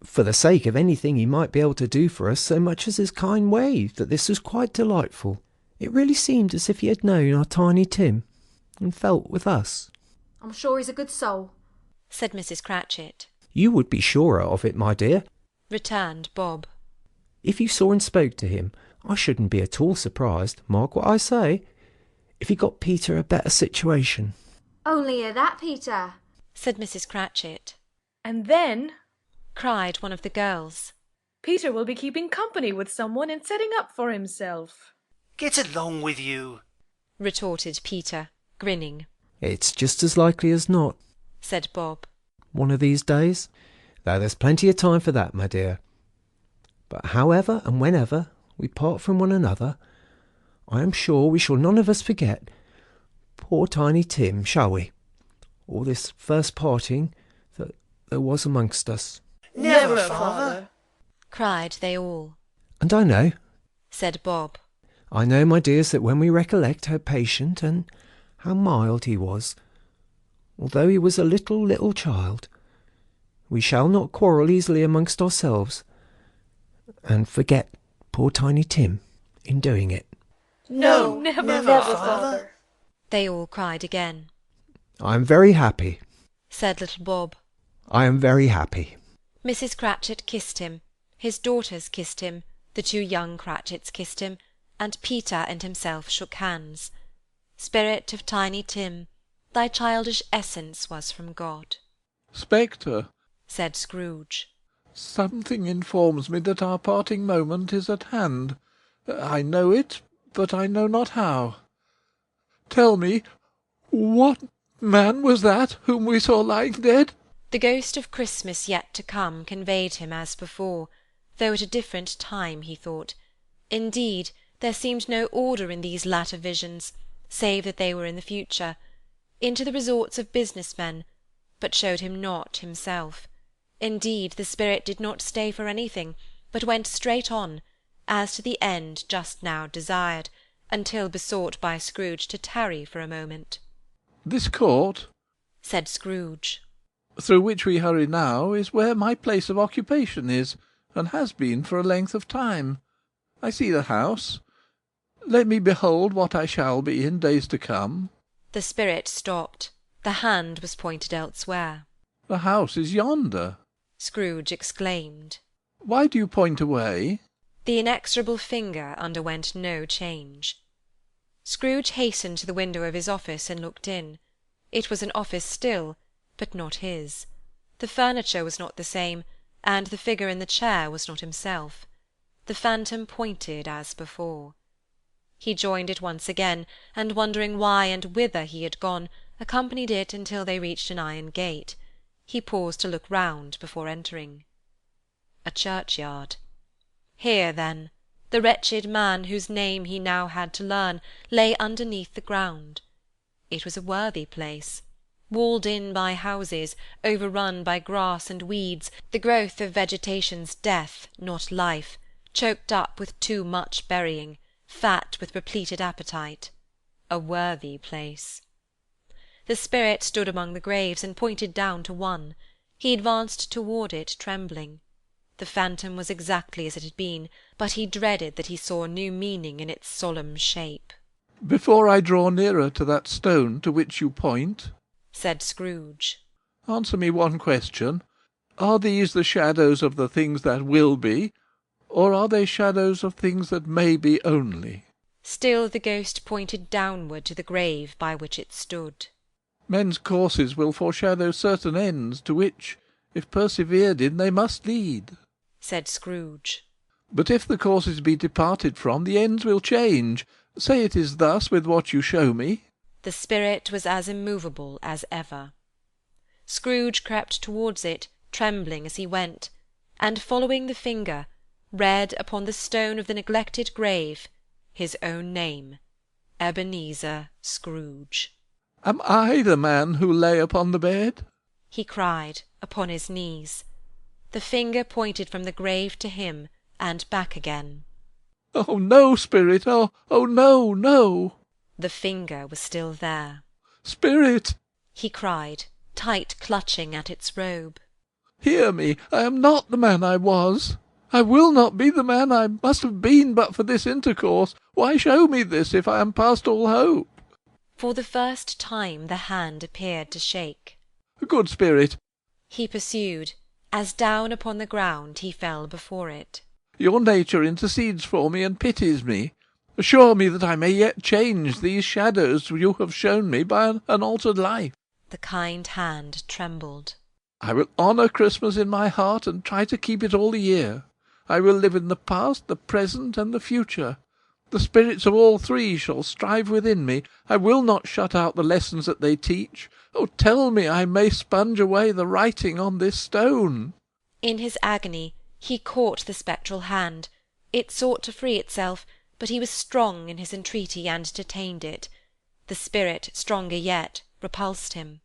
for the sake of anything he might be able to do for us so much as his kind way, that this was quite delightful. It really seemed as if he had known our Tiny Tim, and felt with us. I'm sure he's a good soul, said Mrs. Cratchit. You would be surer of it, my dear, returned Bob. If you saw and spoke to him, I shouldn't be at all surprised, mark what I say, if he got Peter a better situation. Only hear that, Peter, said Mrs. Cratchit. And then, cried one of the girls, Peter will be keeping company with someone and setting up for himself. Get along with you, retorted Peter, grinning. It's just as likely as not, said Bob. One of these days, though there's plenty of time for that, my dear. But however and whenever we part from one another, I am sure we shall none of us forget poor Tiny Tim, shall we? Or this first parting that there was amongst us. Never, father, cried they all. And I know, said Bob, I know, my dears, that when we recollect how patient and how mild he was, although he was a little child, we shall not quarrel easily amongst ourselves, and forget poor Tiny Tim in doing it. No, never, father. They all cried again. I am very happy, said little Bob. I am very happy. Mrs. Cratchit kissed him, his daughters kissed him, the two young Cratchits kissed him, and Peter and himself shook hands. Spirit of Tiny Tim, thy childish essence was from God. Spectre, said Scrooge, something informs me that our parting moment is at hand. I know it, but I know not how. Tell me, what man was that whom we saw lying dead? The ghost of Christmas yet to come conveyed him as before, though at a different time, he thought. Indeed, there seemed no order in these latter visions, save that they were in the future, into the resorts of business men, but showed him not himself. Indeed, the spirit did not stay for anything, but went straight on, as to the end just now desired, until besought by Scrooge to tarry for a moment. "This court," said Scrooge, "through which we hurry now, is where my place of occupation is, and has been for a length of time. I see the house. Let me behold what I shall be in days to come." The spirit stopped. The hand was pointed elsewhere. "The house is yonder," Scrooge exclaimed. "Why do you point away?" The inexorable finger underwent no change. Scrooge hastened to the window of his office and looked in. It was an office still, but not his. The furniture was not the same, and the figure in the chair was not himself. The phantom pointed as before. He joined it once again, and wondering why and whither he had gone, accompanied it until they reached an iron gate. He paused to look round before entering. A churchyard. Here, then, the wretched man whose name he now had to learn lay underneath the ground. It was a worthy place, walled in by houses, overrun by grass and weeds, the growth of vegetation's death, not life, choked up with too much burying, fat with repleted appetite. A worthy place. The spirit stood among the graves and pointed down to one. He advanced toward it, trembling. The phantom was exactly as it had been, but he dreaded that he saw new meaning in its solemn shape. "Before I draw nearer to that stone to which you point," said Scrooge, "answer me one question. Are these the shadows of the things that will be, or are they shadows of things that may be only?" Still the ghost pointed downward to the grave by which it stood. "Men's courses will foreshadow certain ends, to which, if persevered in, they must lead," said Scrooge. "But if the courses be departed from, the ends will change. Say it is thus with what you show me." The spirit was as immovable as ever. Scrooge crept towards it, trembling as he went, and, following the finger, read upon the stone of the neglected grave his own name, Ebenezer Scrooge. "Am I the man who lay upon the bed?" he cried, upon his knees. The finger pointed from the grave to him, and back again. "Oh, no, spirit! Oh, no, no!" The finger was still there. "Spirit!" he cried, tight clutching at its robe. "Hear me! I am not the man I was. I will not be the man I must have been but for this intercourse. Why show me this, if I am past all hope?" For the first time the hand appeared to shake. "Good spirit," he pursued, as down upon the ground he fell before it, "your nature intercedes for me and pities me. Assure me that I may yet change these shadows you have shown me by an altered life." The kind hand trembled. "I will honour Christmas in my heart, and try to keep it all the year. I will live in the past, the present, and the future. The spirits of all three shall strive within me. I will not shut out the lessons that they teach. Oh, tell me I may sponge away the writing on this stone." In his agony he caught the spectral hand. It sought to free itself, but he was strong in his entreaty and detained it. The spirit, stronger yet, repulsed him.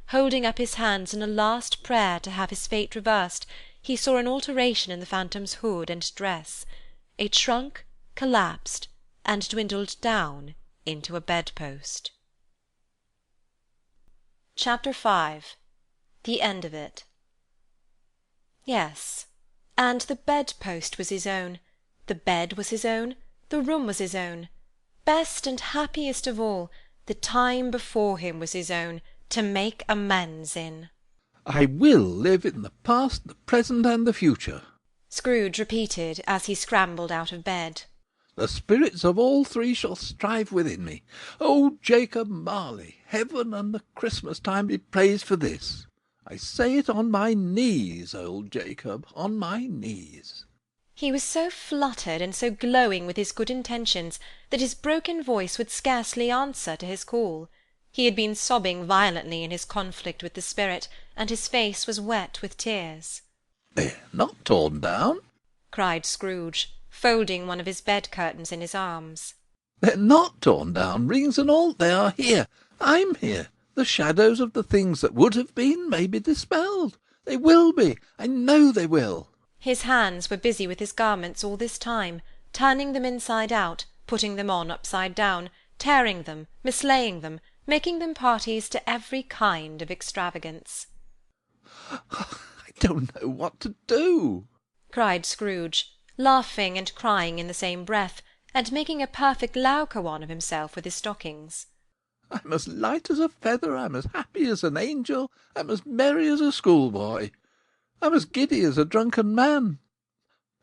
Holding up his hands in a last prayer to have his fate reversed, he saw an alteration in the phantom's hood and dress. It shrunk, collapsed, and dwindled down into a bedpost. Chapter 5. The End of It. Yes, and the bedpost was his own, the bed was his own, the room was his own. Best and happiest of all, the time before him was his own, to make amends in. "I will live in the past, the present, and the future," Scrooge repeated, as he scrambled out of bed. "The spirits of all three shall strive within me. Oh, Jacob Marley, heaven and the Christmas time be praised for this. I say it on my knees, old Jacob, on my knees." He was so fluttered and so glowing with his good intentions that his broken voice would scarcely answer to his call. He had been sobbing violently in his conflict with the spirit, and his face was wet with tears. "They're not torn down," cried Scrooge, folding one of his bed-curtains in his arms. They're not torn down, rings and all. They are here. I'm here. The shadows of the things that would have been may be dispelled. They will be. I know they will. His hands were busy with his garments all this time, turning them inside out, putting them on upside down, tearing them, mislaying them, making them parties to every kind of extravagance. I don't know what to do, cried Scrooge, laughing and crying in the same breath, and making a perfect Laocoon of himself with his stockings. I'm as light as a feather, I'm as happy as an angel, I'm as merry as a schoolboy, I'm as giddy as a drunken man.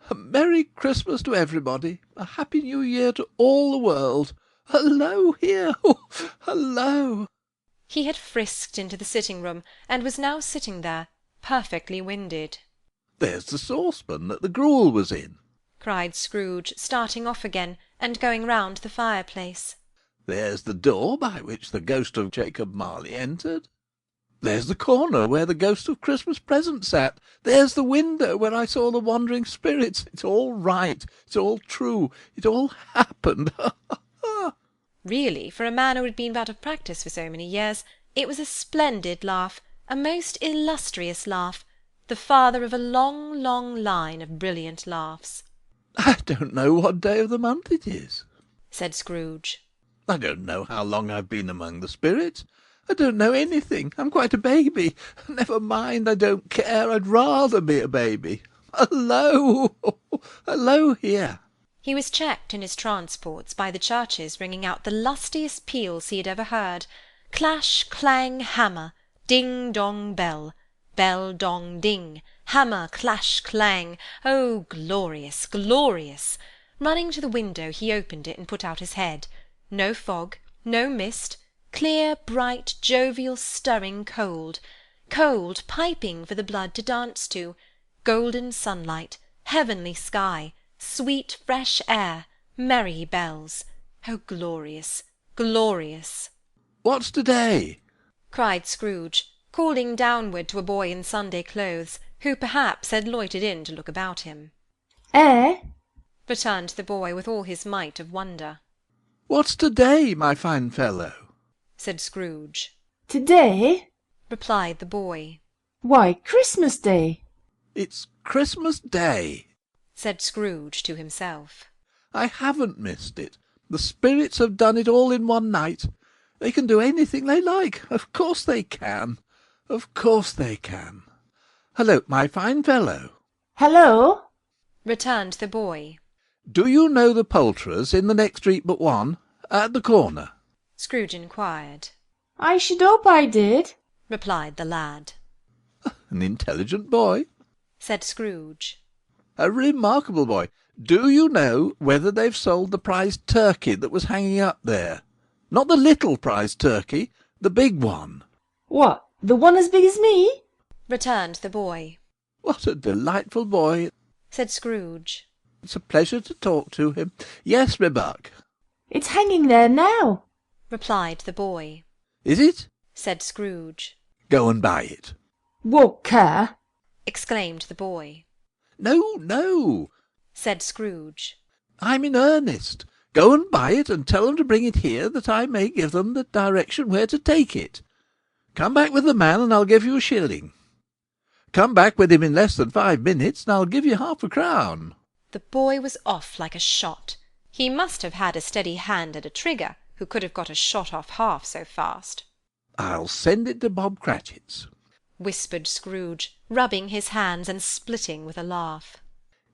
A Merry Christmas to everybody, a Happy New Year to all the world. Hello here! Oh, hello! He had frisked into the sitting-room, and was now sitting there, perfectly winded. There's the saucepan that the gruel was in, cried Scrooge, starting off again, and going round the fireplace. There's the door by which the ghost of Jacob Marley entered. There's the corner where the ghost of Christmas Present sat. There's the window where I saw the wandering spirits. It's all right. It's all true. It all happened. Really, for a man who had been out of practice for so many years, it was a splendid laugh, a most illustrious laugh, the father of a long, long line of brilliant laughs. I don't know what day of the month it is, said Scrooge. I don't know how long I've been among the spirits. I don't know anything. I'm quite a baby. Never mind, I don't care. I'd rather be a baby. Hello! Hello here! He was checked in his transports by the churches ringing out the lustiest peals he had ever heard. Clash, clang, hammer, ding, dong, bell. Bell, dong, ding. Hammer, clash, clang. Oh, glorious, glorious! Running to the window, he opened it and put out his head. No fog, no mist, clear, bright, jovial, stirring cold. Cold, piping for the blood to dance to. Golden sunlight, heavenly sky, sweet fresh air, merry bells. Oh, glorious, glorious! What's to-day? cried Scrooge, calling downward to a boy in Sunday clothes, who perhaps had loitered in to look about him. returned the boy with all his might of wonder. What's to-day, my fine fellow? said Scrooge. Today? replied the boy. Why, Christmas Day. It's Christmas Day, said Scrooge to himself. I haven't missed it. The spirits have done it all in one night. They can do anything they like. Of course they can. Of course they can. Hello, my fine fellow. Hello, returned the boy. Do you know the poulterers in the next street but one, at the corner? Scrooge inquired. I should hope I did, replied the lad. An intelligent boy, said Scrooge. A remarkable boy. Do you know whether they've sold the prize turkey that was hanging up there? Not the little prize turkey, the big one. What, the one as big as me? returned the boy. What a delightful boy, said Scrooge. It's a pleasure to talk to him. Yes, me buck. It's hanging there now, replied the boy. Is it? said Scrooge. Go and buy it. Won't care, exclaimed the boy. No, no, said Scrooge. I'm in earnest. Go and buy it and tell them to bring it here that I may give them the direction where to take it. Come back with the man and I'll give you a shilling. Come back with him in less than 5 minutes and I'll give you half a crown. The boy was off like a shot. He must have had a steady hand at a trigger, who could have got a shot off half so fast. I'll send it to Bob Cratchit's, whispered Scrooge, rubbing his hands and splitting with a laugh.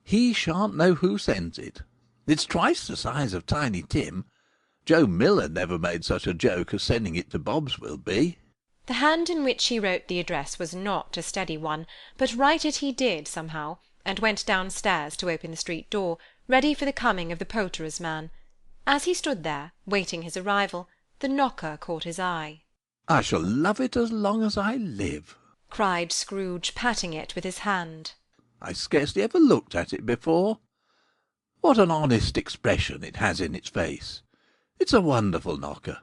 He shan't know who sends it. It's twice the size of Tiny Tim. Joe Miller never made such a joke as sending it to Bob's will be. The hand in which he wrote the address was not a steady one, but write it he did somehow, and went downstairs to open the street door, ready for the coming of the poulterer's man. As he stood there, waiting his arrival, the knocker caught his eye. I shall love it as long as I live, cried Scrooge, patting it with his hand. I scarcely ever looked at it before. What an honest expression it has in its face. It's a wonderful knocker.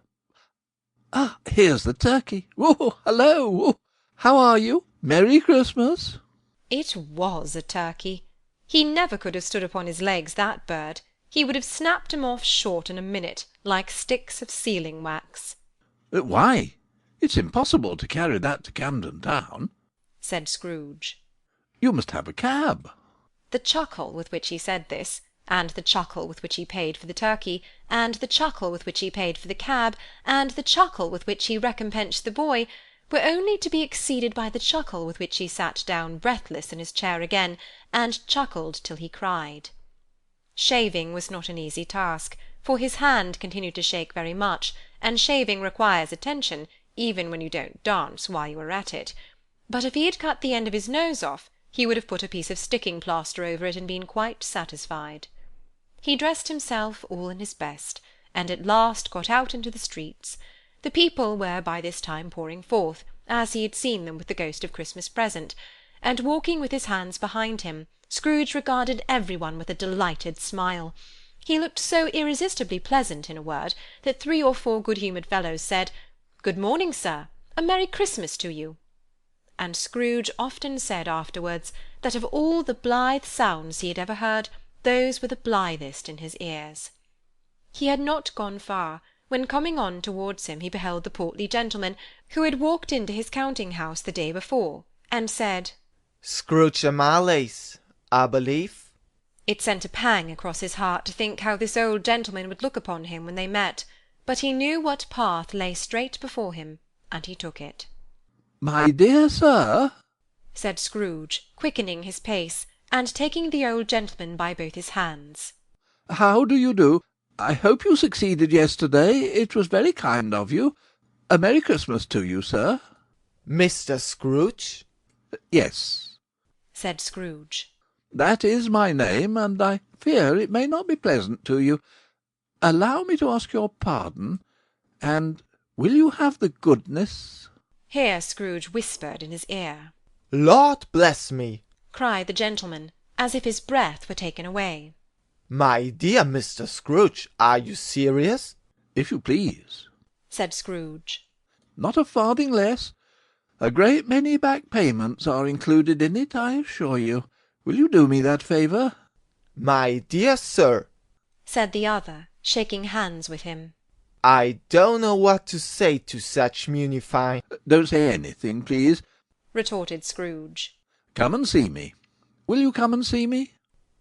Ah, here's the turkey. Whoa, hello. Whoa. How are you? Merry Christmas. It was a turkey. He never could have stood upon his legs, that bird. He would have snapped 'em off short in a minute, like sticks of sealing wax. Why? It's impossible to carry that to Camden Town, said Scrooge. You must have a cab. The chuckle with which he said this, and the chuckle with which he paid for the turkey, and the chuckle with which he paid for the cab, and the chuckle with which he recompensed the boy, were only to be exceeded by the chuckle with which he sat down breathless in his chair again, and chuckled till he cried. Shaving was not an easy task, for his hand continued to shake very much, and shaving requires attention, even when you don't dance while you are at it. But if he had cut the end of his nose off, he would have put a piece of sticking plaster over it and been quite satisfied. He dressed himself all in his best, and at last got out into the streets. The people were by this time pouring forth, as he had seen them with the ghost of Christmas Present, and walking with his hands behind him, Scrooge regarded every one with a delighted smile. He looked so irresistibly pleasant, in a word, that 3 or 4 good-humoured fellows said, "Good morning, sir. A Merry Christmas to you." And Scrooge often said afterwards that of all the blithe sounds he had ever heard, those were the blithest in his ears. He had not gone far, when coming on towards him he beheld the portly gentleman who had walked into his counting-house the day before, and said, "Scrooge Marleys, I believe." It sent a pang across his heart to think how this old gentleman would look upon him when they met, but he knew what path lay straight before him, and he took it. "My dear sir," said Scrooge, quickening his pace, and taking the old gentleman by both his hands. "how do you do? I hope you succeeded yesterday. It was very kind of you. A Merry Christmas to you, sir." "Mr. Scrooge?" "Yes," said Scrooge. "that is my name, and I fear it may not be pleasant to you. Allow me to ask your pardon, and will you have the goodness—" Here Scrooge whispered in his ear. "Lord bless me!" cried the gentleman, as if his breath were taken away. "My dear Mr. Scrooge, are you serious?" "If you please," said Scrooge. "Not a farthing less. A great many back payments are included in it, I assure you. Will you do me that favour?" "My dear sir," said the other, shaking hands with him, "I don't know what to say to such munifying—" "Don't say anything, please," retorted Scrooge. "Come and see me. Will you come and see me?"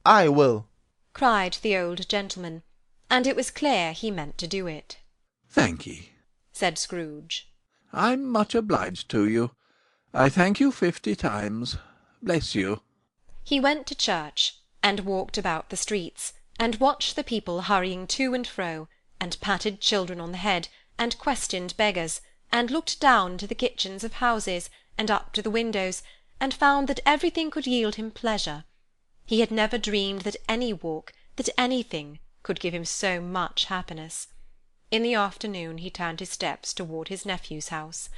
"I will," cried the old gentleman, and it was clear he meant to do it. "Thank ye," said Scrooge. "I'm much obliged to you. I thank you 50 times. Bless you." He went to church, and walked about the streets, and watched the people hurrying to and fro, and patted children on the head, and questioned beggars, and looked down into the kitchens of houses, and up to the windows, and found that everything could yield him pleasure. He had never dreamed that any walk, that anything, could give him so much happiness. In the afternoon he turned his steps toward his nephew's house.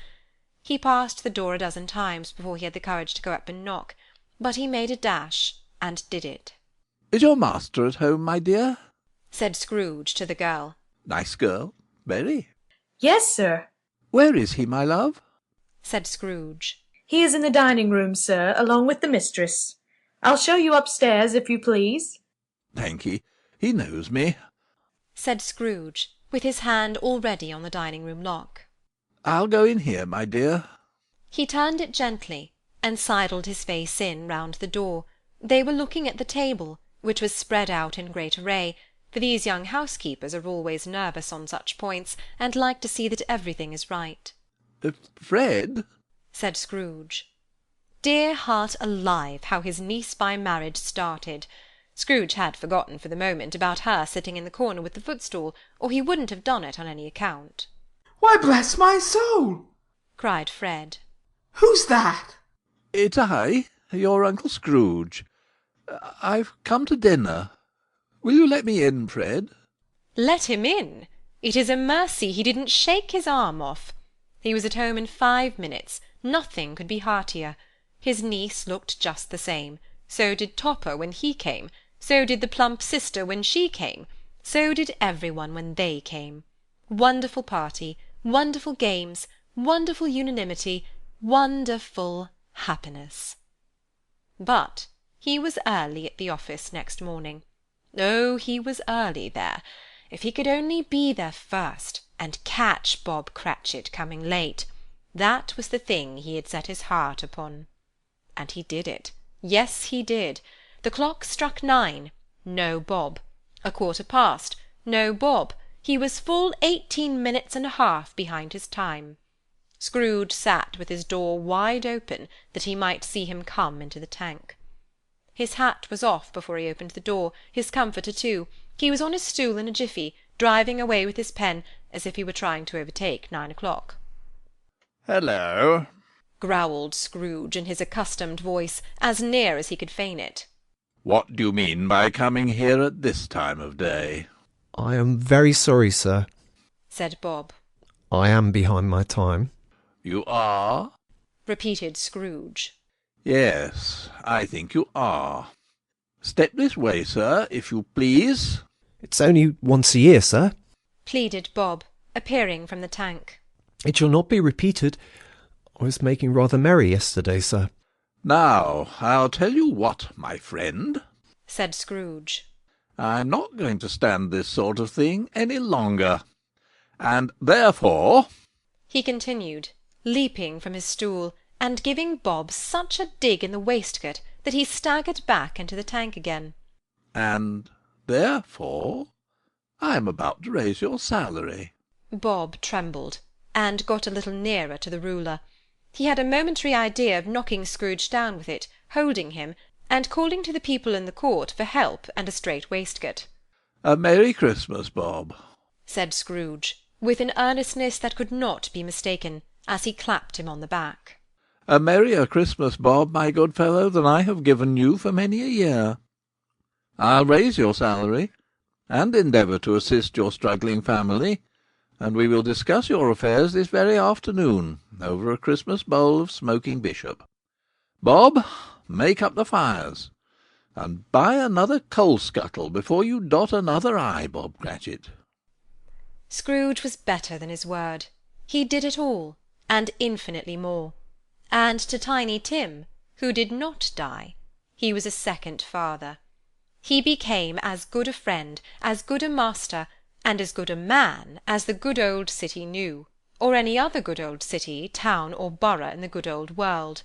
He passed the door a dozen times before he had the courage to go up and knock, but he made a dash, and did it. "Is your master at home, my dear?" said Scrooge to the girl. "Nice girl. Very." Yes, sir. "Where is he, my love?" said Scrooge. He is in the dining room, sir, along with the mistress. I'll show you upstairs, if you please." "Thank ye. He knows me," said Scrooge, with his hand already on the dining-room lock. "I'll go in here, my dear." He turned it gently, and sidled his face in round the door. They were looking at the table, which was spread out in great array, for these young housekeepers are always nervous on such points, and like to see that everything is right. "Fred," said Scrooge. Dear heart alive, how his niece by marriage started! Scrooge had forgotten for the moment about her sitting in the corner with the footstool, or he wouldn't have done it on any account. "Why, bless my soul!" cried Fred. "Who's that?" "It's I, your Uncle Scrooge. I've come to dinner. Will you let me in, Fred?" Let him in? It is a mercy he didn't shake his arm off. He was at home in 5 minutes. Nothing could be heartier. His niece looked just the same. So did Topper when he came. So did the plump sister when she came. So did everyone when they came. Wonderful party, wonderful games, wonderful unanimity, wonderful happiness. But He was early at the office next morning. Oh, he was early there. If he could only be there first, and catch Bob Cratchit coming late, that was the thing he had set his heart upon. And he did it. Yes, he did. The clock struck 9. No Bob. 1/4 past. No Bob. He was full 18 minutes and a half behind his time. Scrooge sat with his door wide open, that he might see him come into the tank. His hat was off before he opened the door, his comforter too. He was on his stool in a jiffy, driving away with his pen, as if he were trying to overtake 9 o'clock. "Hello," growled Scrooge in his accustomed voice, as near as he could feign it. "What do you mean by coming here at this time of day?" I am very sorry, sir. said Bob. I am behind my time. "You are?" repeated Scrooge. "Yes, I think you are. Step this way, sir, if you please." It's only once a year, sir. pleaded Bob, appearing from the tank. It shall not be repeated. I was making rather merry yesterday, sir. "Now, I'll tell you what, my friend," said Scrooge. "I'm not going to stand this sort of thing any longer. And therefore," he continued, leaping from his stool, and giving Bob such a dig in the waistcoat that he staggered back into the tank again. "and therefore, I am about to raise your salary." Bob trembled, and got a little nearer to the ruler. He had a momentary idea of knocking Scrooge down with it, holding him, and calling to the people in the court for help and a strait waistcoat. "A Merry Christmas, Bob," said Scrooge, with an earnestness that could not be mistaken, as he clapped him on the back. "A merrier Christmas, Bob, my good fellow, than I have given you for many a year. I'll raise your salary, and endeavour to assist your struggling family, and we will discuss your affairs this very afternoon, over a Christmas bowl of smoking bishop. Bob, make up the fires, and buy another coal-scuttle before you dot another I, Bob Cratchit." Scrooge was better than his word. He did it all, and infinitely more. And to Tiny Tim, who did not die, he was a second father. He became as good a friend, as good a master, and as good a man as the good old city knew, or any other good old city, town, or borough in the good old world.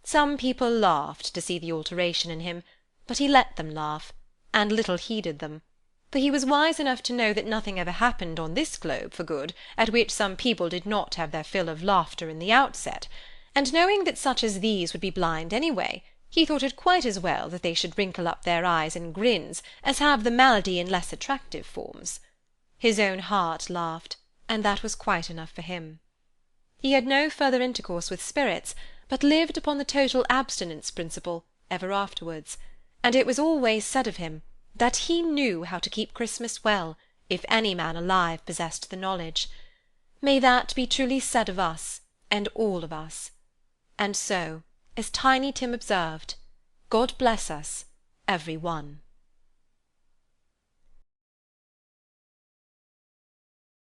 Some people laughed to see the alteration in him, but he let them laugh, and little heeded them, for he was wise enough to know that nothing ever happened on this globe for good at which some people did not have their fill of laughter in the outset, and knowing that such as these would be blind anyway, he thought it quite as well that they should wrinkle up their eyes in grins as have the malady in less attractive forms. His own heart laughed, and that was quite enough for him. He had no further intercourse with spirits, but lived upon the total abstinence principle ever afterwards, and it was always said of him that he knew how to keep Christmas well, if any man alive possessed the knowledge. May that be truly said of us, and all of us. And so, as Tiny Tim observed, God bless us, every one.